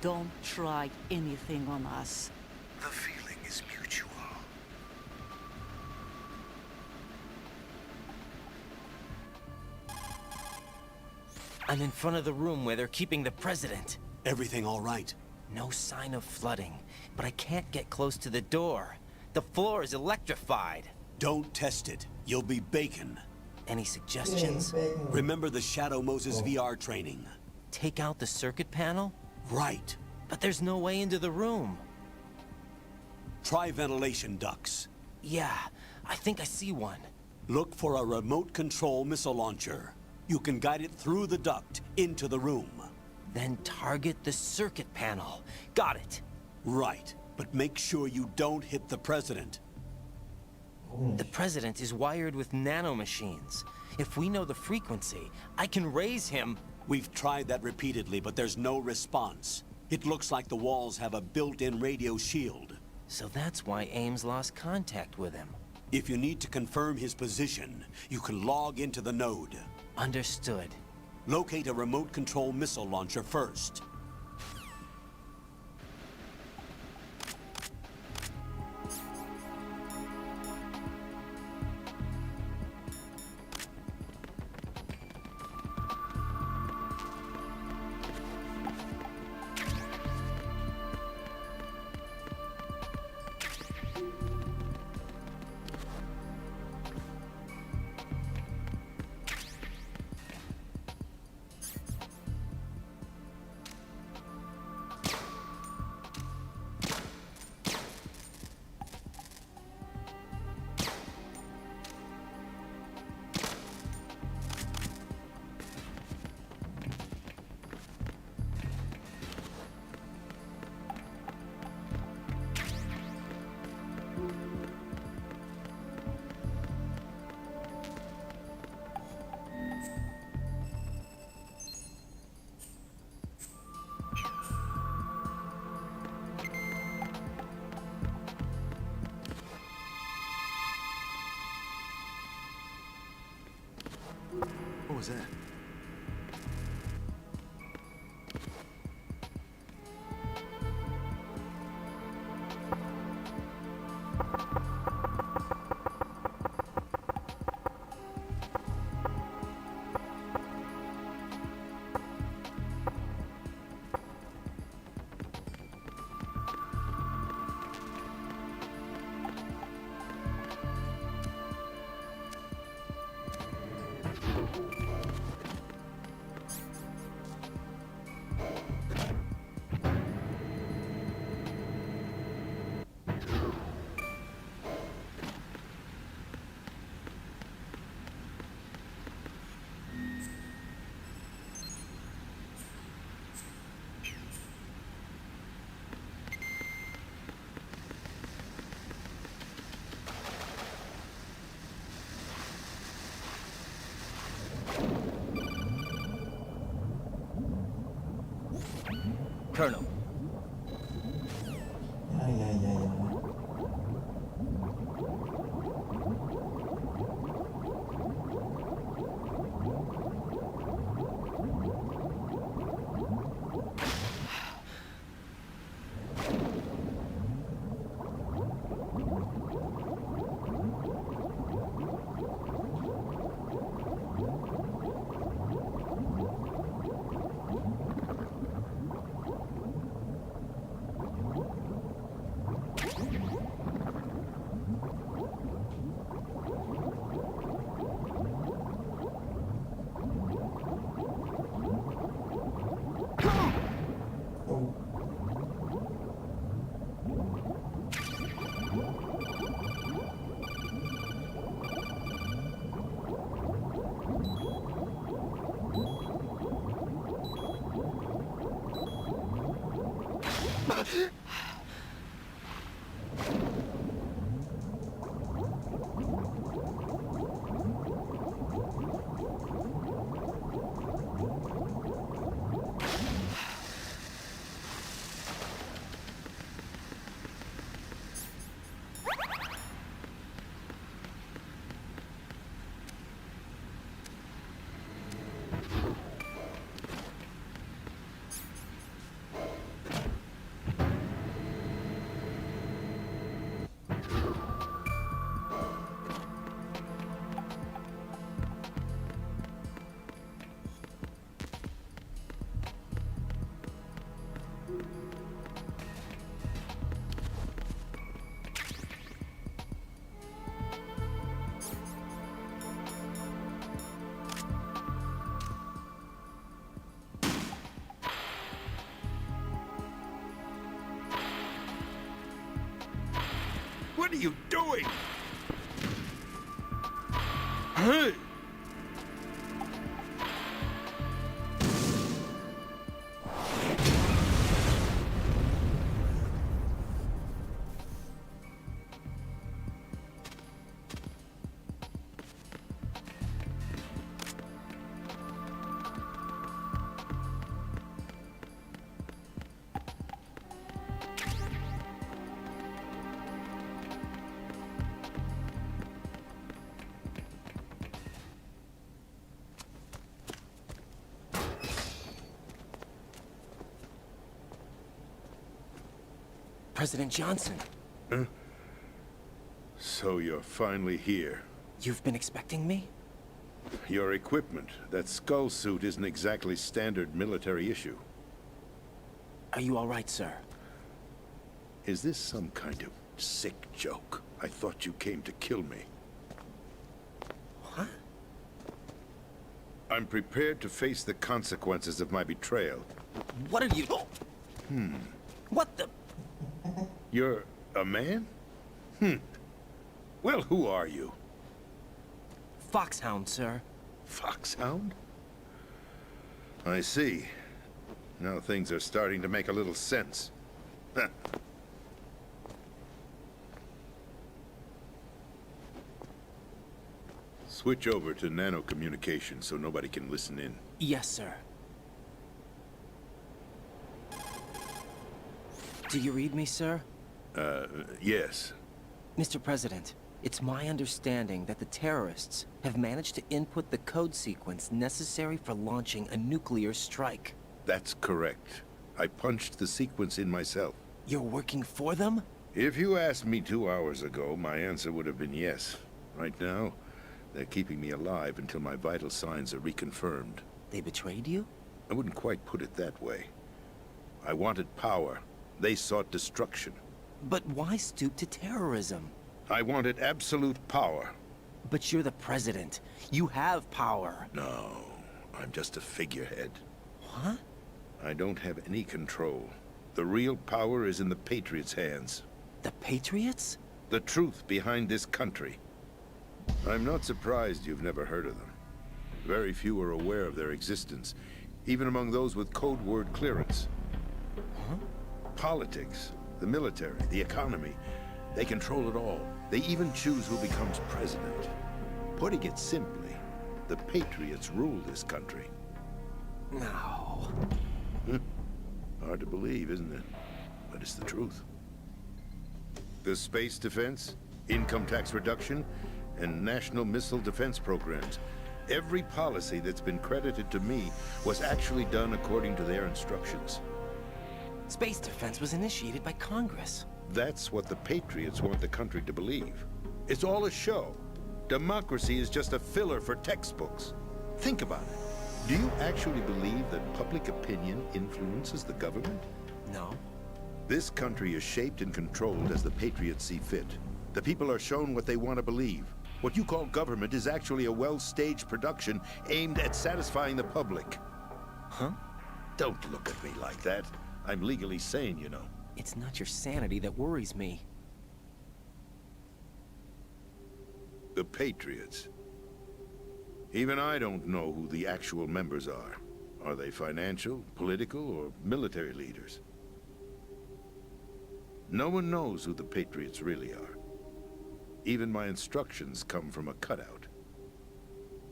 Don't try anything on us. The feeling is mutual. I'm in front of the room where they're keeping the president. Everything all right? No sign of flooding, but I can't get close to the door. The floor is electrified. Don't test it. You'll be bacon. Any suggestions? Remember the Shadow Moses VR training. Take out the circuit panel? Right. But there's no way into the room. Try ventilation ducts. Yeah, I think I see one. Look for a remote control missile launcher. You can guide it through the duct into the room. Then target the circuit panel. Got it. Right, but make sure you don't hit the president. The president is wired with nanomachines. If we know the frequency, I can raise him. We've tried that repeatedly, but there's no response. It looks like the walls have a built-in radio shield. So that's why Ames lost contact with him. If you need to confirm his position, you can log into the node. Understood. Locate a remote control missile launcher first. What was that? Colonel. Ja, ja, ja, ja. What are you doing? Hey! President Johnson. Huh? So you're finally here. You've been expecting me? Your equipment, that skull suit isn't exactly standard military issue. Are you all right, sir? Is this some kind of sick joke? I thought you came to kill me. What? I'm prepared to face the consequences of my betrayal. What are you... What the... You're a man? Well, who are you? Foxhound, sir. Foxhound? I see. Now things are starting to make a little sense. Switch over to nano-communication so nobody can listen in. Yes, sir. Do you read me, sir? Yes. Mr. President, it's my understanding that the terrorists have managed to input the code sequence necessary for launching a nuclear strike. That's correct. I punched the sequence in myself. You're working for them? If you asked me 2 hours ago, my answer would have been yes. Right now, they're keeping me alive until my vital signs are reconfirmed. They betrayed you? I wouldn't quite put it that way. I wanted power. They sought destruction. But why stoop to terrorism? I wanted absolute power. But you're the president. You have power. No, I'm just a figurehead. What? I don't have any control. The real power is in the Patriots' hands. The Patriots? The truth behind this country. I'm not surprised you've never heard of them. Very few are aware of their existence, even among those with code word clearance. Huh? Politics, the military, the economy, they control it all. They even choose who becomes president. Putting it simply, the Patriots rule this country. No. Hard to believe, isn't it? But it's the truth. The space defense, income tax reduction, and national missile defense programs. Every policy that's been credited to me was actually done according to their instructions. Space defense was initiated by Congress. That's what the Patriots want the country to believe. It's all a show. Democracy is just a filler for textbooks. Think about it. Do you actually believe that public opinion influences the government? No. This country is shaped and controlled as the Patriots see fit. The people are shown what they want to believe. What you call government is actually a well-staged production aimed at satisfying the public. Huh? Don't look at me like that. I'm legally sane, you know. It's not your sanity that worries me. The Patriots. Even I don't know who the actual members are. Are they financial, political, or military leaders? No one knows who the Patriots really are. Even my instructions come from a cutout.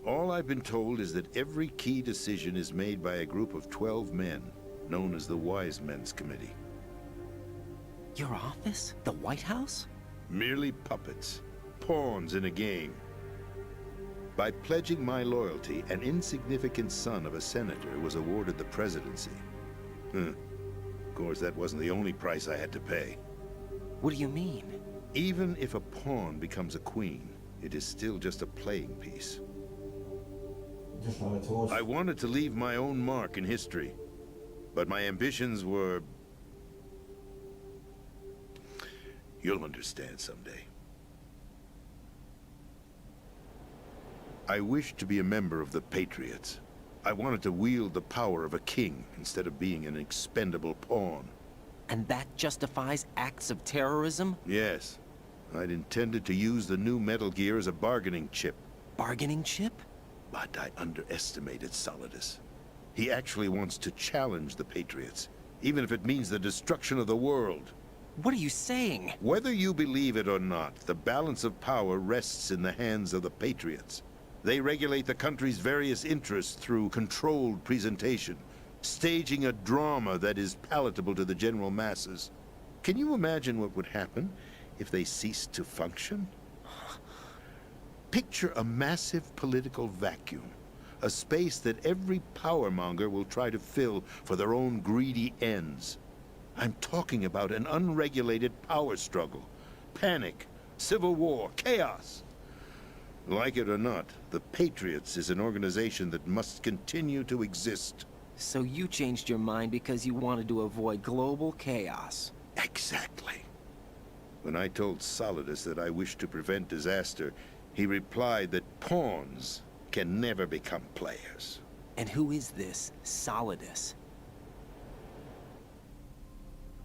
All I've been told is that every key decision is made by a group of 12 men, known as the Wise Men's Committee. Your office? The White House? Merely puppets, pawns in a game. By pledging my loyalty, an insignificant son of a senator was awarded the presidency. Of course, that wasn't the only price I had to pay. What do you mean? Even if a pawn becomes a queen, it is still just a playing piece. I wanted to leave my own mark in history, but my ambitions were... You'll understand someday. I wished to be a member of the Patriots. I wanted to wield the power of a king instead of being an expendable pawn. And that justifies acts of terrorism? Yes. I'd intended to use the new Metal Gear as a bargaining chip. Bargaining chip? But I underestimated Solidus. He actually wants to challenge the Patriots, even if it means the destruction of the world. What are you saying? Whether you believe it or not, the balance of power rests in the hands of the Patriots. They regulate the country's various interests through controlled presentation, staging a drama that is palatable to the general masses. Can you imagine what would happen if they ceased to function? Picture a massive political vacuum, a space that every powermonger will try to fill for their own greedy ends. I'm talking about an unregulated power struggle, panic, civil war, chaos. Like it or not, the Patriots is an organization that must continue to exist. So you changed your mind because you wanted to avoid global chaos. Exactly. When I told Solidus that I wished to prevent disaster, he replied that pawns can never become players. And who is this Solidus?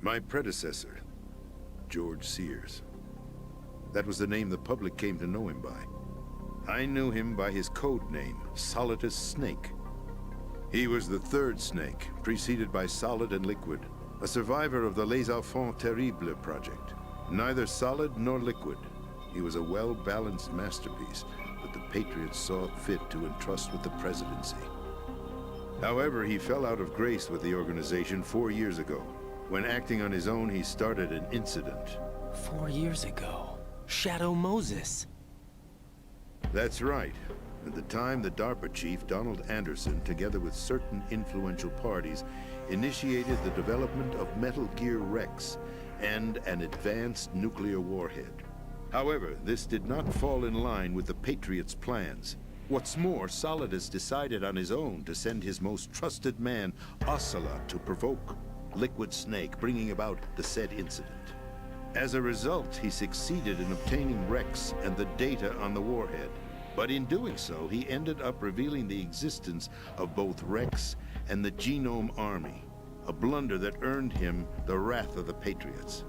My predecessor, George Sears. That was the name the public came to know him by. I knew him by his code name, Solidus Snake. He was the third Snake, preceded by Solid and Liquid, a survivor of the Les Enfants Terribles project. Neither solid nor liquid. He was a well-balanced masterpiece that the Patriots saw fit to entrust with the presidency. However, he fell out of grace with the organization 4 years ago. When acting on his own, he started an incident. 4 years ago? Shadow Moses. That's right. At the time, the DARPA chief, Donald Anderson, together with certain influential parties, initiated the development of Metal Gear Rex and an advanced nuclear warhead. However, this did not fall in line with the Patriots' plans. What's more, Solidus decided on his own to send his most trusted man, Ocelot, to provoke Liquid Snake, bringing about the said incident. As a result, he succeeded in obtaining Rex and the data on the warhead. But in doing so, he ended up revealing the existence of both Rex and the Genome Army, a blunder that earned him the wrath of the Patriots.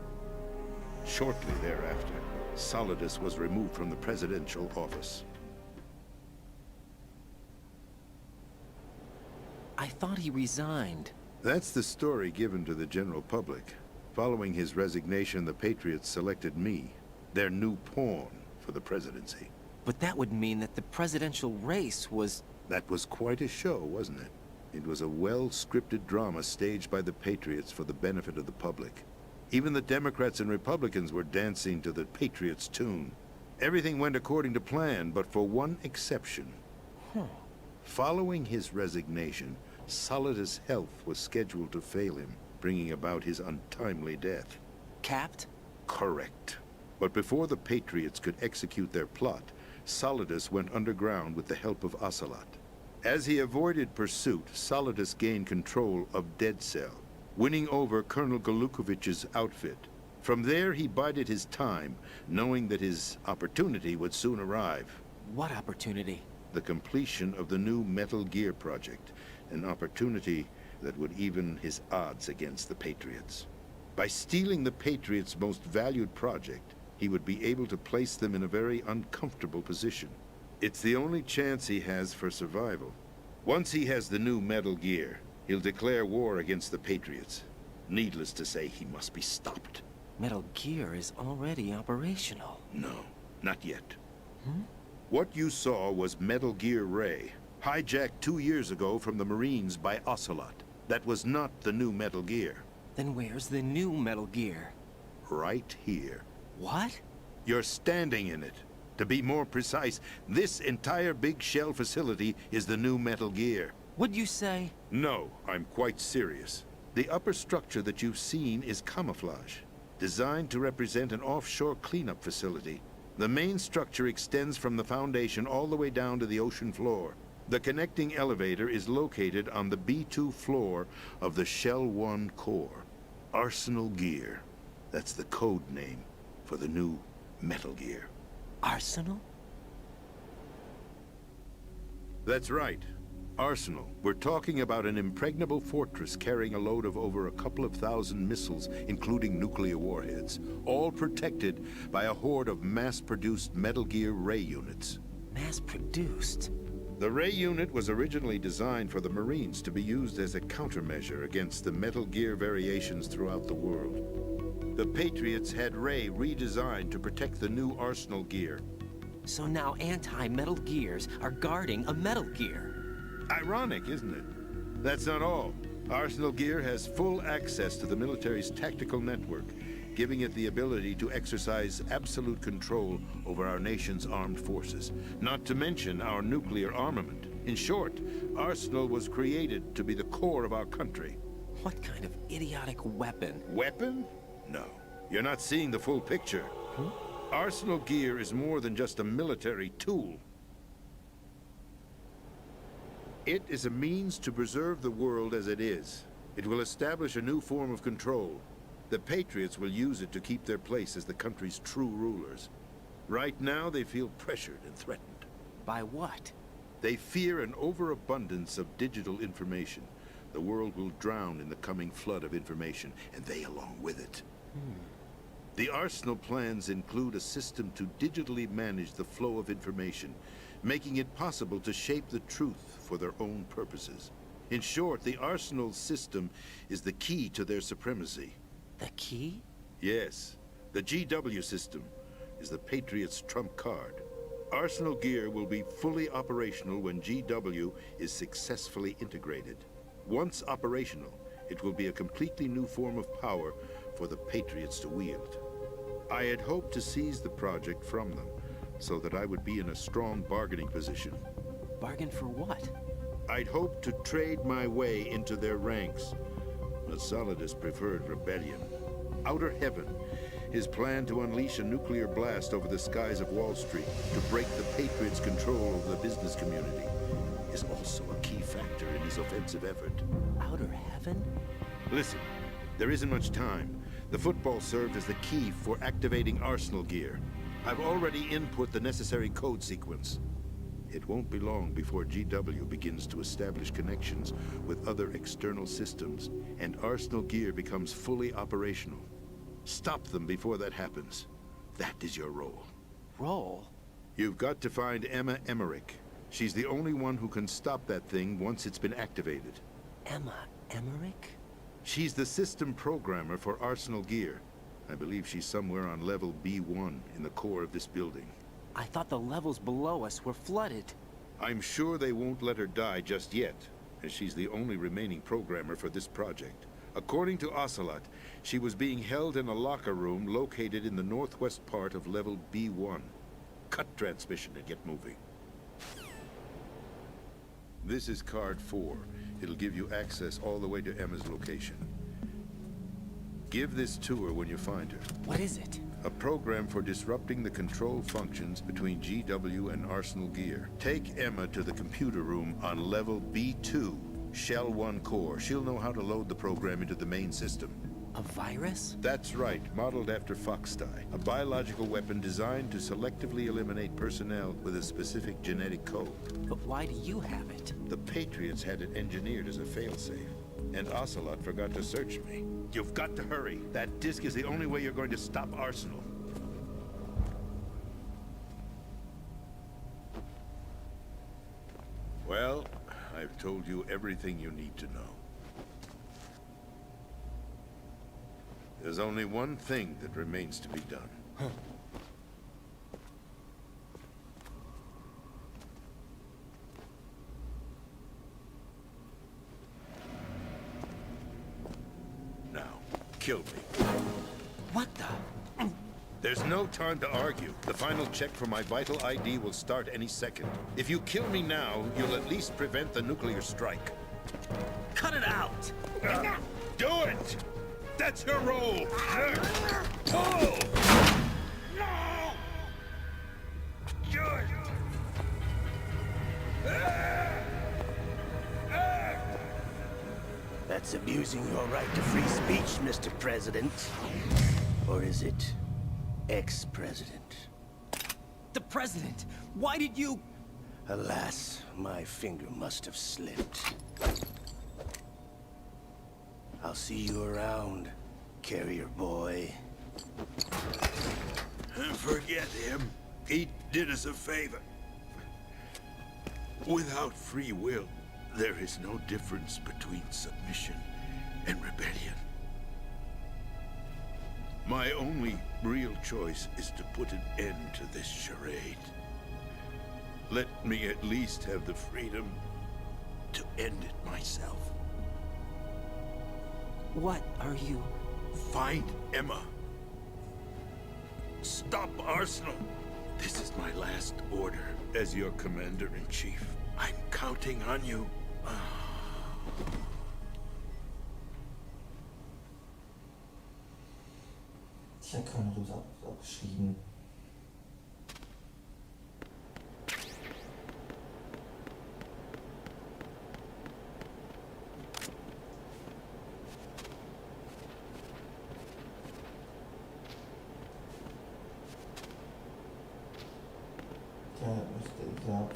Shortly thereafter, Solidus was removed from the presidential office. I thought he resigned. That's the story given to the general public. Following his resignation, the Patriots selected me, their new pawn, for the presidency. But that would mean that the presidential race was... That was quite a show, wasn't it? It was a well-scripted drama staged by the Patriots for the benefit of the public. Even the Democrats and Republicans were dancing to the Patriots' tune. Everything went according to plan, but for one exception. Following his resignation, Solidus' health was scheduled to fail him, bringing about his untimely death. Capped? Correct. But before the Patriots could execute their plot, Solidus went underground with the help of Ocelot. As he avoided pursuit, Solidus gained control of Dead Cell, winning over Colonel Golukovich's outfit. From there, he bided his time, knowing that his opportunity would soon arrive. What opportunity? The completion of the new Metal Gear project, an opportunity that would even his odds against the Patriots. By stealing the Patriots' most valued project, he would be able to place them in a very uncomfortable position. It's the only chance he has for survival. Once he has the new Metal Gear, he'll declare war against the Patriots. Needless to say, he must be stopped. Metal Gear is already operational. No, not yet. What you saw was Metal Gear Ray, hijacked 2 years ago from the Marines by Ocelot. That was not the new Metal Gear. Then where's the new Metal Gear? Right here. What? You're standing in it. To be more precise, this entire big shell facility is the new Metal Gear. What'd you say? No, I'm quite serious. The upper structure that you've seen is camouflage, designed to represent an offshore cleanup facility. The main structure extends from the foundation all the way down to the ocean floor. The connecting elevator is located on the B2 floor of the Shell 1 core. Arsenal Gear. That's the code name for the new Metal Gear. Arsenal? That's right. Arsenal. We're talking about an impregnable fortress carrying a load of over a couple of thousand missiles, including nuclear warheads, all protected by a horde of mass-produced Metal Gear Ray units. Mass-produced? The Ray unit was originally designed for the Marines to be used as a countermeasure against the Metal Gear variations throughout the world. The Patriots had Ray redesigned to protect the new Arsenal Gear. So now anti-Metal Gears are guarding a Metal Gear. Ironic, isn't it? That's not all. Arsenal Gear has full access to the military's tactical network, giving it the ability to exercise absolute control over our nation's armed forces, not to mention our nuclear armament. In short, Arsenal was created to be the core of our country. What kind of idiotic weapon? Weapon? No. You're not seeing the full picture. Arsenal Gear is more than just a military tool. It is a means to preserve the world as it is. It will establish a new form of control. The Patriots will use it to keep their place as the country's true rulers. Right now, they feel pressured and threatened. By what? They fear an overabundance of digital information. The world will drown in the coming flood of information, and they along with it. The Arsenal plans include a system to digitally manage the flow of information, making it possible to shape the truth for their own purposes. In short, the Arsenal system is the key to their supremacy. The key? Yes. The GW system is the Patriots' trump card. Arsenal Gear will be fully operational when GW is successfully integrated. Once operational, it will be a completely new form of power for the Patriots to wield. I had hoped to seize the project from them, so that I would be in a strong bargaining position. Bargain for what? I'd hoped to trade my way into their ranks, but Solidus preferred rebellion. Outer Heaven, his plan to unleash a nuclear blast over the skies of Wall Street to break the Patriots' control of the business community, is also a key factor in his offensive effort. Outer Heaven? Listen, there isn't much time. The football served as the key for activating Arsenal Gear. I've already input the necessary code sequence. It won't be long before GW begins to establish connections with other external systems, and Arsenal Gear becomes fully operational. Stop them before that happens. That is your role. Role? You've got to find Emma Emmerich. She's the only one who can stop that thing once it's been activated. Emma Emmerich? She's the system programmer for Arsenal Gear. I believe she's somewhere on level B1 in the core of this building. I thought the levels below us were flooded. I'm sure they won't let her die just yet. as she's the only remaining programmer for this project. According to Ocelot, she was being held in a locker room located in the northwest part of level B1. Cut transmission and get moving. This is card 4. It'll give you access all the way to Emma's location. Give this to her when you find her. What is it? A program for disrupting the control functions between GW and Arsenal Gear. Take Emma to the computer room on level B2, Shell 1 core. She'll know how to load the program into the main system. A virus? That's right, modeled after Foxdie. A biological weapon designed to selectively eliminate personnel with a specific genetic code. But why do you have it? The Patriots had it engineered as a failsafe. And Ocelot forgot to search me. You've got to hurry. That disk is the only way you're going to stop Arsenal. Well, I've told you everything you need to know. There's only one thing that remains to be done. Huh. Kill me. What the? There's no time to argue. The final check for my vital ID will start any second. If you kill me now, you'll at least prevent the nuclear strike. Cut it out! Do it! That's your role! Pull! No! Do it! That's abusing your right to free speech, Mr. President. Or is it ex-president? The president! Why did you... Alas, my finger must have slipped. I'll see you around, carrier boy. Forget him. He did us a favor. Without free will, there is no difference between submission and rebellion. My only real choice is to put an end to this charade. Let me at least have the freedom to end it myself. What are you... Find Emma. Stop Arsenal. This is my last order as your commander-in-chief. I'm counting on you. Tja, Colonel, du hast auch geschrieben. Ja, ich glaube,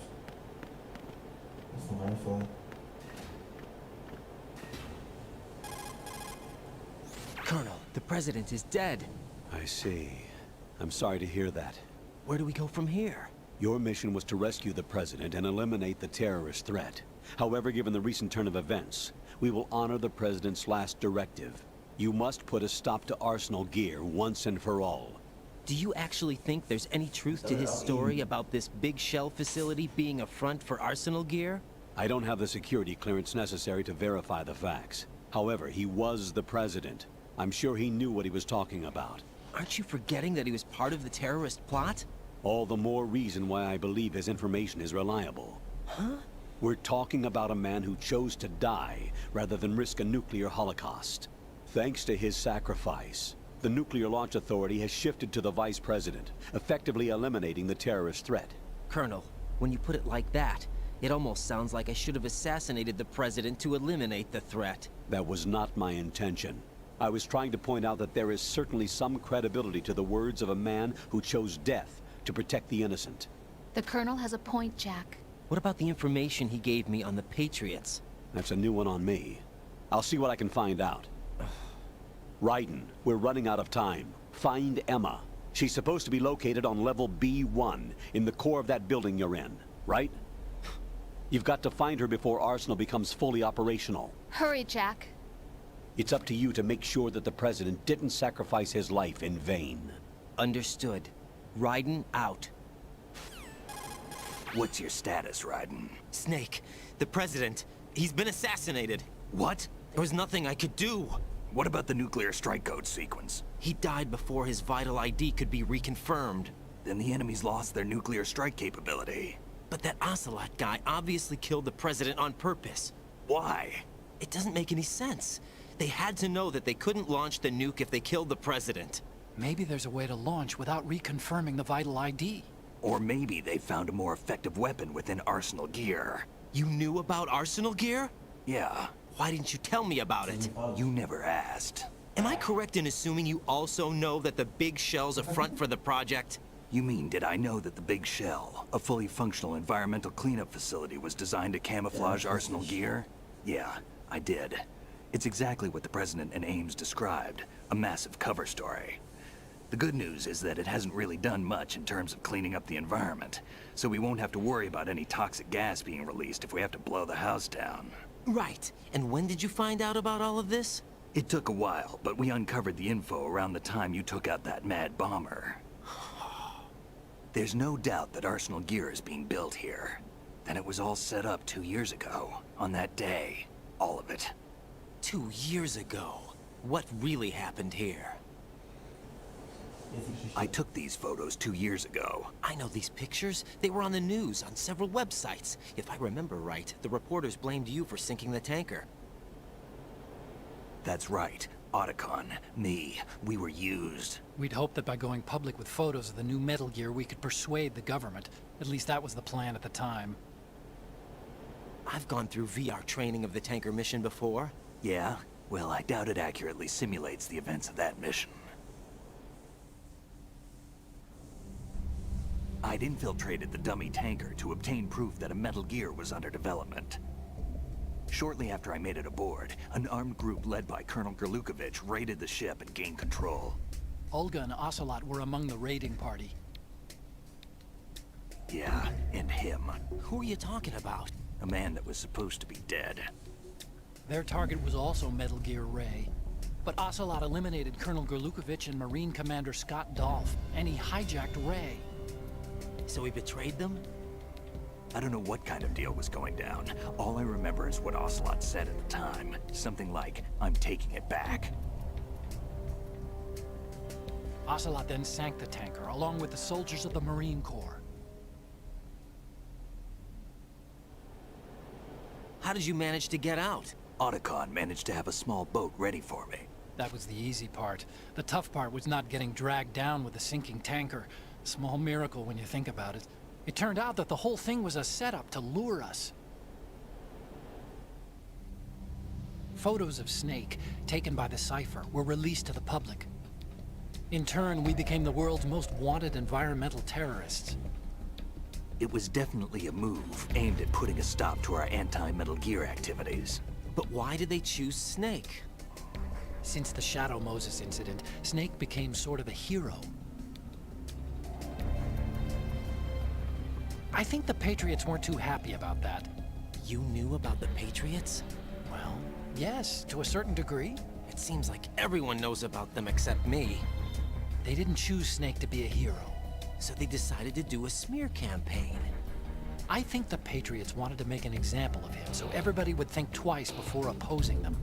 das ist eine Reihenfolge. Colonel, the president is dead. I see. I'm sorry to hear that. Where do we go from here? Your mission was to rescue the president and eliminate the terrorist threat. However, given the recent turn of events, we will honor the president's last directive. You must put a stop to Arsenal Gear once and for all. Do you actually think there's any truth to his story about this big shell facility being a front for Arsenal Gear? I don't have the security clearance necessary to verify the facts. However, he was the president. I'm sure he knew what he was talking about. Aren't you forgetting that he was part of the terrorist plot? All the more reason why I believe his information is reliable. Huh? We're talking about a man who chose to die rather than risk a nuclear holocaust. Thanks to his sacrifice, the Nuclear Launch Authority has shifted to the Vice President, effectively eliminating the terrorist threat. Colonel, when you put it like that, it almost sounds like I should have assassinated the President to eliminate the threat. That was not my intention. I was trying to point out that there is certainly some credibility to the words of a man who chose death to protect the innocent. The Colonel has a point, Jack. What about the information he gave me on the Patriots? That's a new one on me. I'll see what I can find out. Raiden, we're running out of time. Find Emma. She's supposed to be located on level B1, in the core of that building you're in, right? You've got to find her before Arsenal becomes fully operational. Hurry, Jack. It's up to you to make sure that the President didn't sacrifice his life in vain. Understood. Raiden out. What's your status, Raiden? Snake, the President, He's been assassinated. What? There was nothing I could do. What about the nuclear strike code sequence? He died before his vital ID could be reconfirmed. Then the enemy's lost their nuclear strike capability. But that Ocelot guy obviously killed the president on purpose. Why? It doesn't make any sense. They had to know that they couldn't launch the nuke if they killed the president. Maybe there's a way to launch without reconfirming the vital ID. Or maybe they found a more effective weapon within Arsenal gear. You knew about Arsenal gear? Yeah. Why didn't you tell me about it? You never asked. Am I correct in assuming you also know that the big shell's a front for the project? You mean, did I know that the Big Shell, a fully functional environmental cleanup facility, was designed to camouflage Arsenal gear? Yeah, I did. It's exactly what the President and Ames described, a massive cover story. The good news is that it hasn't really done much in terms of cleaning up the environment, so we won't have to worry about any toxic gas being released if we have to blow the house down. Right. And when did you find out about all of this? It took a while, but we uncovered the info around the time you took out that mad bomber. There's no doubt that Arsenal gear is being built here. And it was all set up 2 years ago, on that day. All of it. 2 years ago? What really happened here? I took these photos 2 years ago. I know these pictures. They were on the news, on several websites. If I remember right, the reporters blamed you for sinking the tanker. That's right. Otacon, me, we were used. We'd hoped that by going public with photos of the new Metal Gear, we could persuade the government. At least that was the plan at the time. I've gone through VR training of the tanker mission before. Yeah? Well, I doubt it accurately simulates the events of that mission. I'd infiltrated the dummy tanker to obtain proof that a Metal Gear was under development. Shortly after I made it aboard, an armed group led by Colonel Gerlukovich raided the ship and gained control. Olga and Ocelot were among the raiding party. Yeah, and him. Who are you talking about? A man that was supposed to be dead. Their target was also Metal Gear Ray. But Ocelot eliminated Colonel Gerlukovich and Marine Commander Scott Dolph, and he hijacked Ray. So he betrayed them? I don't know what kind of deal was going down. All I remember is what Ocelot said at the time. Something like, I'm taking it back. Ocelot then sank the tanker, along with the soldiers of the Marine Corps. How did you manage to get out? Otacon managed to have a small boat ready for me. That was the easy part. The tough part was not getting dragged down with the sinking tanker. Small miracle when you think about it. It turned out that the whole thing was a setup to lure us. Photos of Snake, taken by the Cypher, were released to the public. In turn, we became the world's most wanted environmental terrorists. It was definitely a move aimed at putting a stop to our anti-Metal Gear activities. But why did they choose Snake? Since the Shadow Moses incident, Snake became sort of a hero. I think the Patriots weren't too happy about that. You knew about the Patriots? Well, yes, to a certain degree. It seems like everyone knows about them except me. They didn't choose Snake to be a hero. So they decided to do a smear campaign. I think the Patriots wanted to make an example of him, so everybody would think twice before opposing them.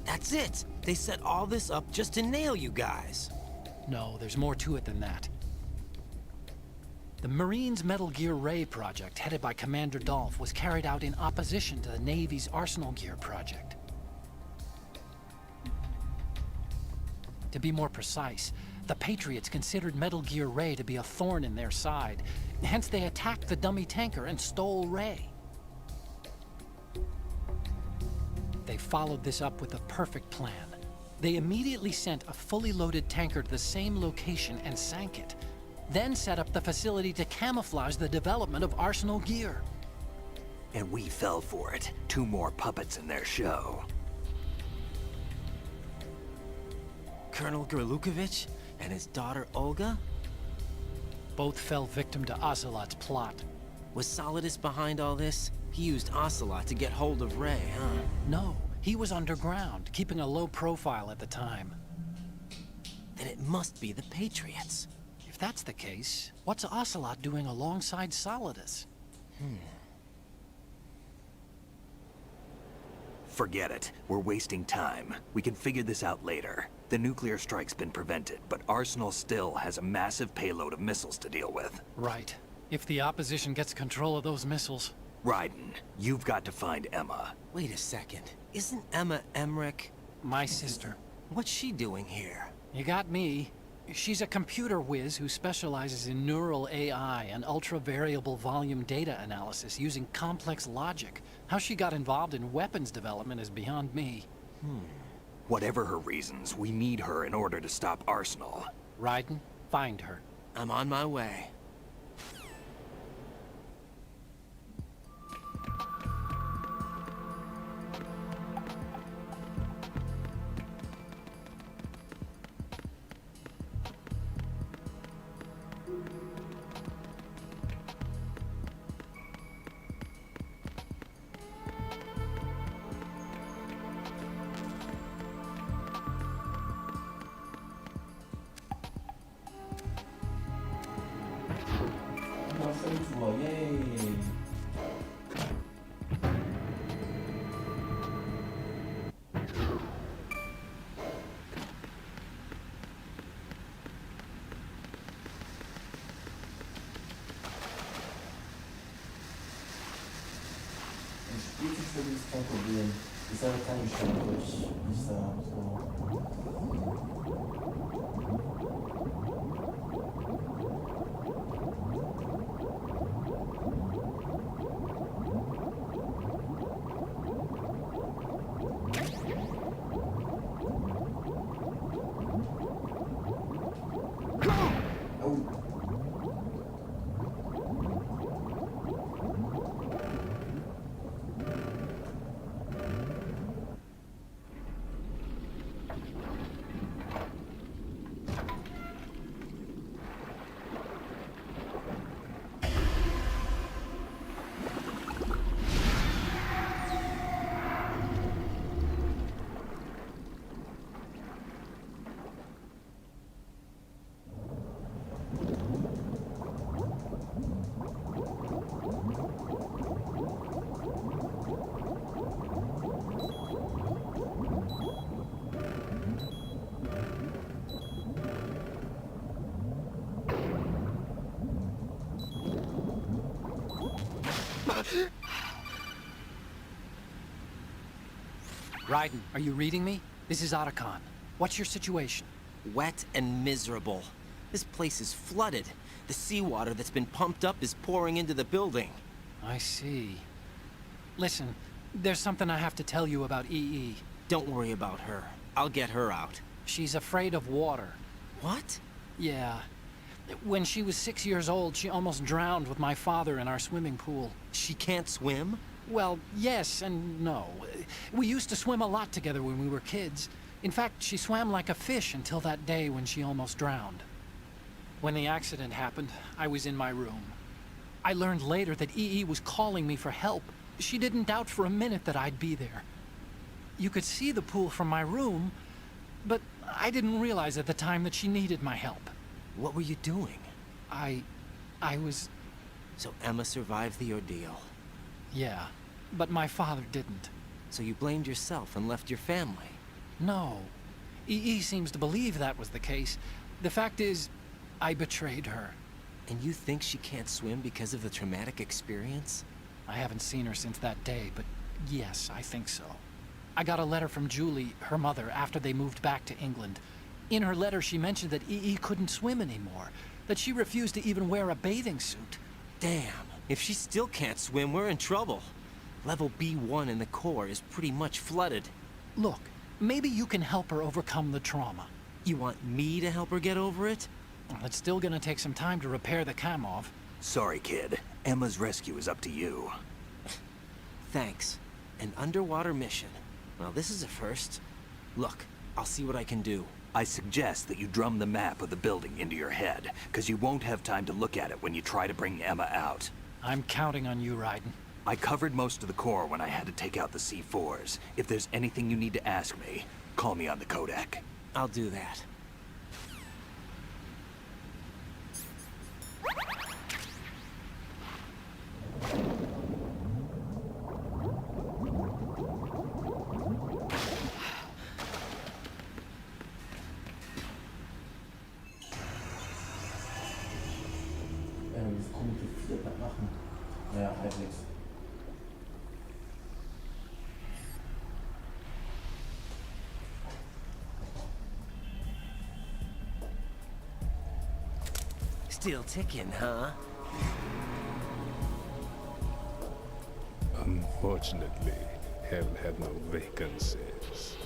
That's it! They set all this up just to nail you guys. No, there's more to it than that. The Marines' Metal Gear Ray project, headed by Commander Dolph, was carried out in opposition to the Navy's Arsenal Gear project. To be more precise, the Patriots considered Metal Gear Ray to be a thorn in their side. Hence, they attacked the dummy tanker and stole Ray. They followed this up with a perfect plan. They immediately sent a fully loaded tanker to the same location and sank it. Then set up the facility to camouflage the development of Arsenal gear. And we fell for it. 2 more puppets in their show. Colonel Gerlukovich and his daughter Olga? Both fell victim to Ocelot's plot. Was Solidus behind all this? He used Ocelot to get hold of Ray, huh? No, he was underground, keeping a low profile at the time. Then it must be the Patriots. If that's the case, what's Ocelot doing alongside Solidus? Forget it. We're wasting time. We can figure this out later. The nuclear strike's been prevented, but Arsenal still has a massive payload of missiles to deal with. Right. If the opposition gets control of those missiles... Raiden, you've got to find Emma. Wait a second. Isn't Emma Emmerich... My sister. What's she doing here? You got me. She's a computer whiz who specializes in neural AI and ultra-variable volume data analysis using complex logic. How she got involved in weapons development is beyond me. Whatever her reasons, we need her in order to stop Arsenal. Raiden, find her. I'm on my way. Betriebssystem ist kein Problem. Ist aber keine Stelle, würde ich nicht sagen. So. Raiden, are you reading me? This is Otacon. What's your situation? Wet and miserable. This place is flooded. The seawater that's been pumped up is pouring into the building. I see. Listen, there's something I have to tell you about EE. Don't worry about her. I'll get her out. She's afraid of water. What? Yeah. When she was 6 years old, she almost drowned with my father in our swimming pool. She can't swim? Well, yes and no. We used to swim a lot together when we were kids. In fact, she swam like a fish until that day when she almost drowned. When the accident happened, I was in my room. I learned later that EE was calling me for help. She didn't doubt for a minute that I'd be there. You could see the pool from my room, but I didn't realize at the time that she needed my help. What were you doing? I was... So Emma survived the ordeal? Yeah, but my father didn't. So you blamed yourself and left your family? No. EE seems to believe that was the case. The fact is, I betrayed her. And you think she can't swim because of the traumatic experience? I haven't seen her since that day, but yes, I think so. I got a letter from Julie, her mother, after they moved back to England. In her letter, she mentioned that EE couldn't swim anymore, that she refused to even wear a bathing suit. Damn, if she still can't swim, we're in trouble. Level B1 in the core is pretty much flooded. Look, maybe you can help her overcome the trauma. You want me to help her get over it? Well, it's still gonna take some time to repair the Kamov. Sorry, kid. Emma's rescue is up to you. Thanks. An underwater mission. Well, this is a first. Look, I'll see what I can do. I suggest that you drum the map of the building into your head, because you won't have time to look at it when you try to bring Emma out. I'm counting on you, Raiden. I covered most of the core when I had to take out the C4s. If there's anything you need to ask me, call me on the codec. I'll do that. Reflex. Still ticking, huh? Unfortunately, hell had no vacancies.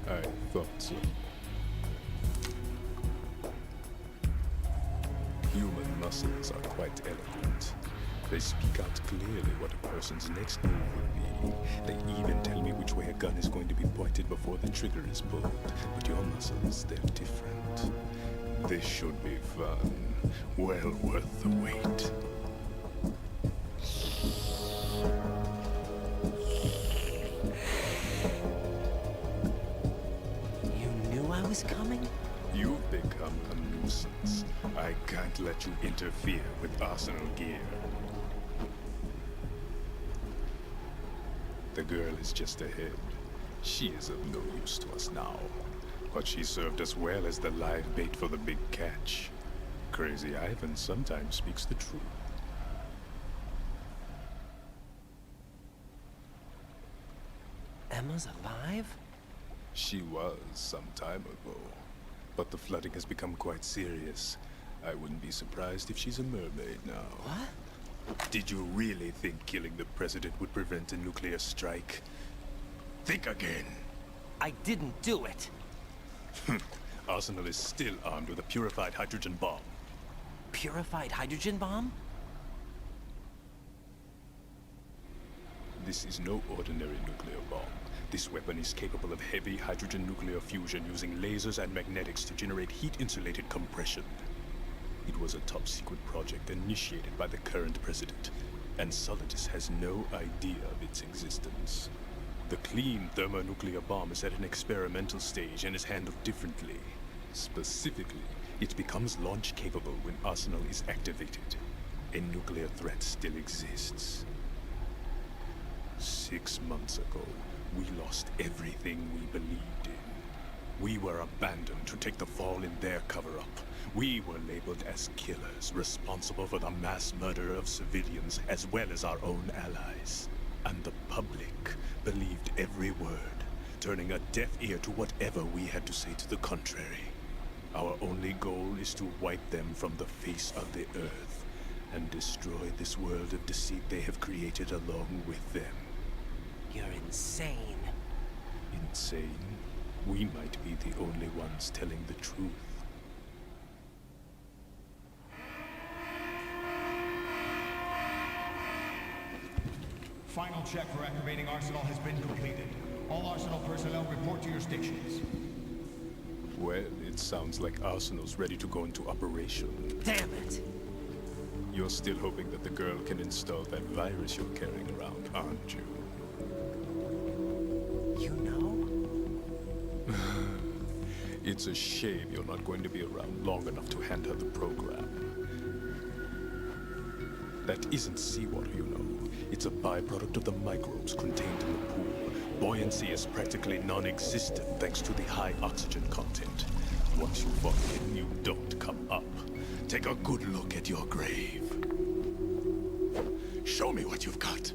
I thought so. Human muscles are quite eloquent. They speak out clearly what a person's next move will be. They even tell me which way a gun is going to be pointed before the trigger is pulled. But your muscles, they're different. This should be fun. Well worth the wait. I was coming? You've become a nuisance. I can't let you interfere with Arsenal gear. The girl is just ahead. She is of no use to us now. But she served us well as the live bait for the big catch. Crazy Ivan sometimes speaks the truth. Emma's alive? She was some time ago, but the flooding has become quite serious. I wouldn't be surprised if she's a mermaid now. What? Did you really think killing the president would prevent a nuclear strike? Think again. I didn't do it. Arsenal is still armed with a purified hydrogen bomb. Purified hydrogen bomb? This is no ordinary nuclear bomb. This weapon is capable of heavy hydrogen nuclear fusion using lasers and magnetics to generate heat-insulated compression. It was a top-secret project initiated by the current president, and Solidus has no idea of its existence. The clean thermonuclear bomb is at an experimental stage and is handled differently. Specifically, it becomes launch-capable when Arsenal is activated. A nuclear threat still exists. 6 months ago, we lost everything we believed in. We were abandoned to take the fall in their cover-up. We were labeled as killers, responsible for the mass murder of civilians as well as our own allies. And the public believed every word, turning a deaf ear to whatever we had to say to the contrary. Our only goal is to wipe them from the face of the earth and destroy this world of deceit they have created along with them. You're insane. Insane? We might be the only ones telling the truth. Final check for activating Arsenal has been completed. All Arsenal personnel report to your stations. Well, it sounds like Arsenal's ready to go into operation. Damn it! You're still hoping that the girl can install that virus you're carrying around, aren't you? You know? It's a shame you're not going to be around long enough to hand her the program. That isn't seawater, you know. It's a byproduct of the microbes contained in the pool. Buoyancy is practically non-existent thanks to the high oxygen content. Once you fall in, you don't come up. Take a good look at your grave. Show me what you've got.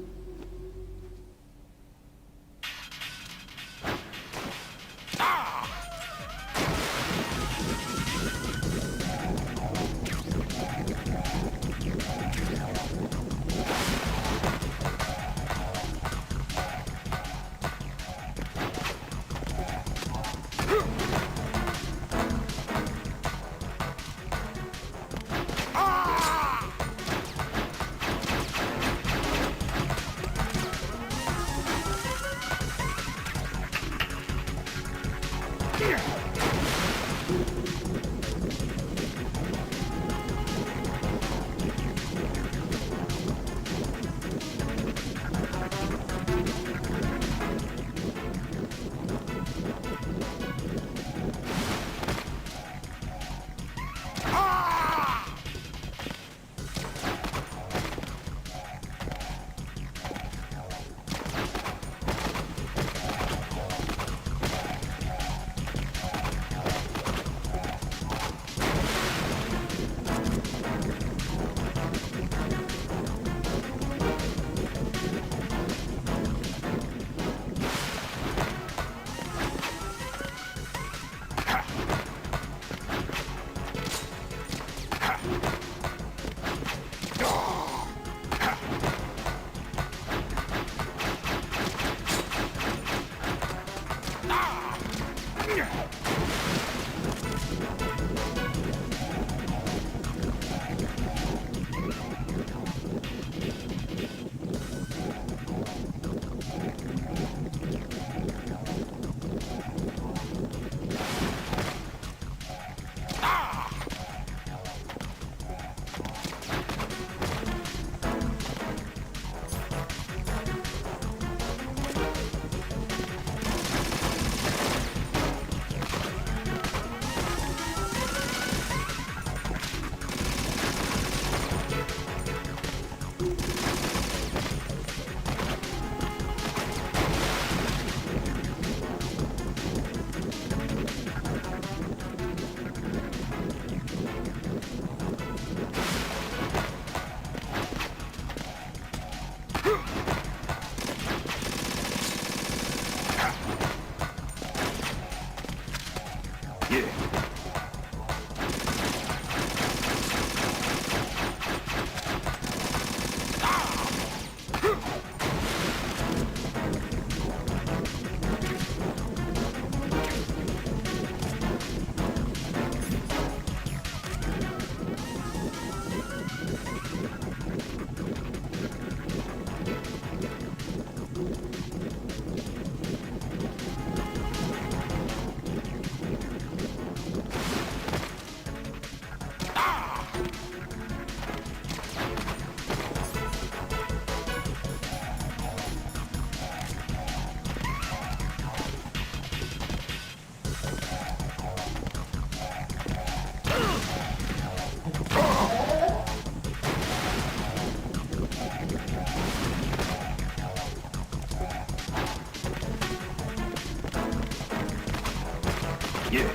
Yeah.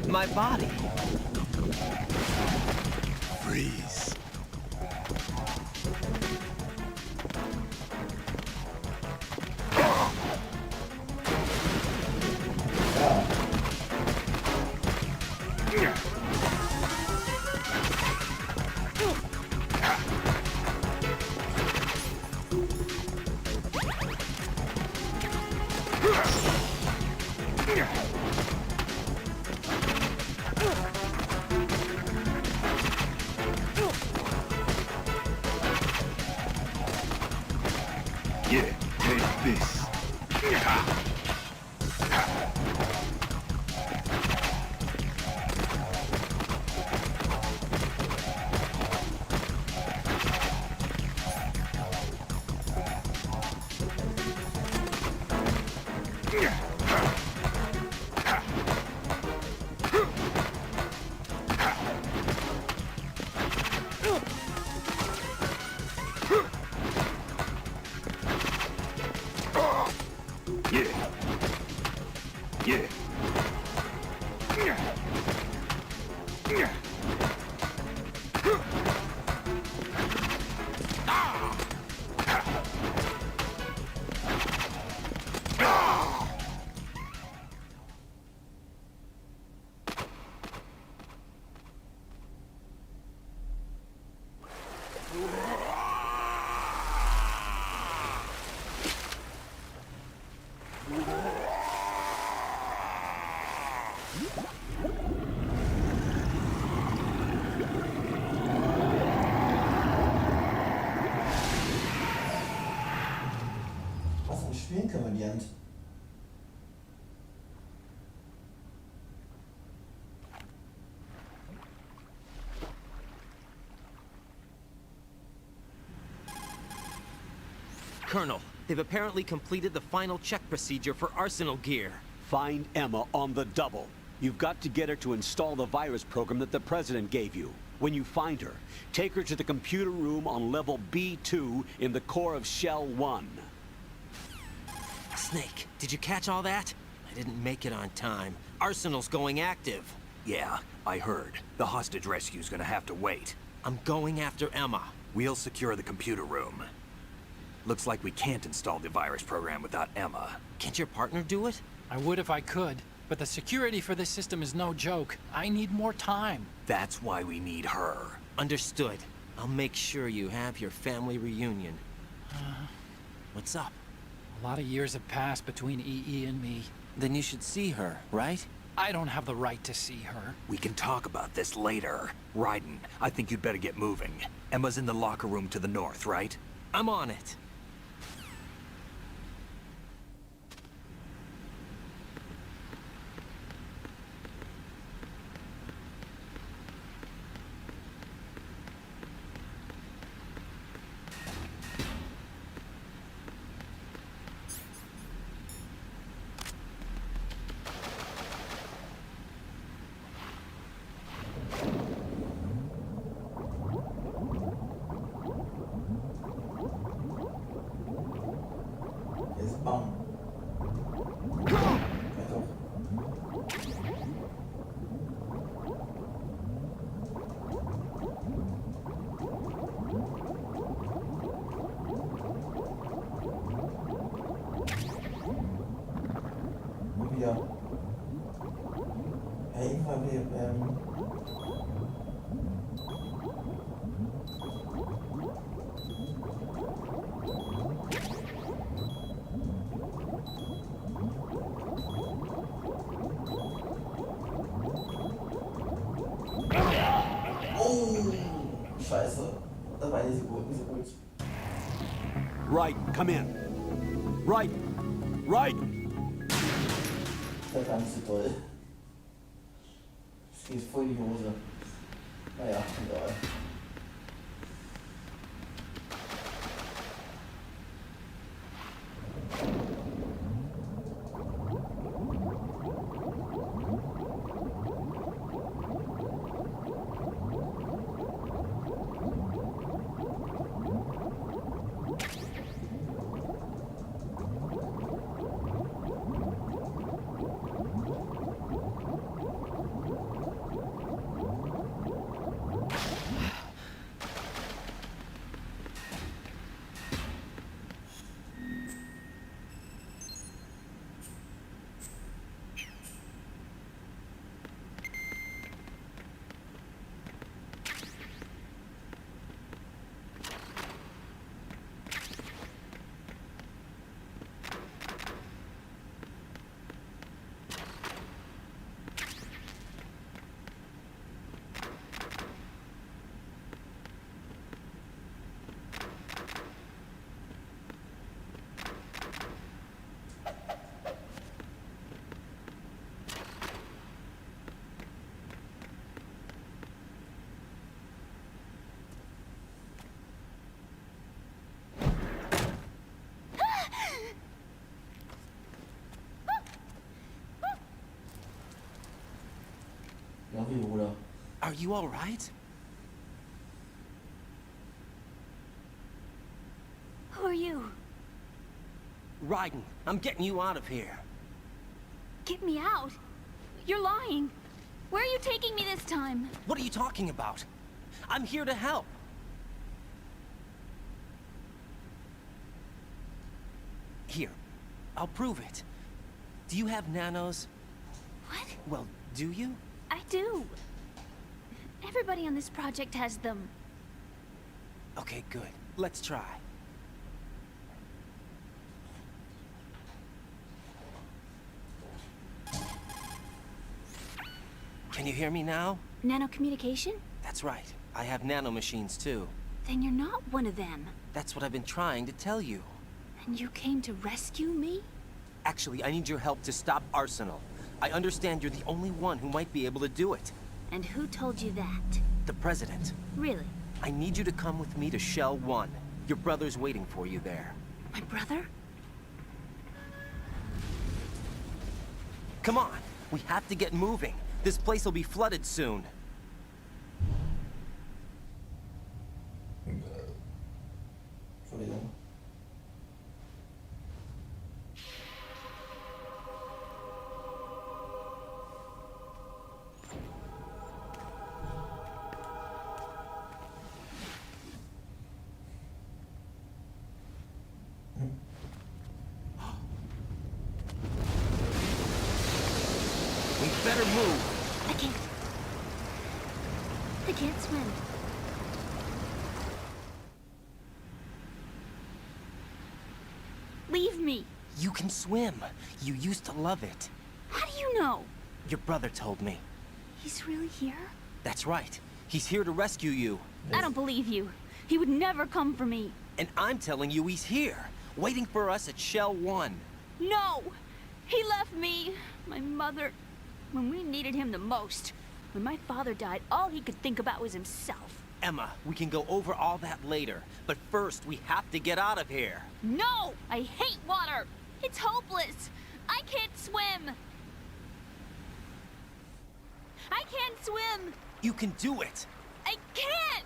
My body. Freeze. Yeah, take this. Was am Spielen können wir die Hand? Colonel, they've apparently completed the final check procedure for arsenal gear. Find Emma on the double. You've got to get her to install the virus program that the President gave you. When you find her, take her to the computer room on level B2 in the core of Shell 1. Snake, did you catch all that? I didn't make it on time. Arsenal's going active. Yeah, I heard. The hostage rescue's gonna have to wait. I'm going after Emma. We'll secure the computer room. Looks like we can't install the virus program without Emma. Can't your partner do it? I would if I could, but the security for this system is no joke. I need more time. That's why we need her. Understood. I'll make sure you have your family reunion. What's up? A lot of years have passed between EE and me. Then you should see her, right? I don't have the right to see her. We can talk about this later. Raiden, I think you'd better get moving. Emma's in the locker room to the north, right? I'm on it. Jetzt bauen. Ja doch. Und wieder. Ja, irgendwann wieder, Oh, scheiße. Das war nicht so gut, nicht so gut. Raiden, come in. Raiden! Raiden! Das war nicht so toll. Es geht voll in die Hose. Naja, egal. Are you all right? Who are you? Raiden, I'm getting you out of here. Get me out? You're lying. Where are you taking me this time? What are you talking about? I'm here to help. Here, I'll prove it. Do you have nanos? What? Well, do you? I do. Everybody on this project has them. Okay, good. Let's try. Can you hear me now? Nanocommunication? That's right. I have nanomachines too. Then you're not one of them. That's what I've been trying to tell you. And you came to rescue me? Actually, I need your help to stop Arsenal. I understand you're the only one who might be able to do it. And who told you that? The President. Really? I need you to come with me to Shell 1. Your brother's waiting for you there. My brother? Come on! We have to get moving. This place will be flooded soon. Entschuldigung. We better move. I can't swim. Leave me. You can swim. You used to love it. How do you know? Your brother told me. He's really here? That's right. He's here to rescue you. I don't believe you. He would never come for me. And I'm telling you he's here, waiting for us at Shell 1. No! He left me, my mother, when we needed him the most. When my father died, all he could think about was himself. Emma, we can go over all that later. But first, we have to get out of here. No! I hate water! It's hopeless! I can't swim! I can't swim! You can do it. I can't!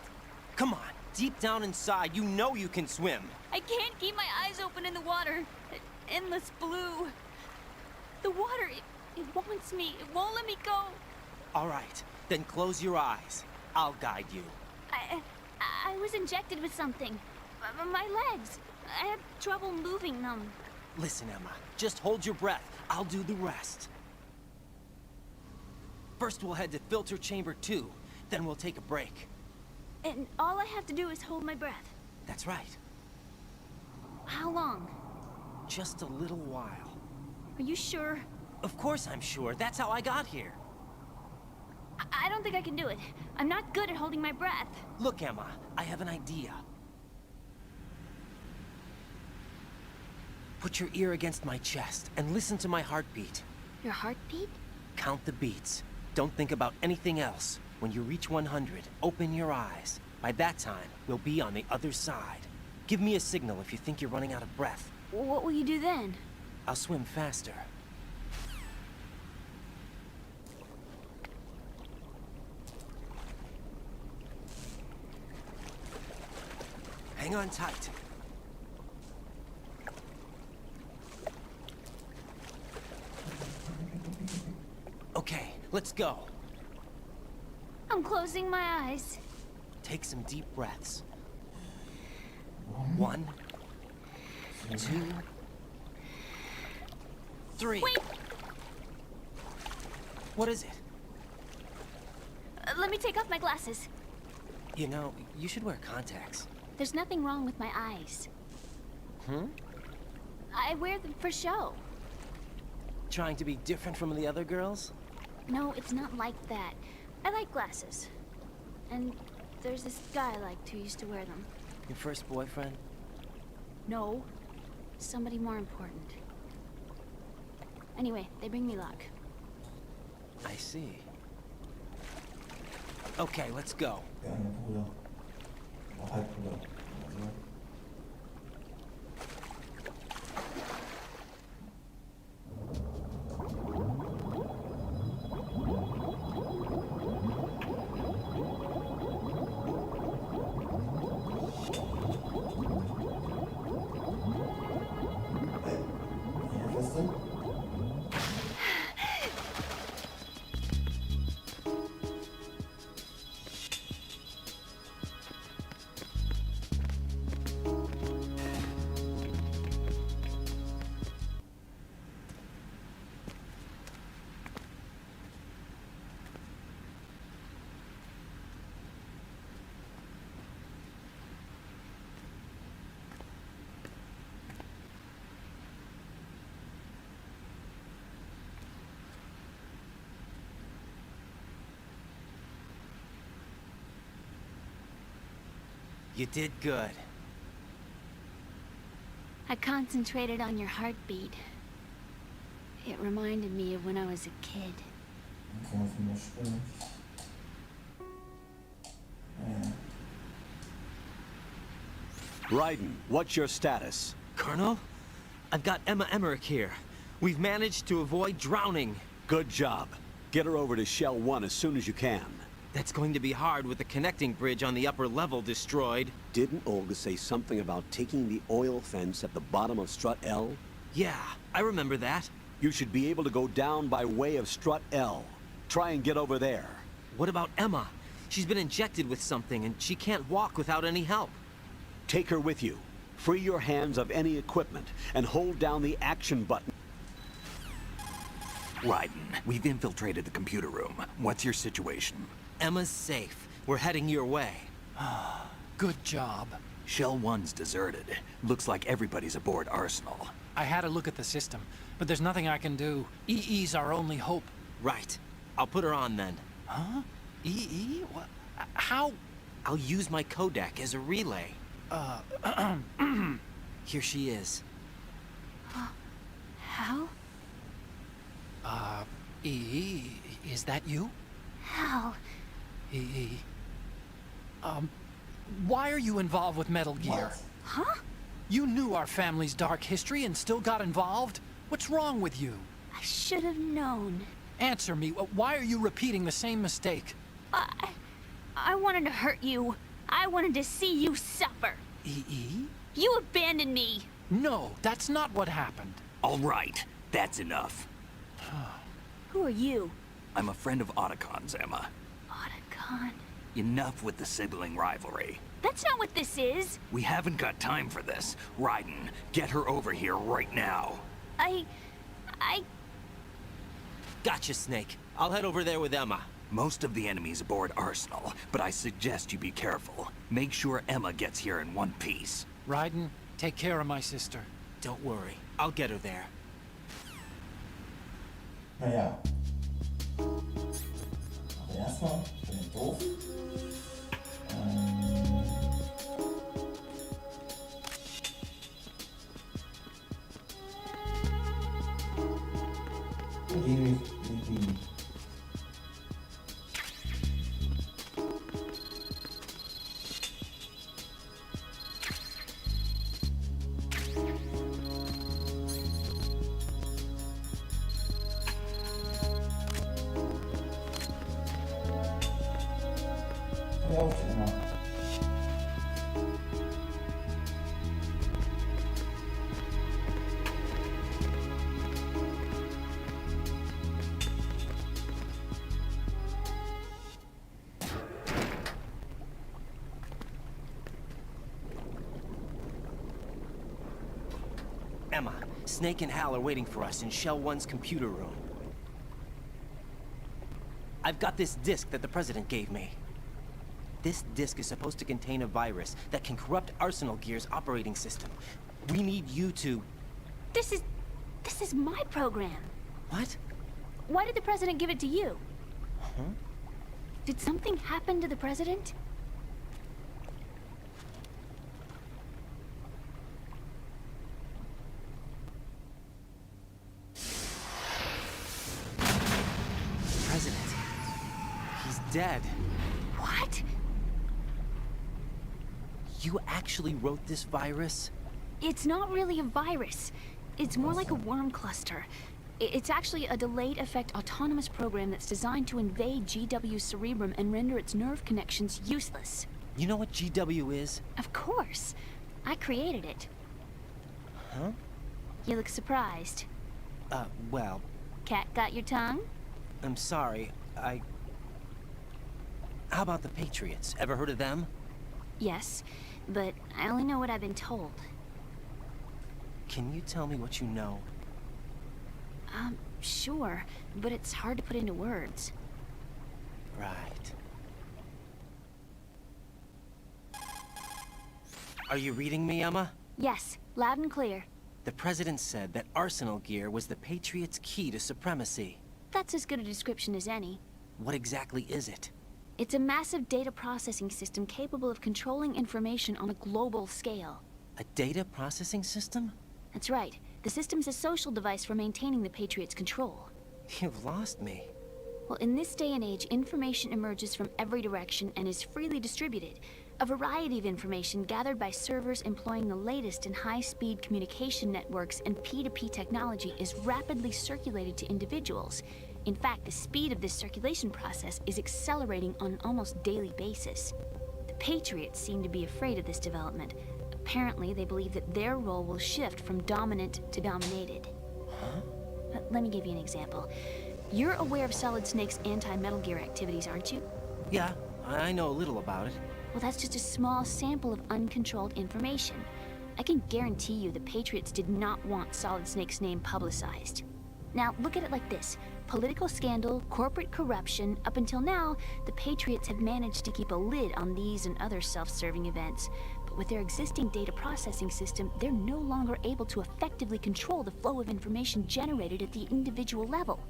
Come on, deep down inside, you know you can swim. I can't keep my eyes open in the water. Endless blue. The water, it wants me. It won't let me go. All right, then close your eyes. I'll guide you. I was injected with something. My legs. I have trouble moving them. Listen, Emma, just hold your breath. I'll do the rest. First, we'll head to filter chamber 2. Then we'll take a break. And all I have to do is hold my breath. That's right. How long? Just a little while. Are you sure? Of course I'm sure. That's how I got here. I don't think I can do it. I'm not good at holding my breath. Look, Emma, I have an idea. Put your ear against my chest and listen to my heartbeat. Your heartbeat? Count the beats. Don't think about anything else. When you reach 100, open your eyes. By that time, we'll be on the other side. Give me a signal if you think you're running out of breath. What will you do then? I'll swim faster. Hang on tight. Okay, let's go. I'm closing my eyes. Take some deep breaths. 1, 2, 3. Wait! What is it? Let me take off my glasses. You know, you should wear contacts. There's nothing wrong with my eyes. I wear them for show. Trying to be different from the other girls? No, it's not like that. I like glasses. And there's this guy I liked who used to wear them. Your first boyfriend? No. Somebody more important. Anyway, they bring me luck. I see. Okay, let's go. You did good. I concentrated on your heartbeat. It reminded me of when I was a kid. Raiden, what's your status? Colonel, I've got Emma Emmerich here. We've managed to avoid drowning. Good job. Get her over to Shell 1 as soon as you can. That's going to be hard with the connecting bridge on the upper level destroyed. Didn't Olga say something about taking the oil fence at the bottom of Strut L? Yeah, I remember that. You should be able to go down by way of Strut L. Try and get over there. What about Emma? She's been injected with something and she can't walk without any help. Take her with you. Free your hands of any equipment and hold down the action button. Raiden, we've infiltrated the computer room. What's your situation? Emma's safe. We're heading your way. Good job. Shell 1's deserted. Looks like everybody's aboard Arsenal. I had a look at the system, but there's nothing I can do. EE's our only hope. Right. I'll put her on then. Huh? EE? What? How? I'll use my codec as a relay. Here she is. How? EE, is that you? How? EE. Why are you involved with Metal Gear? Huh? You knew our family's dark history and still got involved? What's wrong with you? I should have known. Answer me. Why are you repeating the same mistake? I wanted to hurt you. I wanted to see you suffer. EE? You abandoned me. No, that's not what happened. All right, that's enough. Who are you? I'm a friend of Otacon's, Emma. Otacon? Enough with the sibling rivalry. That's not what this is. We haven't got time for this. Raiden, get her over here right now. I... Gotcha, Snake. I'll head over there with Emma. Most of the enemy's aboard Arsenal, but I suggest you be careful. Make sure Emma gets here in one piece. Raiden, take care of my sister. Don't worry. I'll get her there. Naja. Aber erstmal für den Doofen. Emma, Snake and Hal are waiting for us in Shell 1's computer room. I've got this disk that the President gave me. This disk is supposed to contain a virus that can corrupt Arsenal Gear's operating system. We need you to... This is my program. What? Why did the President give it to you? Huh? Did something happen to the President? President. He's dead. What? You actually wrote this virus? It's not really a virus. It's more like a worm cluster. It's actually a delayed effect autonomous program that's designed to invade GW's cerebrum and render its nerve connections useless. You know what GW is? Of course. I created it. Huh? You look surprised. Well... Cat got your tongue? I'm sorry, How about the Patriots? Ever heard of them? Yes, but I only know what I've been told. Can you tell me what you know? Sure, but it's hard to put into words. Right. Are you reading me, Emma? Yes, loud and clear. The President said that Arsenal Gear was the Patriots' key to supremacy. That's as good a description as any. What exactly is it? It's a massive data processing system capable of controlling information on a global scale. A data processing system? That's right. The system's a social device for maintaining the Patriots' control. You've lost me. Well, in this day and age, information emerges from every direction and is freely distributed. A variety of information gathered by servers employing the latest in high-speed communication networks and P2P technology is rapidly circulated to individuals. In fact, the speed of this circulation process is accelerating on an almost daily basis. The Patriots seem to be afraid of this development. Apparently, they believe that their role will shift from dominant to dominated. Huh? Let me give you an example. You're aware of Solid Snake's anti-Metal Gear activities, aren't you? Yeah, I know a little about it. Well, that's just a small sample of uncontrolled information. I can guarantee you the Patriots did not want Solid Snake's name publicized. Now, look at it like this. Political scandal, corporate corruption, up until now, the Patriots have managed to keep a lid on these and other self-serving events. But with their existing data processing system, they're no longer able to effectively control the flow of information generated at the individual level.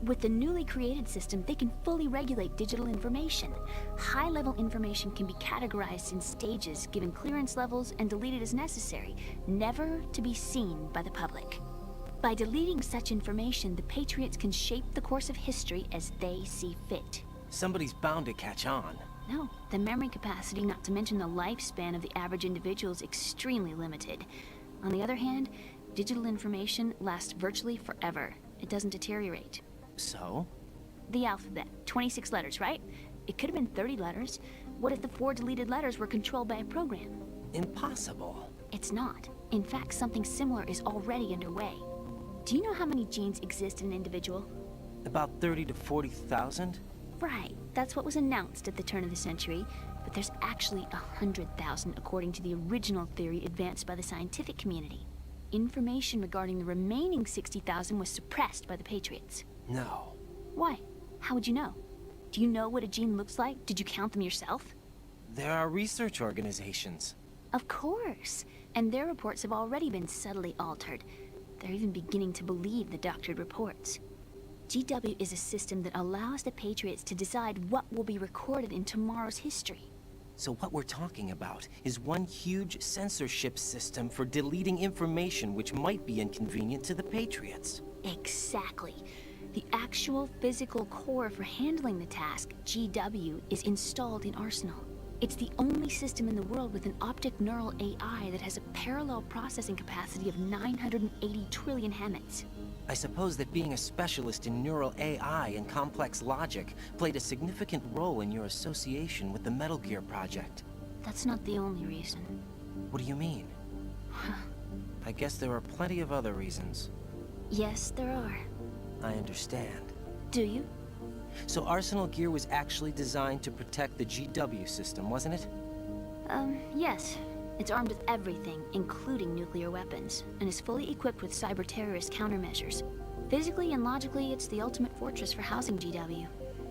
With the newly created system, they can fully regulate digital information. High-level information can be categorized in stages, given clearance levels, and deleted as necessary, never to be seen by the public. By deleting such information, the Patriots can shape the course of history as they see fit. Somebody's bound to catch on. No, the memory capacity, not to mention the lifespan of the average individual, is extremely limited. On the other hand, digital information lasts virtually forever. It doesn't deteriorate. So? The alphabet. 26 letters, right? It could have been 30 letters. What if the 4 deleted letters were controlled by a program? Impossible. It's not. In fact, something similar is already underway. Do you know how many genes exist in an individual? About 30 to 40,000? Right. That's what was announced at the turn of the century. But there's actually 100,000 according to the original theory advanced by the scientific community. Information regarding the remaining 60,000 was suppressed by the Patriots. No. Why? How would you know? Do you know what a gene looks like? Did you count them yourself? There are research organizations. Of course. And their reports have already been subtly altered. They're even beginning to believe the doctored reports. GW is a system that allows the Patriots to decide what will be recorded in tomorrow's history. So what we're talking about is one huge censorship system for deleting information which might be inconvenient to the Patriots. Exactly. The actual physical core for handling the task, GW, is installed in Arsenal. It's the only system in the world with an optic neural AI that has a parallel processing capacity of 980 trillion Hammets. I suppose that being a specialist in neural AI and complex logic played a significant role in your association with the Metal Gear project. That's not the only reason. What do you mean? I guess there are plenty of other reasons. Yes, there are. I understand. Do you? So Arsenal Gear was actually designed to protect the GW system, wasn't it? Yes. It's armed with everything, including nuclear weapons, and is fully equipped with cyber-terrorist countermeasures. Physically and logically, it's the ultimate fortress for housing GW.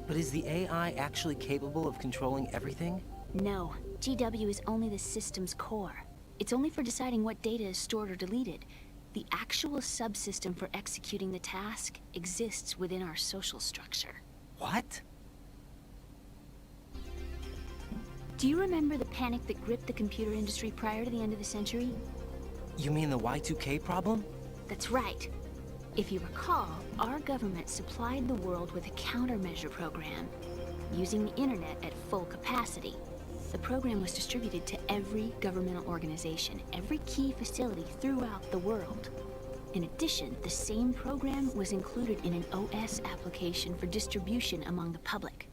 But is the AI actually capable of controlling everything? No. GW is only the system's core. It's only for deciding what data is stored or deleted. The actual subsystem for executing the task exists within our social structure. What? Do you remember the panic that gripped the computer industry prior to the end of the century? You mean the Y2K problem? That's right. If you recall, our government supplied the world with a countermeasure program, using the internet at full capacity. The program was distributed to every governmental organization, every key facility throughout the world. In addition, the same program was included in an OS application for distribution among the public.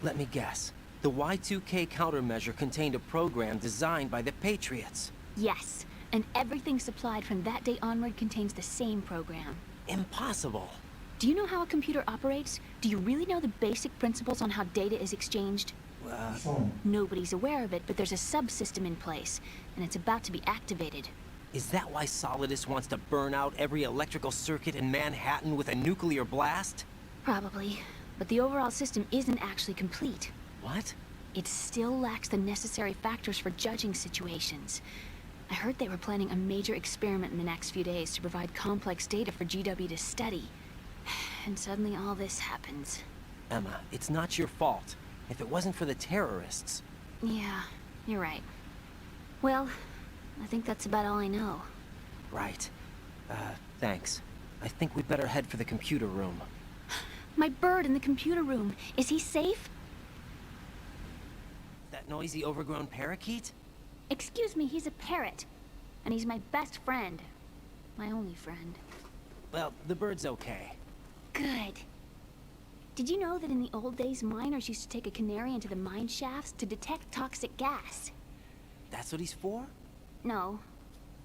Let me guess. The Y2K countermeasure contained a program designed by the Patriots. Yes, and everything supplied from that day onward contains the same program. Impossible. Do you know how a computer operates? Do you really know the basic principles on how data is exchanged? Nobody's aware of it, but there's a subsystem in place, and it's about to be activated. Is that why Solidus wants to burn out every electrical circuit in Manhattan with a nuclear blast? Probably. But the overall system isn't actually complete. What? It still lacks the necessary factors for judging situations. I heard they were planning a major experiment in the next few days to provide complex data for GW to study. And suddenly all this happens. Emma, it's not your fault. If it wasn't for the terrorists... Yeah, you're right. Well, I think that's about all I know. Right. Thanks. I think we'd better head for the computer room. My bird in the computer room. Is he safe? That noisy, overgrown parakeet? Excuse me, he's a parrot. And he's my best friend. My only friend. Well, the bird's okay. Good. Did you know that in the old days, miners used to take a canary into the mine shafts to detect toxic gas? That's what he's for? No.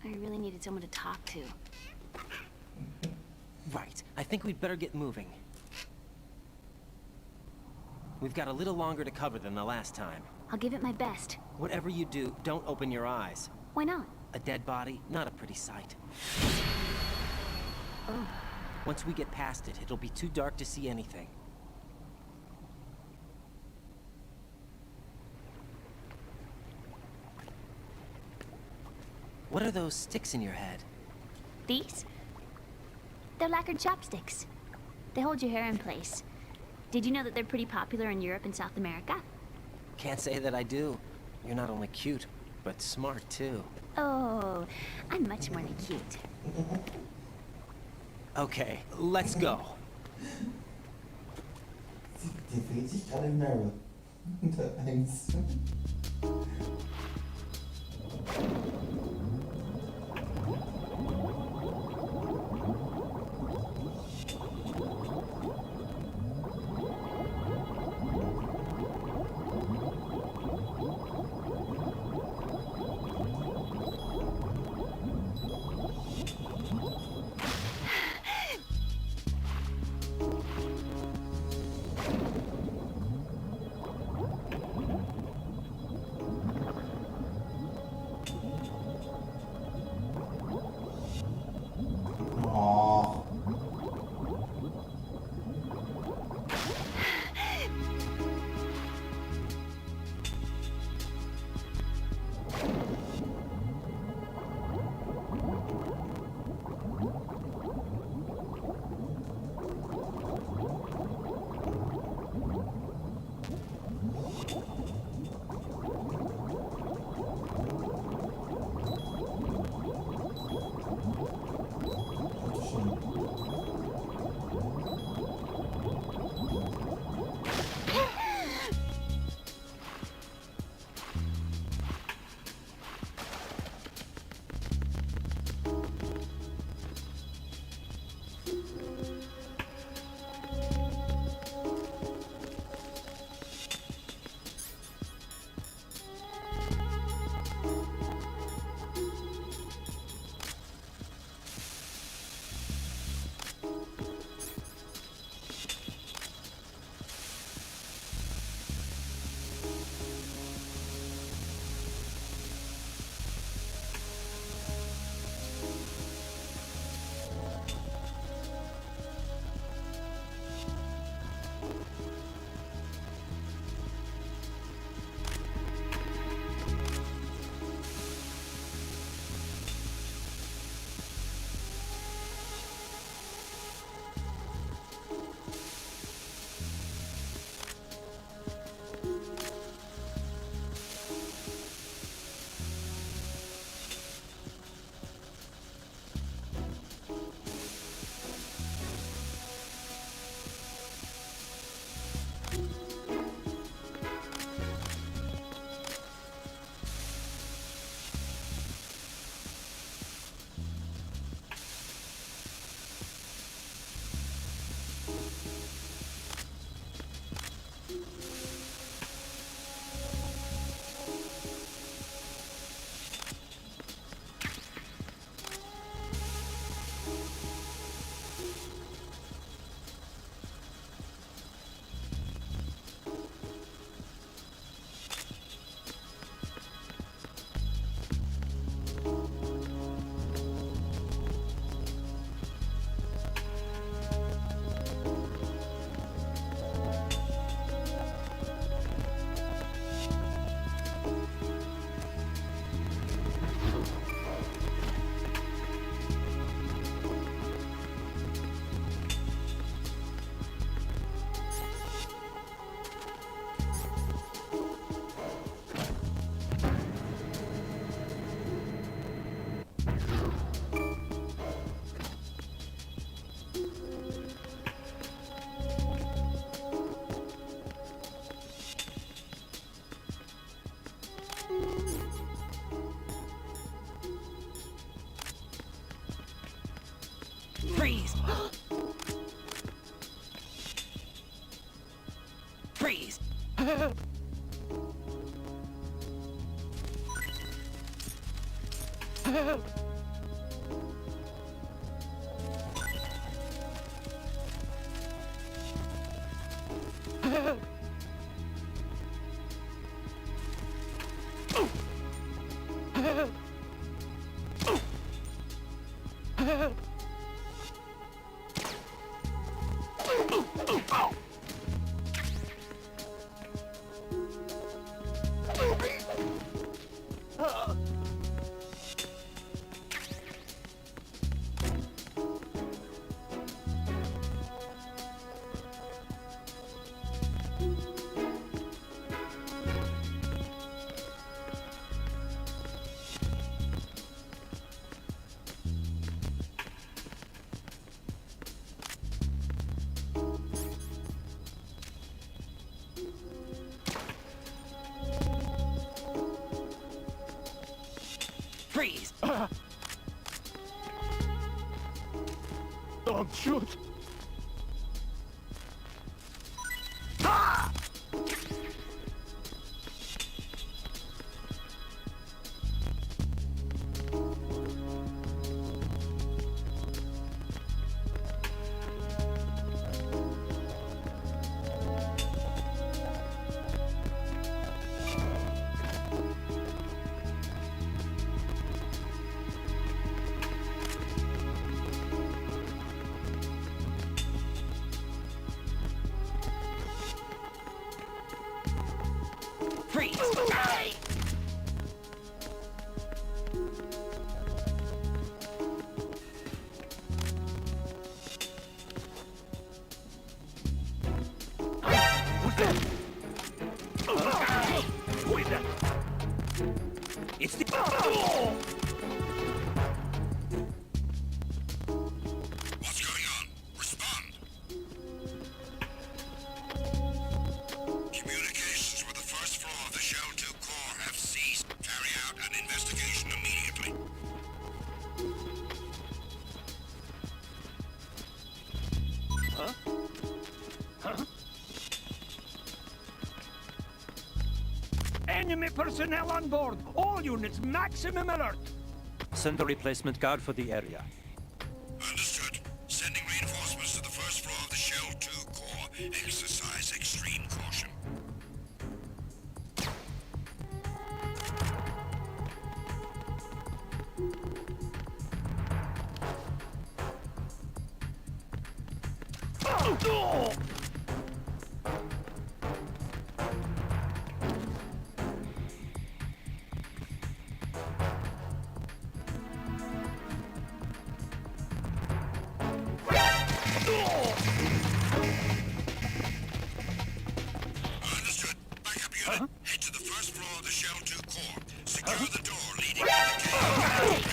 I really needed someone to talk to. Right. I think we'd better get moving. We've got a little longer to cover than the last time. I'll give it my best. Whatever you do, don't open your eyes. Why not? A dead body, not a pretty sight. Oh. Once we get past it, it'll be too dark to see anything. What are those sticks in your head? These? They're lacquered chopsticks. They hold your hair in place. Did you know that they're pretty popular in Europe and South America? Can't say that I do. You're not only cute, but smart too. Oh, I'm much more than cute. Okay, let's go. Die verliert sich gerade im Mirror. Unter 1. Don't shoot! Freeze! Wait there! It's the... What's going on? Respond! Communications with the first floor of the Shell 2 core have ceased. Carry out an investigation immediately. Huh? Huh? Enemy personnel on board! All units, maximum alert! Send a replacement guard for the area. Understood. Sending reinforcements to the first floor of the Shell 2 core. Exercise extreme caution. Understood. Backup unit. Head to the first floor of the Shell 2 core. Secure the door leading to the cave.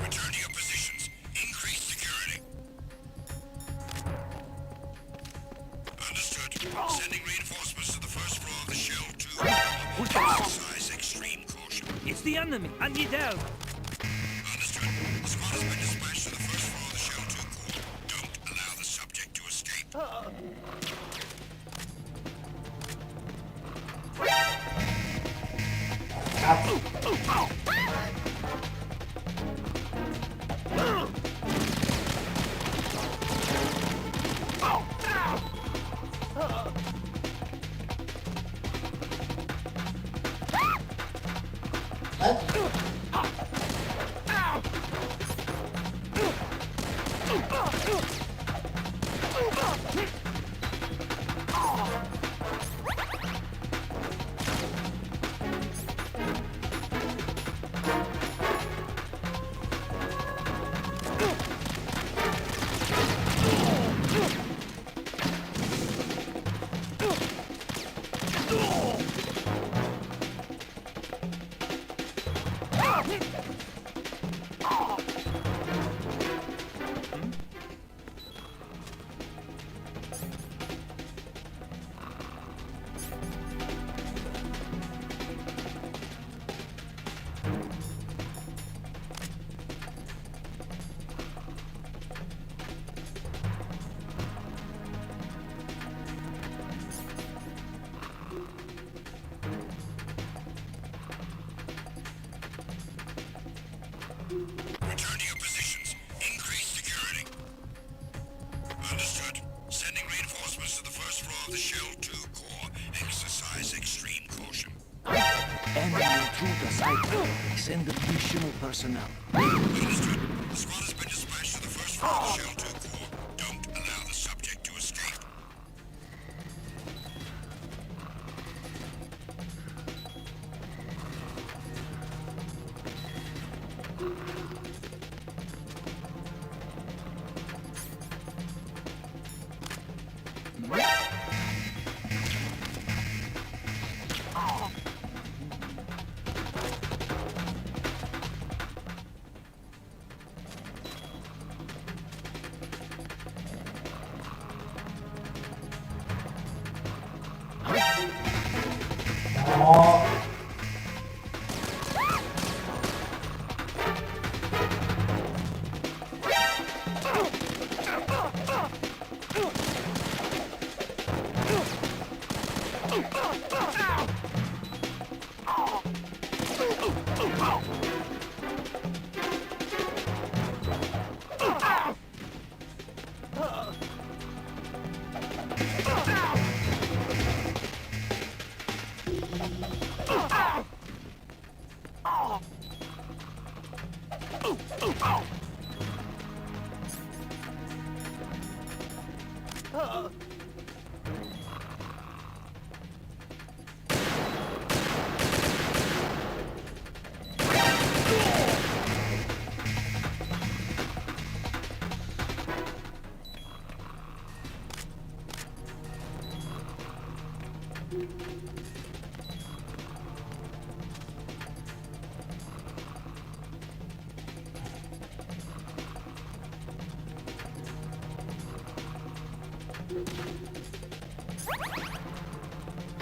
Return to your positions. Increase security. Understood. Sending reinforcements to the first floor of the Shell 2. Exercise extreme caution. It's the enemy! I need help! Understood. The squad has been dispatched to the first floor of the Shell 2 core. Don't allow the subject to escape. Understood. Sending reinforcements to the first floor of the Shell 2 core. Exercise extreme caution. Enemy intruder sighted. Send additional personnel. Understood. The squad has been dispatched to the first floor of the Shell 2 core. Don't allow the subject to escape.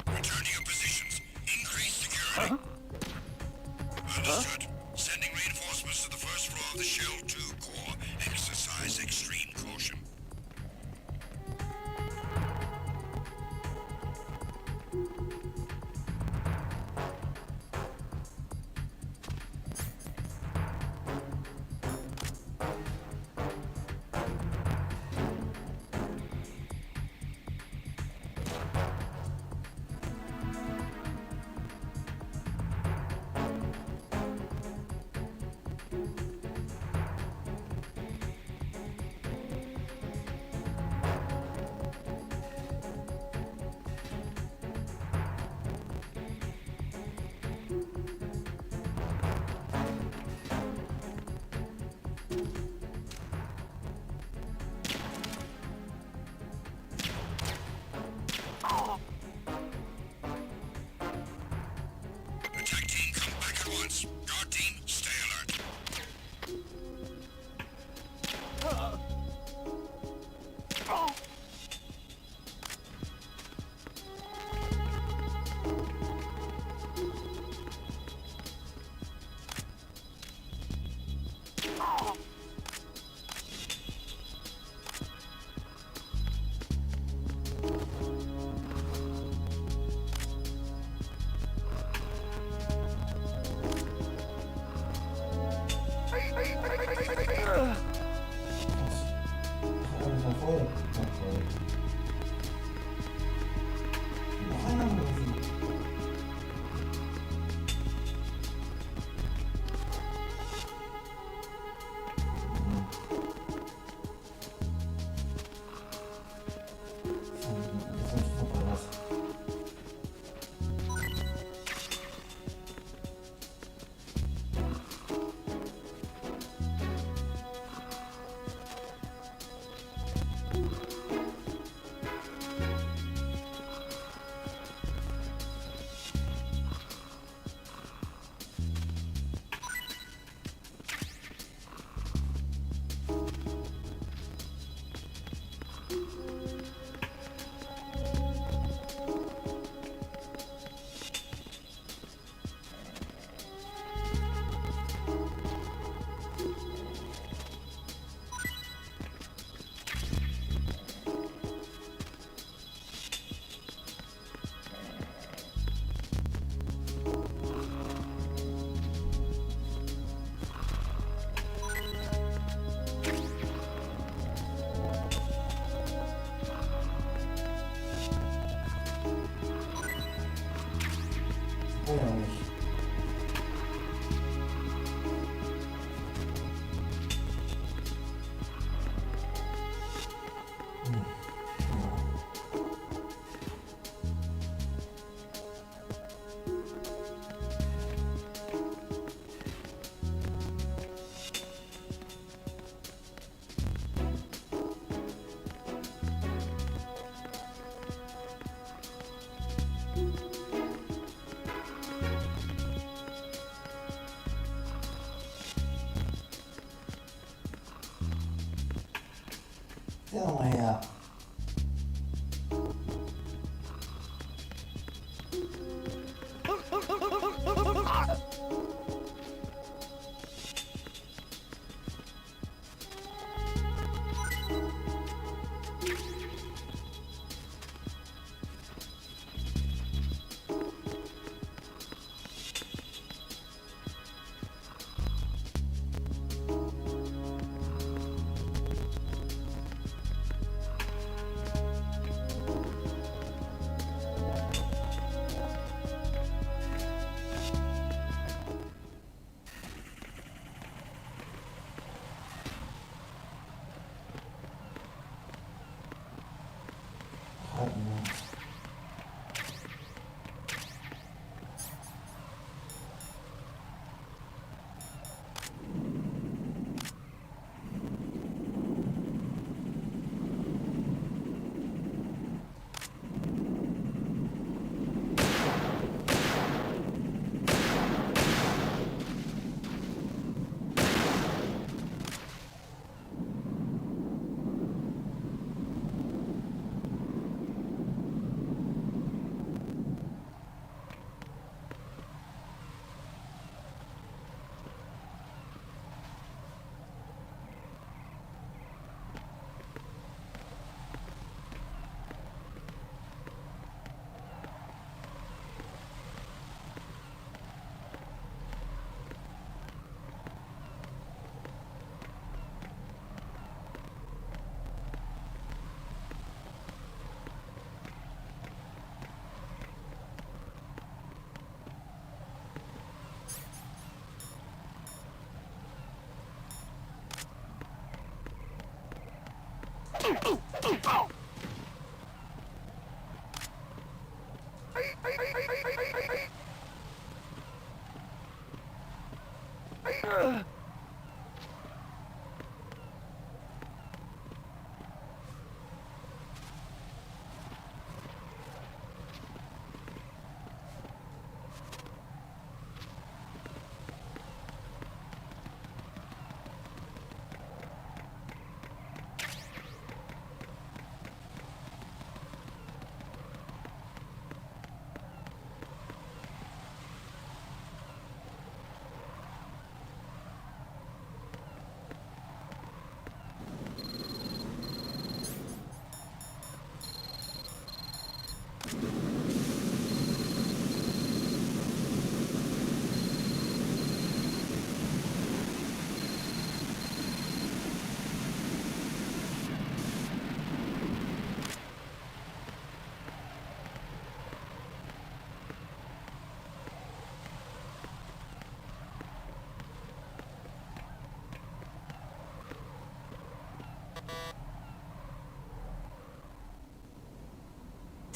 Return to your positions. Increase security. Understood. Sending reinforcements to the first floor of the Shell 2 core. Exercise extreme caution. Attack team, come back at once. Guard team, stay alert. ich noch nicht. Ja, mal her.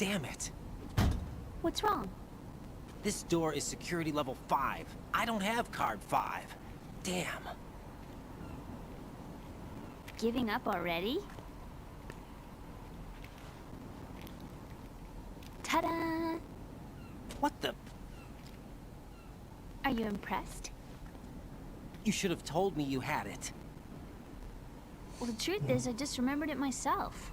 Damn it. What's wrong? This door is security level 5. I don't have card 5. Damn. Giving up already? Ta-da! What the? Are you impressed? You should have told me you had it. Well, the truth is, I just remembered it myself.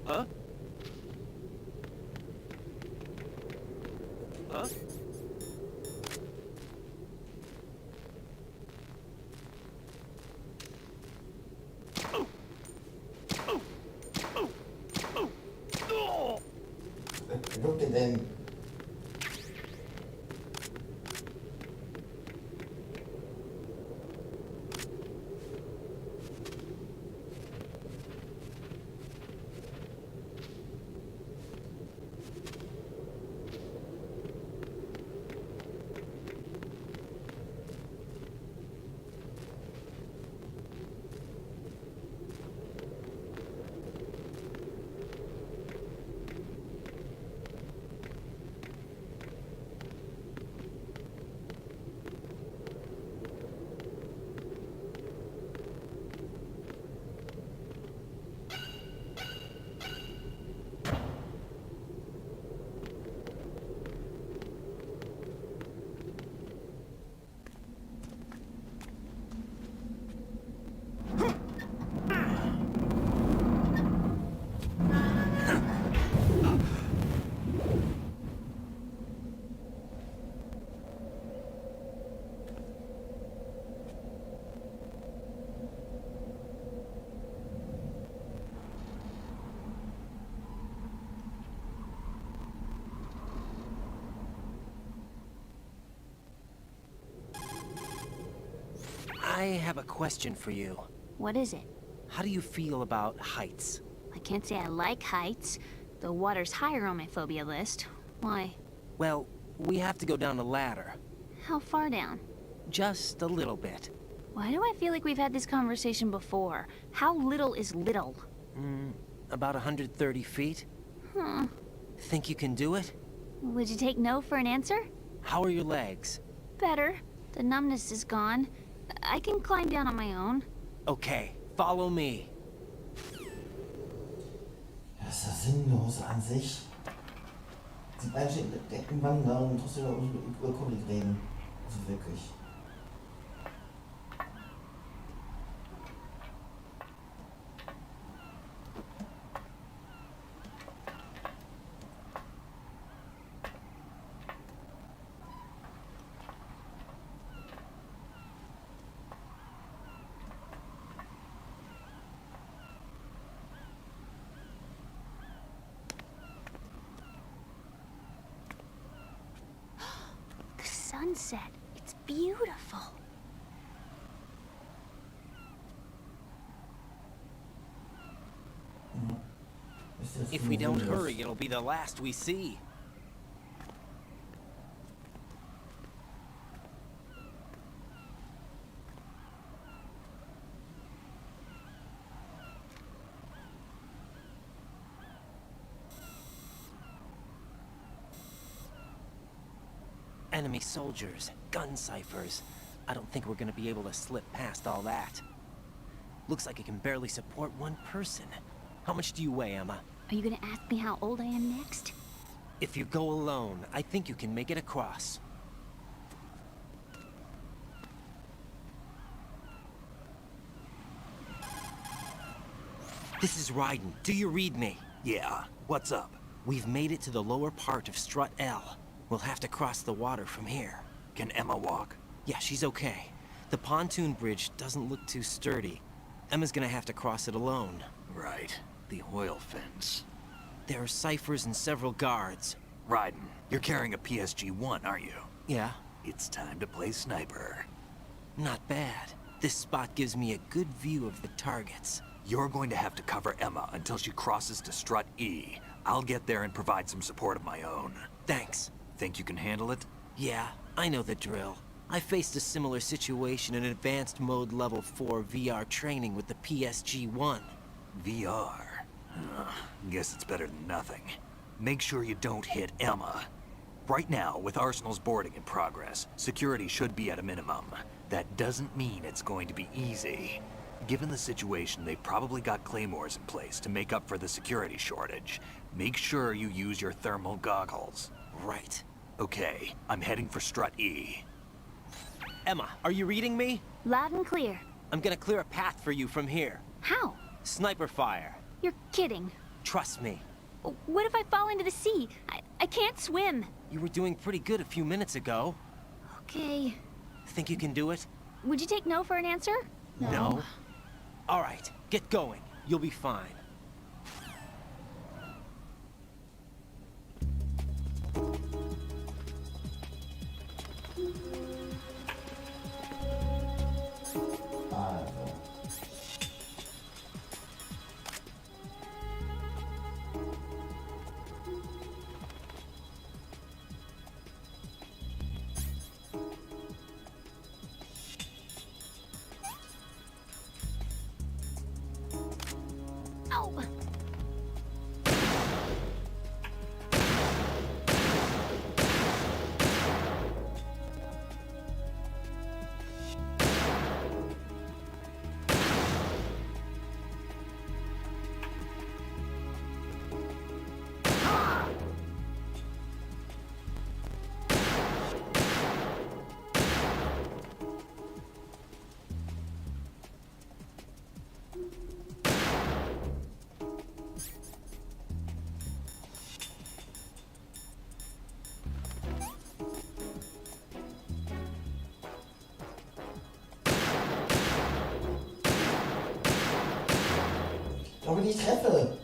Huh? Huh? Look at them. have a question for you. What is it? How do you feel about heights? I can't say I like heights, though water's higher on my phobia list. Why? Well, we have to go down a ladder. How far down? Just a little bit. Why do I feel like we've had this conversation before? How little is little? About 130 feet. Huh. Think you can do it? Would you take no for an answer? How are your legs? Better. The numbness is gone. I can climb down on my own. Okay, follow me. Das ist ja sinnlos an sich. Die beiden stehen irgendwann da und trotzdem über Kuppel reden. Also wirklich. Sunset. It's beautiful. If we don't hurry, it'll be the last we see. Enemy soldiers, gun ciphers. I don't think we're gonna be able to slip past all that. Looks like it can barely support one person. How much do you weigh, Emma? Are you gonna ask me how old I am next? If you go alone, I think you can make it across. This is Raiden. Do you read me? Yeah, what's up? We've made it to the lower part of Strut L. We'll have to cross the water from here. Can Emma walk? Yeah, she's okay. The pontoon bridge doesn't look too sturdy. Emma's gonna have to cross it alone. Right. The oil fence. There are ciphers and several guards. Raiden, you're carrying a PSG-1, aren't you? Yeah. It's time to play sniper. Not bad. This spot gives me a good view of the targets. You're going to have to cover Emma until she crosses to Strut E. I'll get there and provide some support of my own. Thanks. Think you can handle it? Yeah, I know the drill. I faced a similar situation in Advanced Mode Level 4 VR training with the PSG-1. VR? Guess it's better than nothing. Make sure you don't hit Emma. Right now, with Arsenal's boarding in progress, security should be at a minimum. That doesn't mean it's going to be easy. Given the situation, they've probably got claymores in place to make up for the security shortage. Make sure you use your thermal goggles. Right. Okay, I'm heading for Strut E. Emma, are you reading me? Loud and clear. I'm gonna clear a path for you from here. How? Sniper fire. You're kidding. Trust me. What if I fall into the sea? I can't swim. You were doing pretty good a few minutes ago. Okay. Think you can do it? Would you take no for an answer? No. All right, get going. You'll be fine. Aber die Treppe!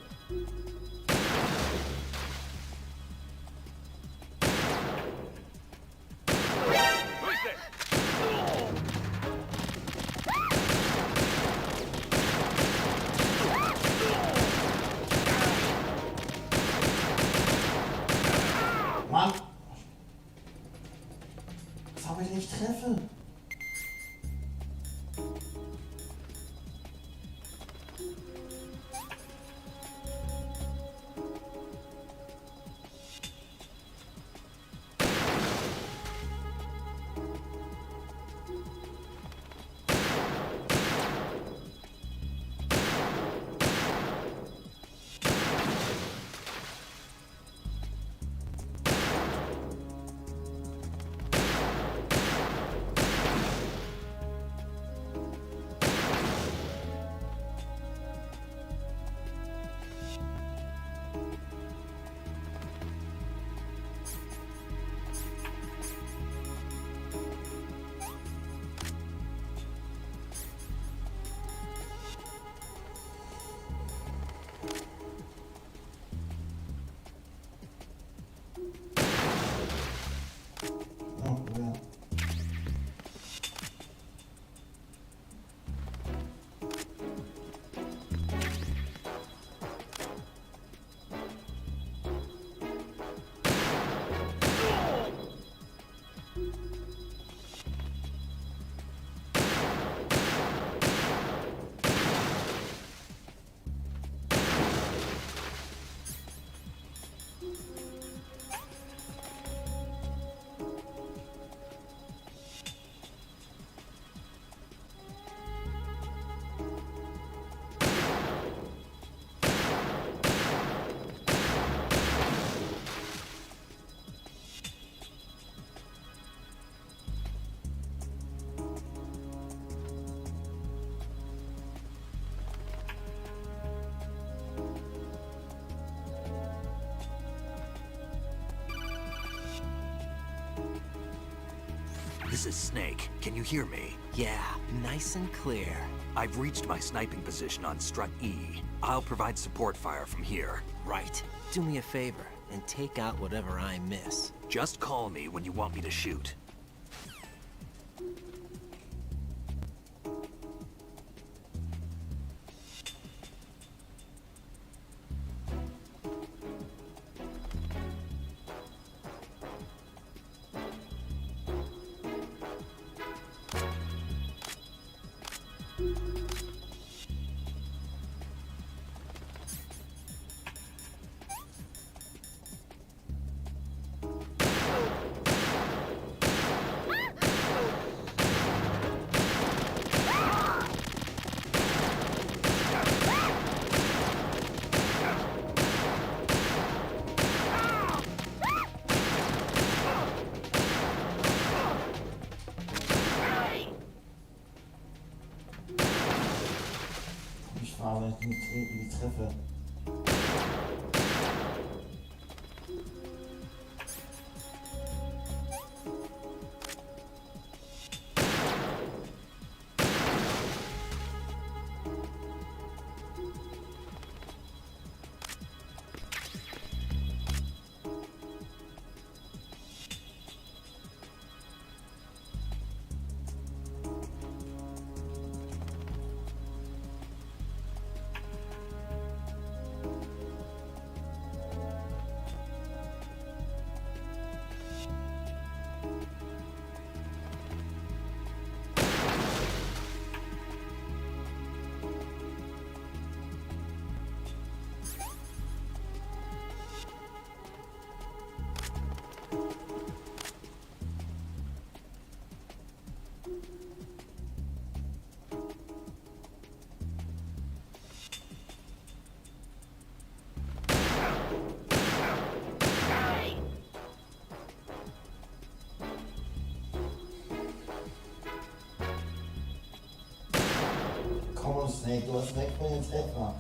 This is Snake. Can you hear me? Yeah, nice and clear. I've reached my sniping position on Strut E. I'll provide support fire from here. Right. Do me a favor and take out whatever I miss. Just call me when you want me to shoot. Ich fahre, wenn ich nicht irgendwie treffe. Komm, Snake, du hast weg von den Treffer.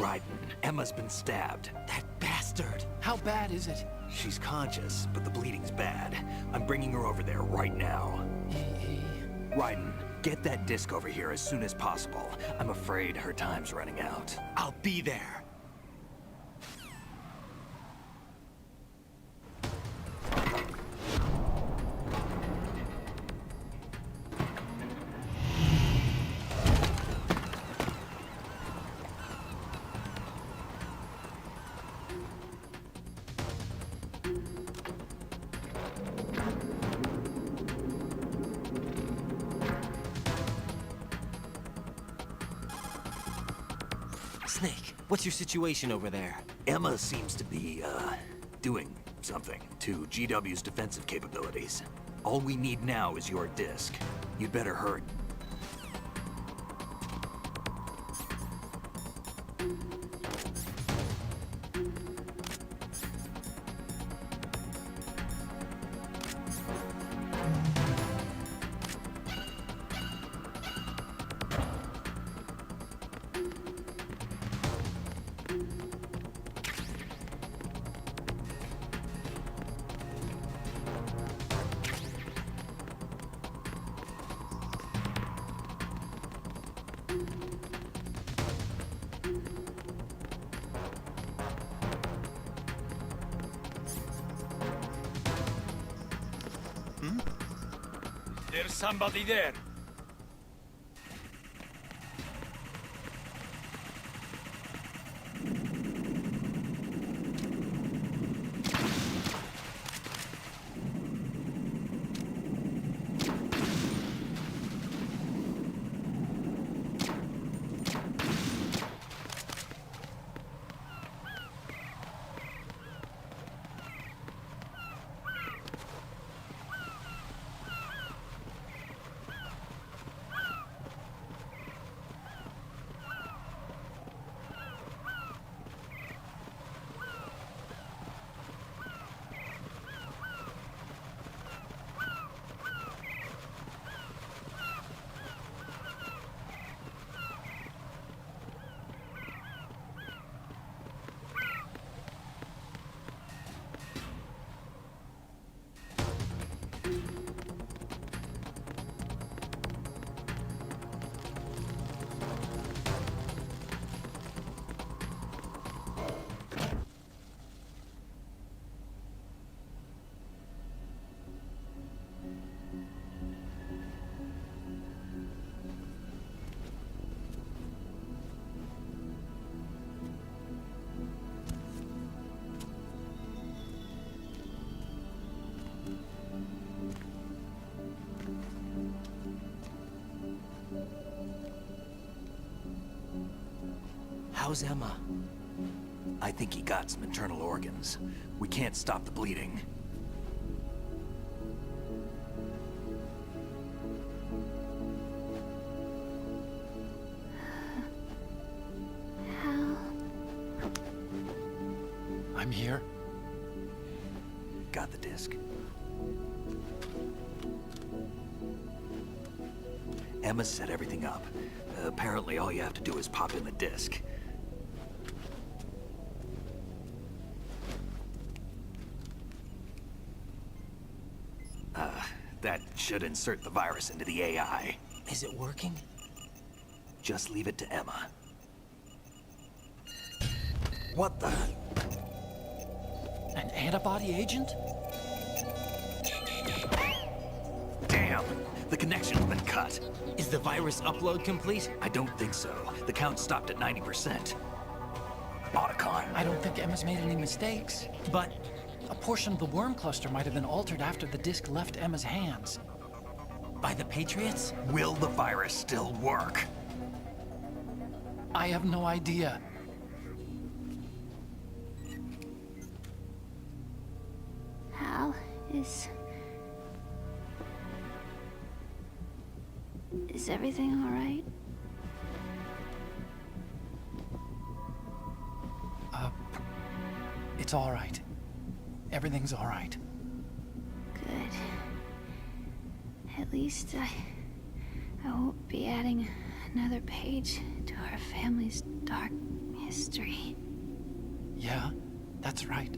Raiden, Emma's been stabbed. That bastard! How bad is it? She's conscious, but the bleeding's bad. I'm bringing her over there right now. Raiden, get that disc over here as soon as possible. I'm afraid her time's running out. I'll be there. Snake, what's your situation over there? Emma seems to be, doing something to GW's defensive capabilities. All we need now is your disc. You'd better hurry. There's somebody there. How's Emma? I think he got some internal organs. We can't stop the bleeding. I'm here. Got the disc. Emma set everything up. Apparently all you have to do is pop in the disc. That should insert the virus into the AI. Is it working? Just leave it to Emma. What the? An antibody agent? Damn! The connection's been cut. Is the virus upload complete? I don't think so. The count stopped at 90%. Otacon. I don't think Emma's made any mistakes. But a portion of the worm cluster might have been altered after the disc left Emma's hands. By the Patriots? Will the virus still work? I have no idea. Hal, is everything all right? It's all right. Everything's all right. Good. At least I won't be adding another page to our family's dark history. Yeah, that's right.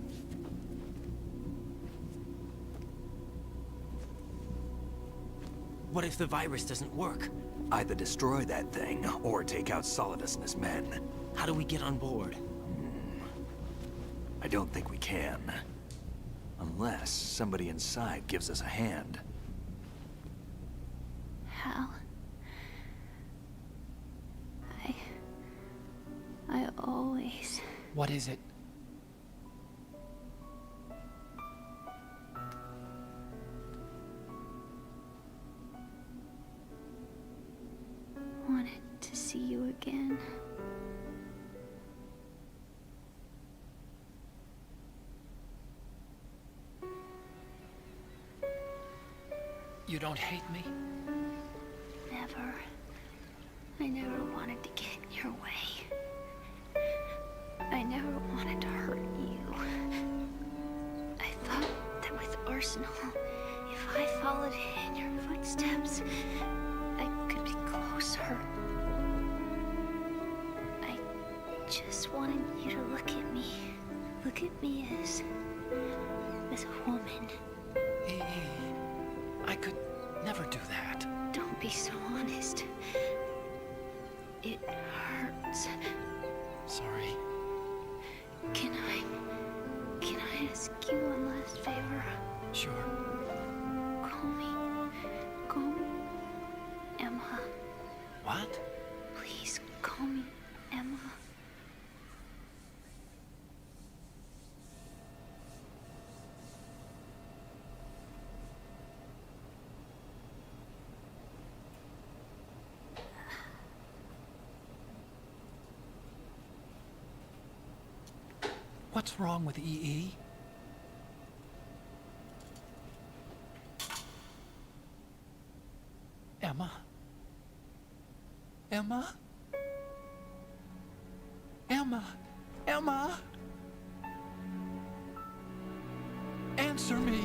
What if the virus doesn't work? Either destroy that thing, or take out Solidus and his men. How do we get on board? I don't think we can. Unless somebody inside gives us a hand. How? I always... What is it? wanted to see you again. You don't hate me? Never. I never wanted to get in your way. I never wanted to hurt you. I thought that with Arsenal, if I followed in your footsteps, I could be closer. I just wanted you to look at me. Look at me as a woman. I could never do that. Don't be so honest. It hurts. Sorry. Can I ask you one last favor? Sure. Call me Emma. What? Please call me Emma. What's wrong with EE? Emma? Emma? Emma? Emma? Answer me!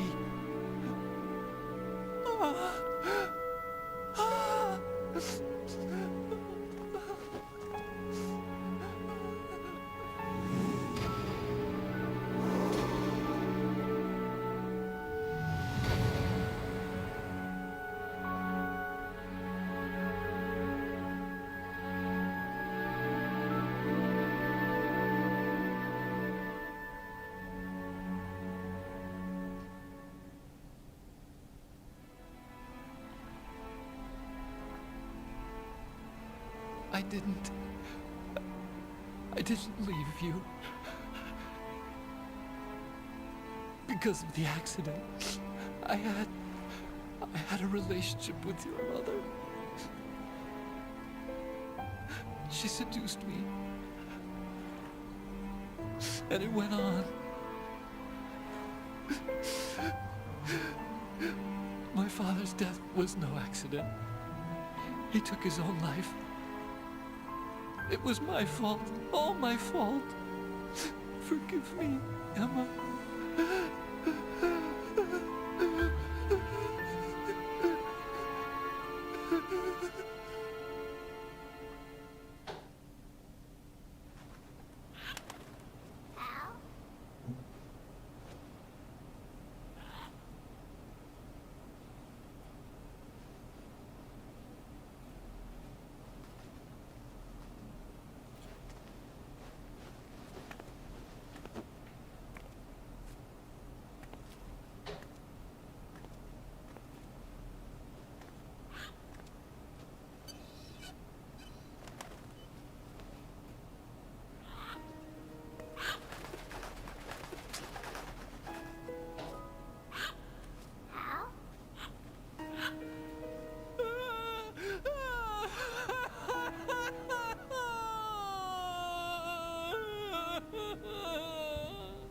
I didn't leave you. Because of the accident, I had a relationship with your mother. She seduced me. And it went on. My father's death was no accident. He took his own life. It was my fault, all my fault. Forgive me, Emma.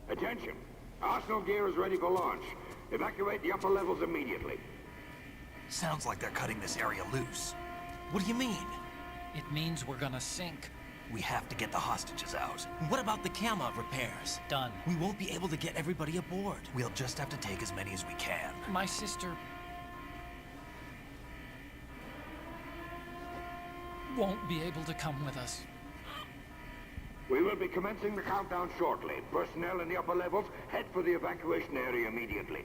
Attention! Arsenal gear is ready for launch. Evacuate the upper levels immediately. Sounds like they're cutting this area loose. What do you mean? It means we're gonna sink. We have to get the hostages out. What about the camo repairs? Done. We won't be able to get everybody aboard. We'll just have to take as many as we can. My sister won't be able to come with us. We will be commencing the countdown shortly. Personnel in the upper levels, head for the evacuation area immediately.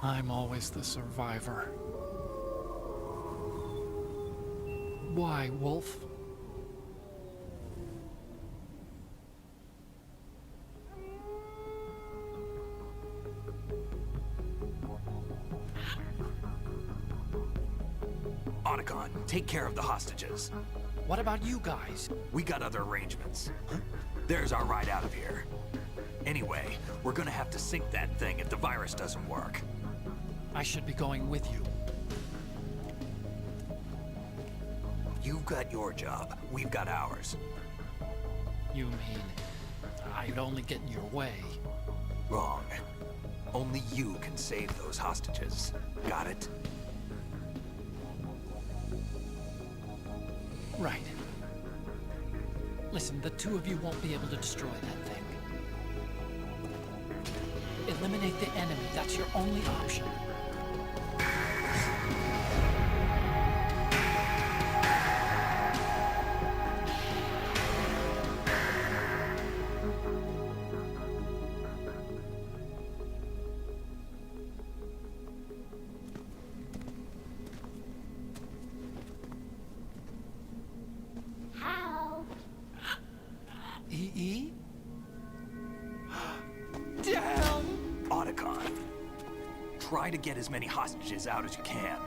I'm always the survivor. Why, Wolf? Otacon, take care of the hostages. What about you guys? We got other arrangements. There's our ride out of here. Anyway, we're gonna have to sink that thing if the virus doesn't work. I should be going with you. You've got your job, we've got ours. You mean I'd only get in your way? Wrong. Only you can save those hostages. Got it? Right. Listen, the two of you won't be able to destroy that thing. Eliminate the enemy. That's your only option. E? Damn! Otacon, try to get as many hostages out as you can.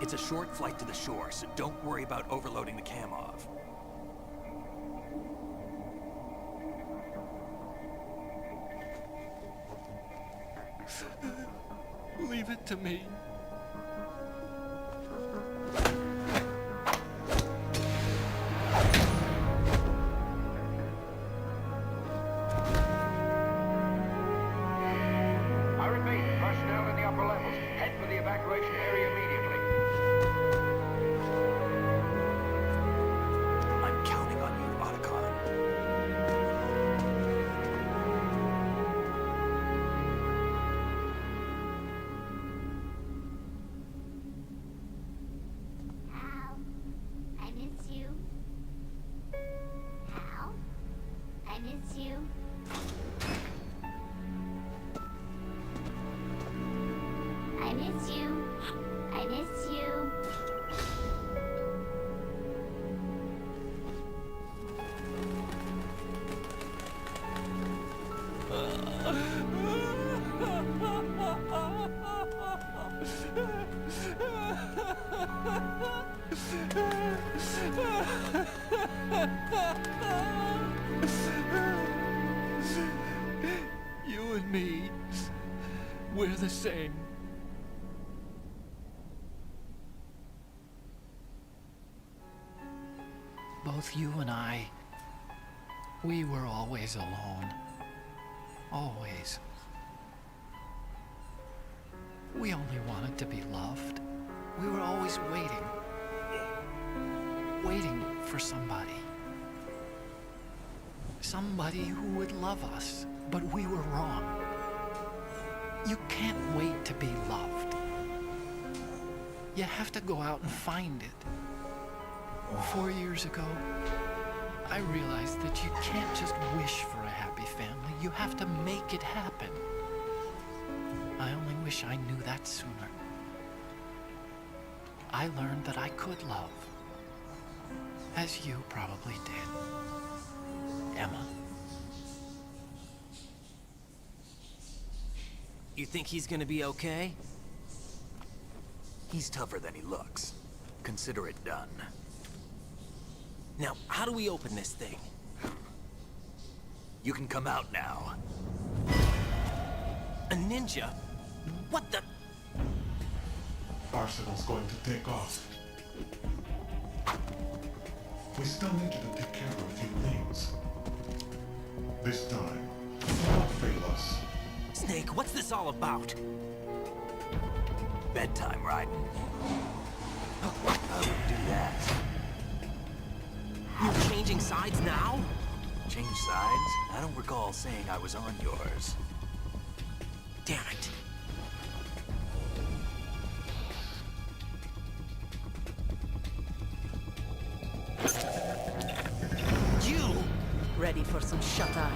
It's a short flight to the shore, so don't worry about overloading the Kamov. Leave it to me. You and me, we're the same. Both you and I, we were always alone. Always. We only wanted to be loved. We were always waiting. Waiting for somebody. Somebody who would love us, but we were wrong. You can't wait to be loved. You have to go out and find it. 4 years ago, I realized that you can't just wish for a happy family. You have to make it happen. I only wish I knew that sooner. I learned that I could love. As you probably did. Emma. You think he's gonna be okay? He's tougher than he looks. Consider it done. Now, how do we open this thing? You can come out now. A ninja? What the? Arsenal's going to take off. We still need you to take care of a few things. This time, do not fail us. Snake, what's this all about? Bedtime, Raiden. I would do that. You're changing sides now? Change sides? I don't recall saying I was on yours. Damn it. shut-eye.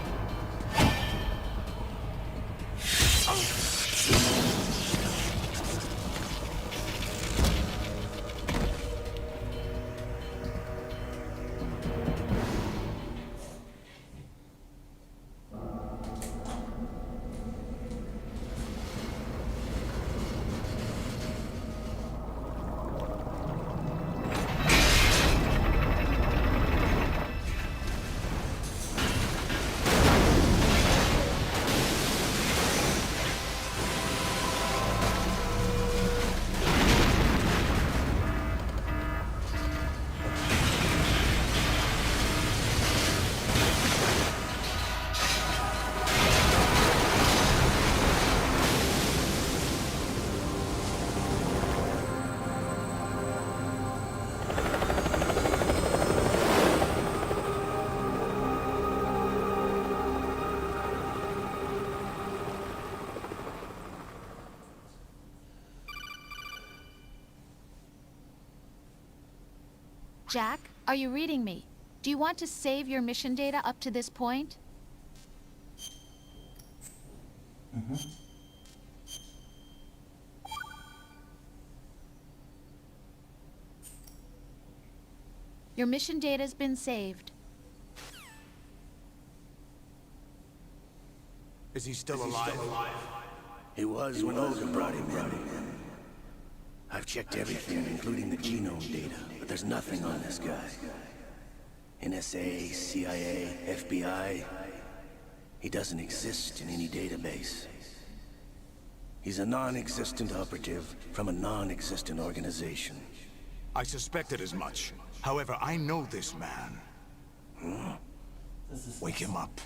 Jack, are you reading me? Do you want to save your mission data up to this point? Your mission data's been saved. Is he still alive? He was when Olga brought him in. I've checked everything, including the genome data, but there's nothing on this guy. NSA, CIA, FBI. He doesn't exist in any database. He's a non-existent operative from a non-existent organization. I suspected as much. However, I know this man. Wake him up.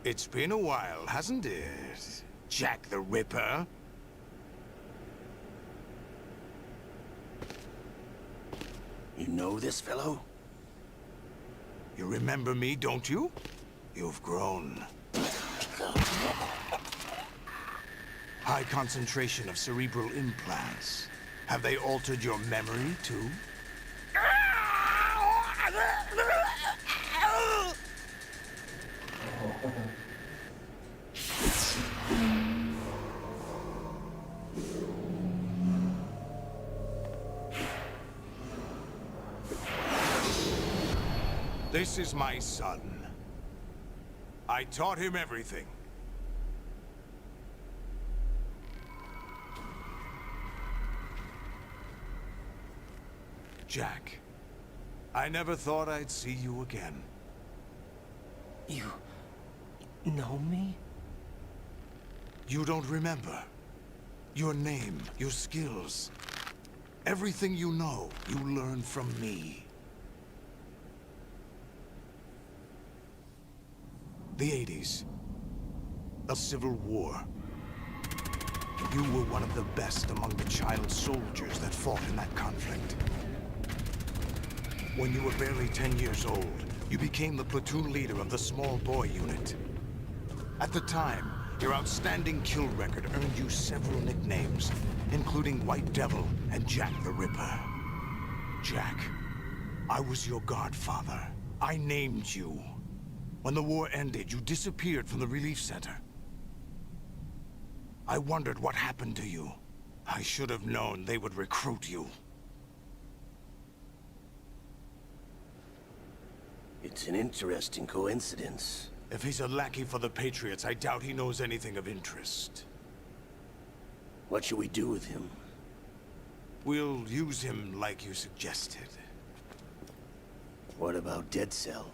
It's been a while, hasn't it, Jack the Ripper? You know this fellow? You remember me, don't you? You've grown. High concentration of cerebral implants. Have they altered your memory, too? This is my son. I taught him everything. Jack, I never thought I'd see you again. You know me? You don't remember. Your name, your skills. Everything you know, you learned from me. The 80s. A civil war. You were one of the best among the child soldiers that fought in that conflict. When you were barely 10 years old, you became the platoon leader of the small boy unit. At the time, your outstanding kill record earned you several nicknames, including White Devil and Jack the Ripper. Jack, I was your godfather. I named you. When the war ended, you disappeared from the relief center. I wondered what happened to you. I should have known they would recruit you. It's an interesting coincidence. If he's a lackey for the Patriots, I doubt he knows anything of interest. What should we do with him? We'll use him like you suggested. What about Dead Cell?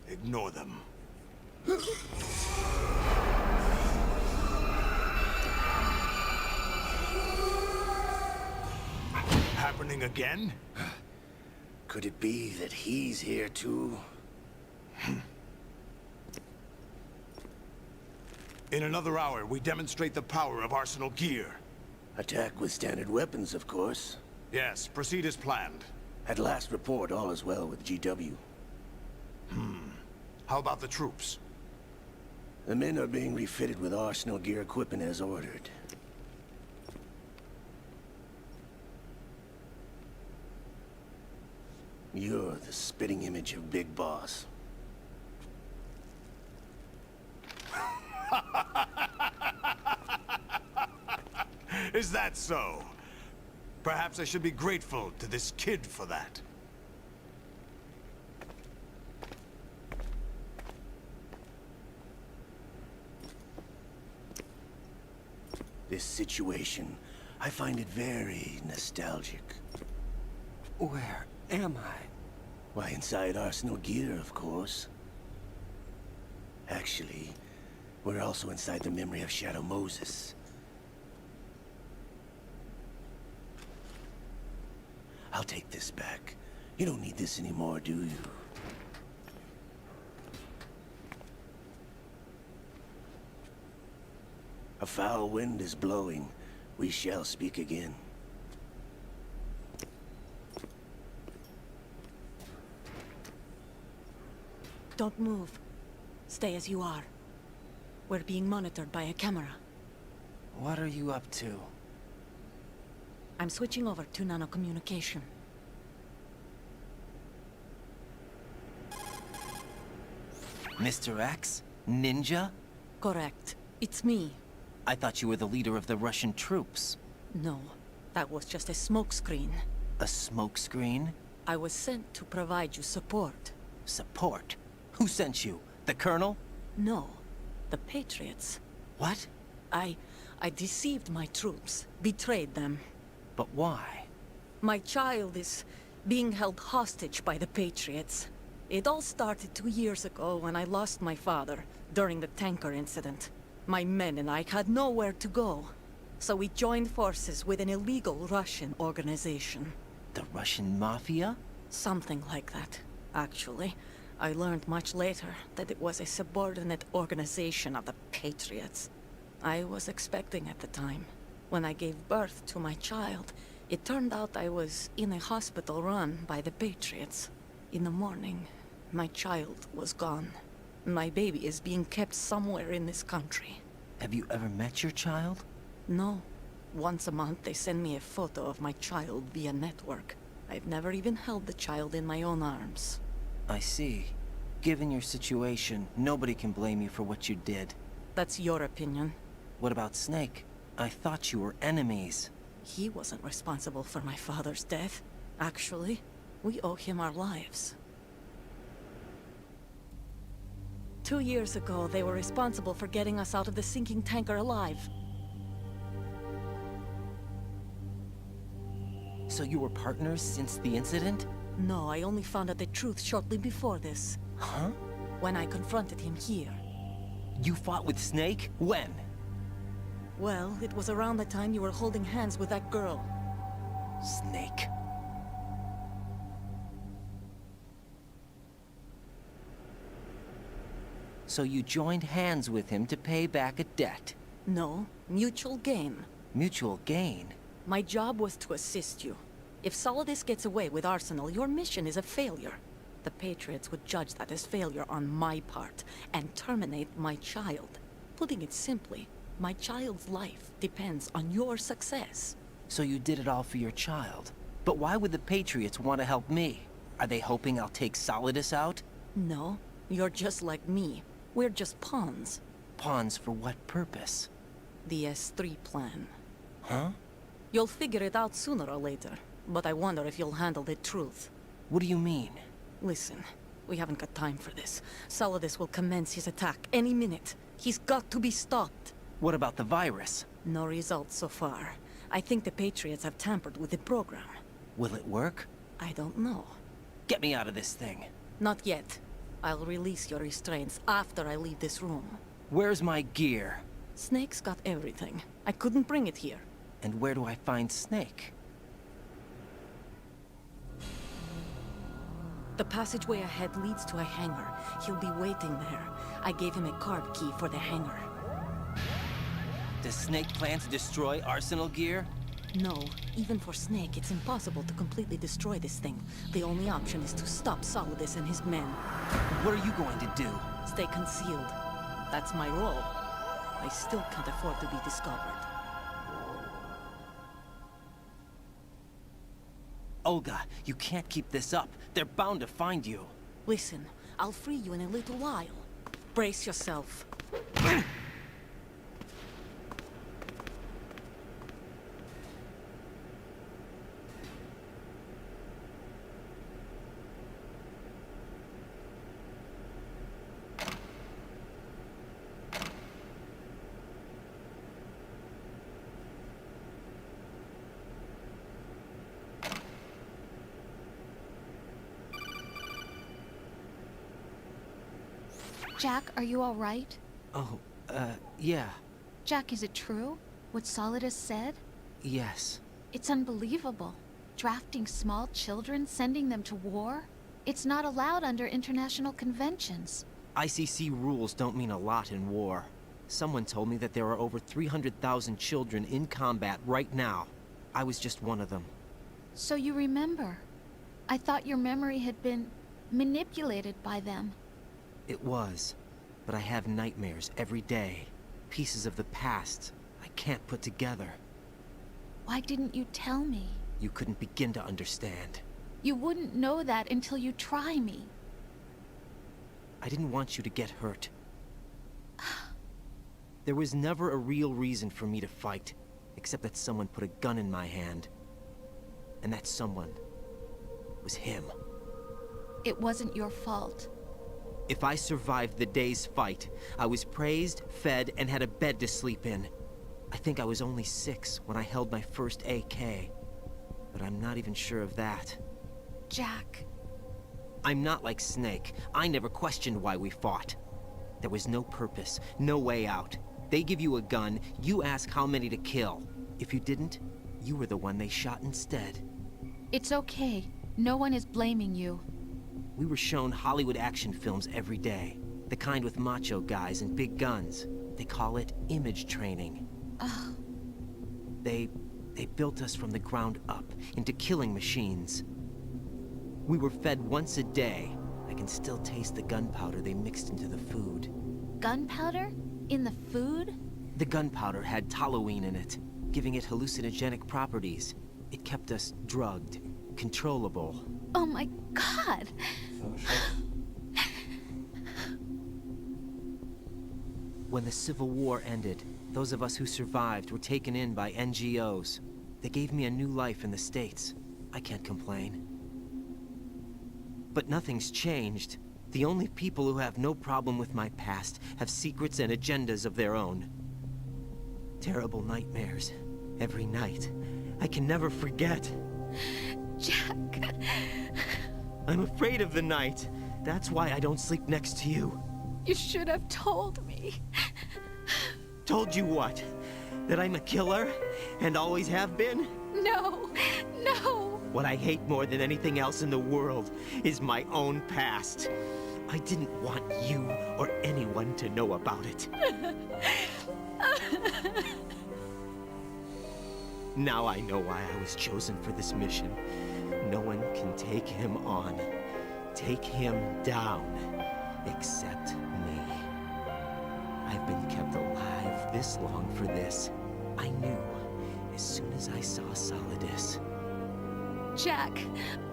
Ignore them. Happening again? Could it be that he's here too? In another hour, we demonstrate the power of Arsenal gear. Attack with standard weapons, of course. Yes, proceed as planned. At last report, all is well with GW. How about the troops? The men are being refitted with arsenal gear equipment as ordered. You're the spitting image of Big Boss. Is that so? Perhaps I should be grateful to this kid for that. This situation, I find it very nostalgic. Where am I? Why, inside Arsenal gear, of course. Actually, we're also inside the memory of Shadow Moses. I'll take this back. You don't need this anymore, do you? A foul wind is blowing. We shall speak again. Don't move. Stay as you are. We're being monitored by a camera. What are you up to? I'm switching over to nanocommunication. Mr. X? Ninja? Correct. It's me. I thought you were the leader of the Russian troops. No, that was just a smokescreen. A smokescreen? I was sent to provide you support. Support? Who sent you? The Colonel? No, the Patriots. What? I deceived my troops, betrayed them. But why? My child is being held hostage by the Patriots. It all started 2 years ago when I lost my father during the tanker incident. My men and I had nowhere to go, so we joined forces with an illegal Russian organization. The Russian Mafia? Something like that, actually. I learned much later that it was a subordinate organization of the Patriots. I was expecting at the time. When I gave birth to my child, it turned out I was in a hospital run by the Patriots. In the morning, my child was gone. My baby is being kept somewhere in this country. Have you ever met your child? No. Once a month they send me a photo of my child via network. I've never even held the child in my own arms. I see. Given your situation, nobody can blame you for what you did. That's your opinion. What about Snake? I thought you were enemies. He wasn't responsible for my father's death. Actually, we owe him our lives. 2 years ago, they were responsible for getting us out of the sinking tanker alive. So you were partners since the incident? No, I only found out the truth shortly before this. Huh? When I confronted him here. You fought with Snake? When? Well, it was around the time you were holding hands with that girl. Snake. So you joined hands with him to pay back a debt? No, mutual gain. Mutual gain? My job was to assist you. If Solidus gets away with Arsenal, your mission is a failure. The Patriots would judge that as failure on my part, and terminate my child. Putting it simply, my child's life depends on your success. So you did it all for your child. But why would the Patriots want to help me? Are they hoping I'll take Solidus out? No, you're just like me. We're just pawns. Pawns for what purpose? The S3 plan. Huh? You'll figure it out sooner or later, but I wonder if you'll handle the truth. What do you mean? Listen, we haven't got time for this. Solidus will commence his attack any minute. He's got to be stopped. What about the virus? No results so far. I think the Patriots have tampered with the program. Will it work? I don't know. Get me out of this thing. Not yet. I'll release your restraints after I leave this room. Where's my gear? Snake's got everything. I couldn't bring it here. And where do I find Snake? The passageway ahead leads to a hangar. He'll be waiting there. I gave him a card key for the hangar. Does Snake plan to destroy Arsenal gear? No. Even for Snake, it's impossible to completely destroy this thing. The only option is to stop Solidus and his men. What are you going to do? Stay concealed. That's my role. I still can't afford to be discovered. Olga, you can't keep this up. They're bound to find you. Listen, I'll free you in a little while. Brace yourself. Jack, are you all right? Oh, yeah. Jack, is it true? What Solidus said? Yes. It's unbelievable. Drafting small children, sending them to war? It's not allowed under international conventions. ICC rules don't mean a lot in war. Someone told me that there are over 300,000 children in combat right now. I was just one of them. So you remember. I thought your memory had been manipulated by them. It was, but I have nightmares every day. Pieces of the past I can't put together. Why didn't you tell me? You couldn't begin to understand. You wouldn't know that until you try me. I didn't want you to get hurt. There was never a real reason for me to fight, except that someone put a gun in my hand. And that someone was him. It wasn't your fault. If I survived the day's fight, I was praised, fed, and had a bed to sleep in. I think I was only 6 when I held my first AK. But I'm not even sure of that. Jack. I'm not like Snake. I never questioned why we fought. There was no purpose, no way out. They give you a gun, you ask how many to kill. If you didn't, you were the one they shot instead. It's okay. No one is blaming you. We were shown Hollywood action films every day. The kind with macho guys and big guns. They call it image training. Ugh. They built us from the ground up into killing machines. We were fed once a day. I can still taste the gunpowder they mixed into the food. Gunpowder? In the food? The gunpowder had toluene in it, giving it hallucinogenic properties. It kept us drugged, controllable. Oh my God! When the Civil War ended, those of us who survived were taken in by NGOs. They gave me a new life in the States. I can't complain. But nothing's changed. The only people who have no problem with my past have secrets and agendas of their own. Terrible nightmares. Every night. I can never forget. Jack. I'm afraid of the night. That's why I don't sleep next to you. You should have told me. Told you what? That I'm a killer? And always have been? No. No. What I hate more than anything else in the world is my own past. I didn't want you or anyone to know about it. Now I know why I was chosen for this mission. No one can take him on, take him down, except me. I've been kept alive this long for this. I knew as soon as I saw Solidus. Jack,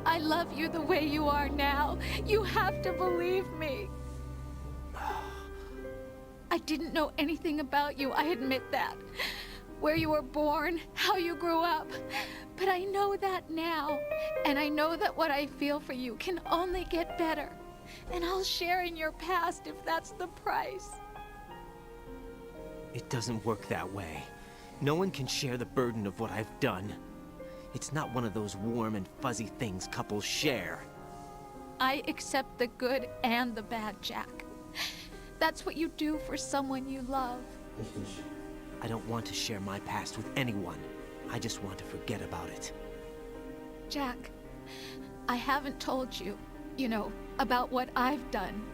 I love you the way you are now. You have to believe me. I didn't know anything about you, I admit that. Where you were born, how you grew up. But I know that now. And I know that what I feel for you can only get better. And I'll share in your past if that's the price. It doesn't work that way. No one can share the burden of what I've done. It's not one of those warm and fuzzy things couples share. I accept the good and the bad, Jack. That's what you do for someone you love. I don't want to share my past with anyone. I just want to forget about it. Jack, I haven't told you, about what I've done.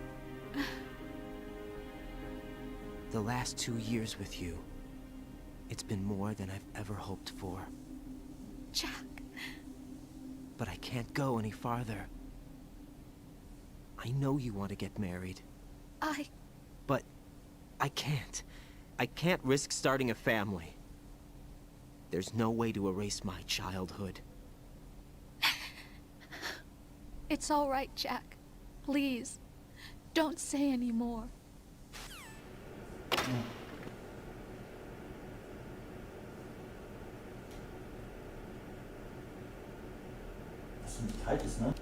The last 2 years with you, it's been more than I've ever hoped for. Jack. But I can't go any farther. I know you want to get married. But I can't. I can't risk starting a family. There's no way to erase my childhood. It's all right, Jack. Please, don't say any more. Was nicht kalt ist, ne?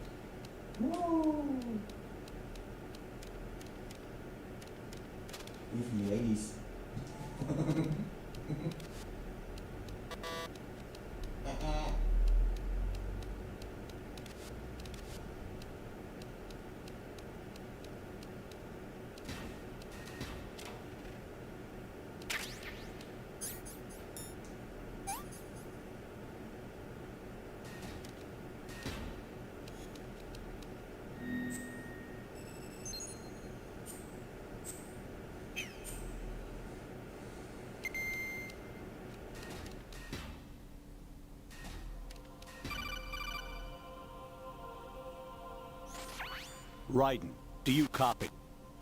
Wie viele Ladies? Raiden, do you copy?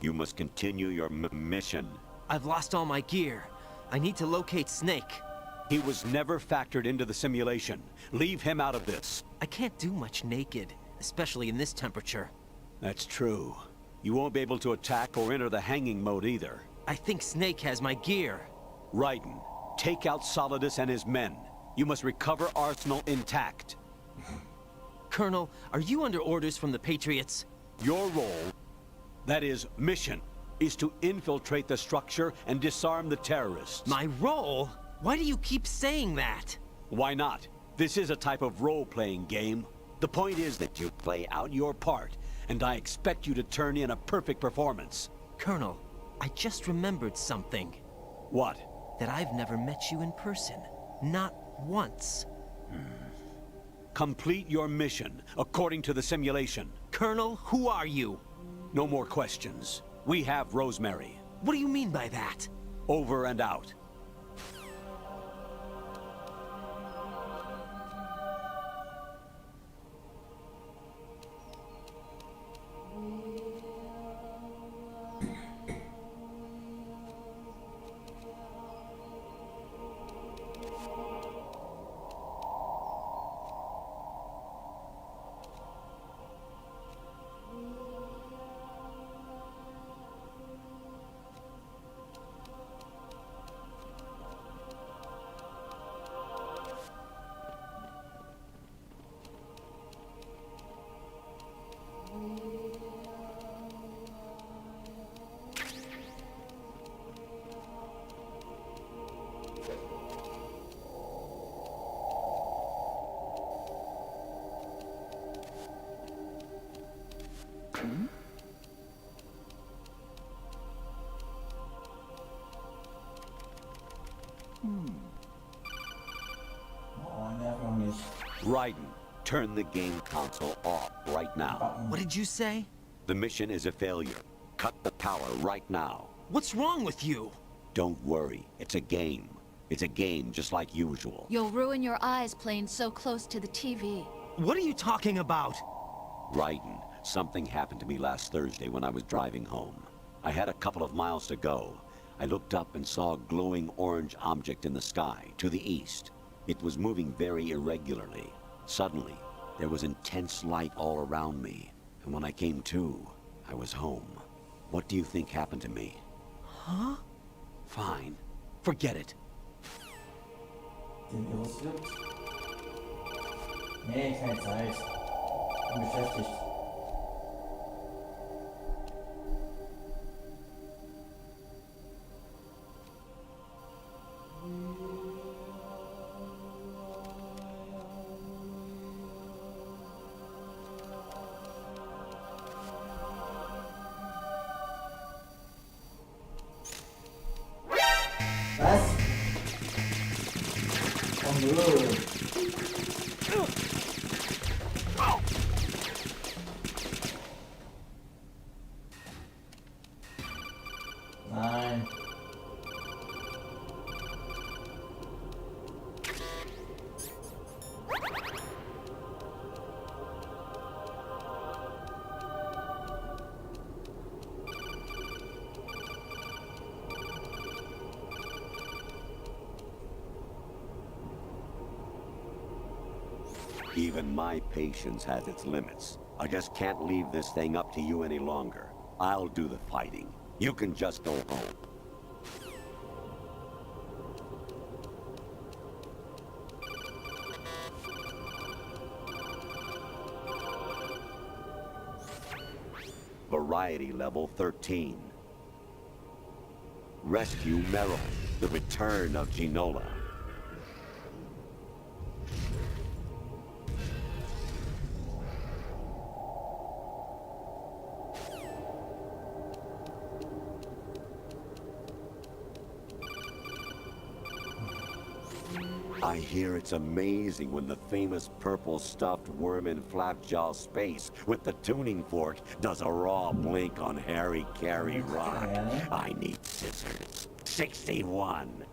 You must continue your mission. I've lost all my gear. I need to locate Snake. He was never factored into the simulation. Leave him out of this. I can't do much naked, especially in this temperature. That's true. You won't be able to attack or enter the hanging mode either. I think Snake has my gear. Raiden, take out Solidus and his men. You must recover Arsenal intact. Colonel, are you under orders from the Patriots? Your role, that is, mission, is to infiltrate the structure and disarm the terrorists. My role? Why do you keep saying that? Why not? This is a type of role-playing game. The point is that you play out your part, and I expect you to turn in a perfect performance. Colonel, I just remembered something. What? That I've never met you in person. Not once. Complete your mission, according to the simulation. Colonel, who are you? No more questions. We have Rosemary. What do you mean by that? Over and out. Raiden, turn the game console off right now. What did you say? The mission is a failure. Cut the power right now. What's wrong with you? Don't worry, it's a game. It's a game just like usual. You'll ruin your eyes playing so close to the TV. What are you talking about? Raiden, something happened to me last Thursday when I was driving home. I had a couple of miles to go. I looked up and saw a glowing orange object in the sky, to the east. It was moving very irregularly. Suddenly, there was intense light all around me. And when I came to, I was home. What do you think happened to me? Huh? Fine. Forget it. Den irritiert. Nee, keine Zeit. Bin beschäftigt. Was? Oh nö. Even my patience has its limits. I just can't leave this thing up to you any longer. I'll do the fighting. You can just go home. Variety level 13. Rescue Merrill, the return of Ginola. I hear it's amazing when the famous purple stuffed worm in Flapjaw space with the tuning fork does a raw blink on Harry Carey rock. I need scissors. 61.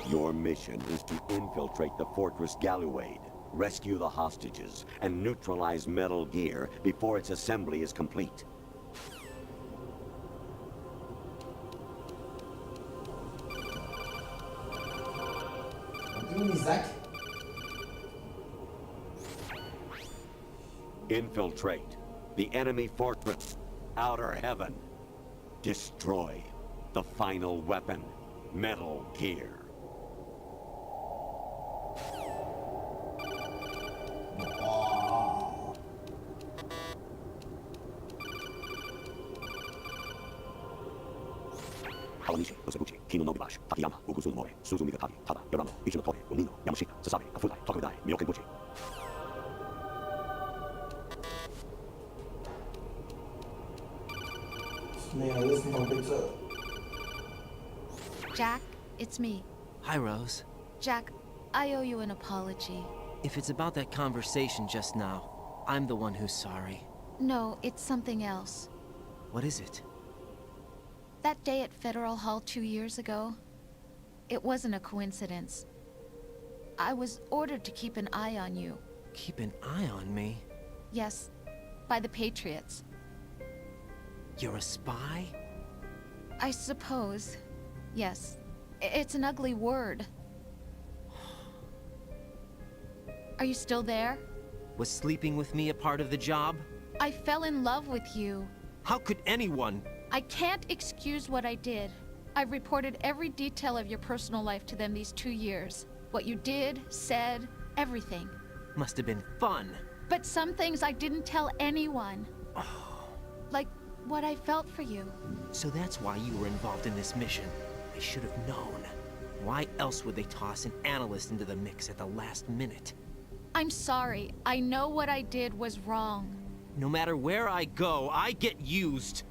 Your mission is to infiltrate the Fortress Galluade, rescue the hostages, and neutralize Metal Gear before its assembly is complete. Infiltrate the enemy fortress, Outer Heaven. Destroy the final weapon, Metal Gear. Jack, it's me. Hi, Rose. Jack, I owe you an apology. If it's about that conversation just now, I'm the one who's sorry. No, it's something else. What is it? That day at Federal Hall 2 years ago, it wasn't a coincidence. I was ordered to keep an eye on you. Keep an eye on me? Yes, by the Patriots. You're a spy? I suppose. Yes. It's an ugly word. Are you still there? Was sleeping with me a part of the job? I fell in love with you. How could anyone? I can't excuse what I did. I've reported every detail of your personal life to them these 2 years. What you did, said, everything. Must have been fun. But some things I didn't tell anyone. Like what I felt for you. So that's why you were involved in this mission. I should have known. Why else would they toss an analyst into the mix at the last minute? I'm sorry. I know what I did was wrong. No matter where I go, I get used.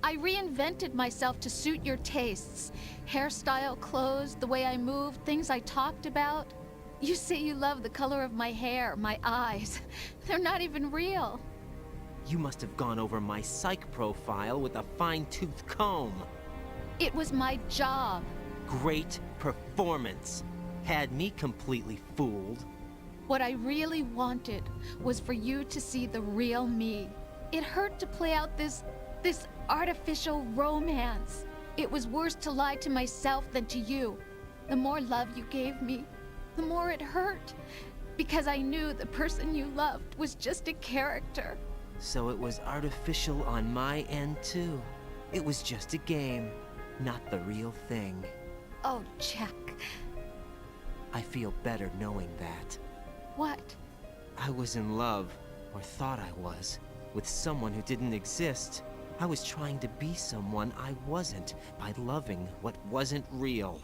I reinvented myself to suit your tastes. Hairstyle, clothes, the way I moved, things I talked about. You say you love the color of my hair, my eyes. They're not even real. You must have gone over my psych profile with a fine-tooth comb. It was my job. Great performance. Had me completely fooled. What I really wanted was for you to see the real me. It hurt to play out this artificial romance. It was worse to lie to myself than to you. The more love you gave me, the more it hurt. Because I knew the person you loved was just a character. So it was artificial on my end too. It was just a game, not the real thing. Oh, Jack. I feel better knowing that. What? I was in love, or thought I was, with someone who didn't exist. I was trying to be someone I wasn't by loving what wasn't real.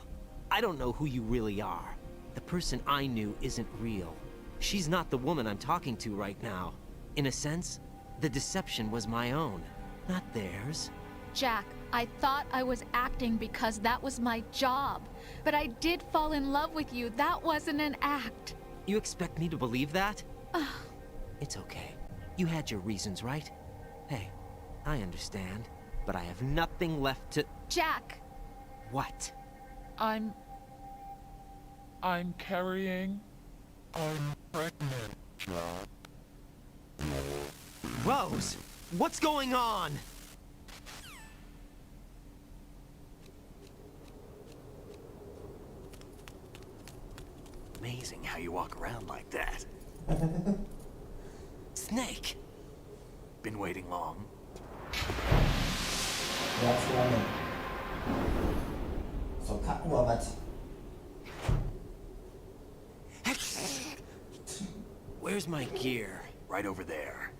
I don't know who you really are. The person I knew isn't real. She's not the woman I'm talking to right now. In a sense, the deception was my own, not theirs. Jack, I thought I was acting because that was my job. But I did fall in love with you. That wasn't an act. You expect me to believe that? It's okay. You had your reasons, right? Hey, I understand, but I have nothing left to— Jack! What? I'm carrying a pregnant child. Rose! What's going on? amazing how you walk around like that. Snake! Been waiting long? That's running. So cut Robert. Where's my gear? Right over there.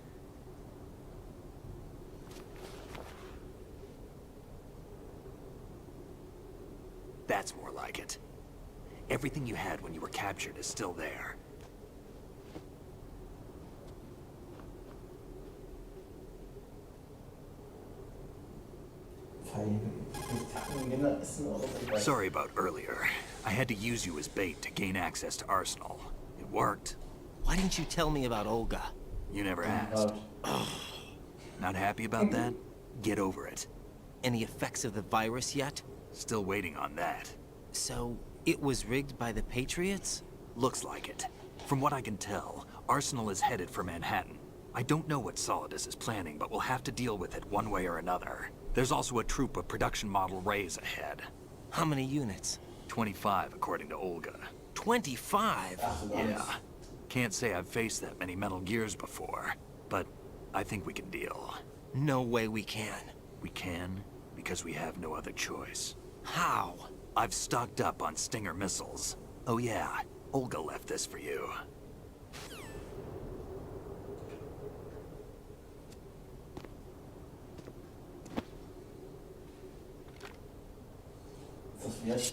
That's more like it. Everything you had when you were captured is still there. Sorry about earlier. I had to use you as bait to gain access to Arsenal. It worked. Why didn't you tell me about Olga? You never asked. Not happy about that? Get over it. Any effects of the virus yet? Still waiting on that. So, it was rigged by the Patriots? Looks like it. From what I can tell, Arsenal is headed for Manhattan. I don't know what Solidus is planning, but we'll have to deal with it one way or another. There's also a troop of production model Rays ahead. How many units? 25, according to Olga. 25? Yeah. Can't say I've faced that many Metal Gears before, but I think we can deal. No way we can. We can, because we have no other choice. How? I've stocked up on Stinger missiles. Oh yeah, Olga left this for you. Was wird?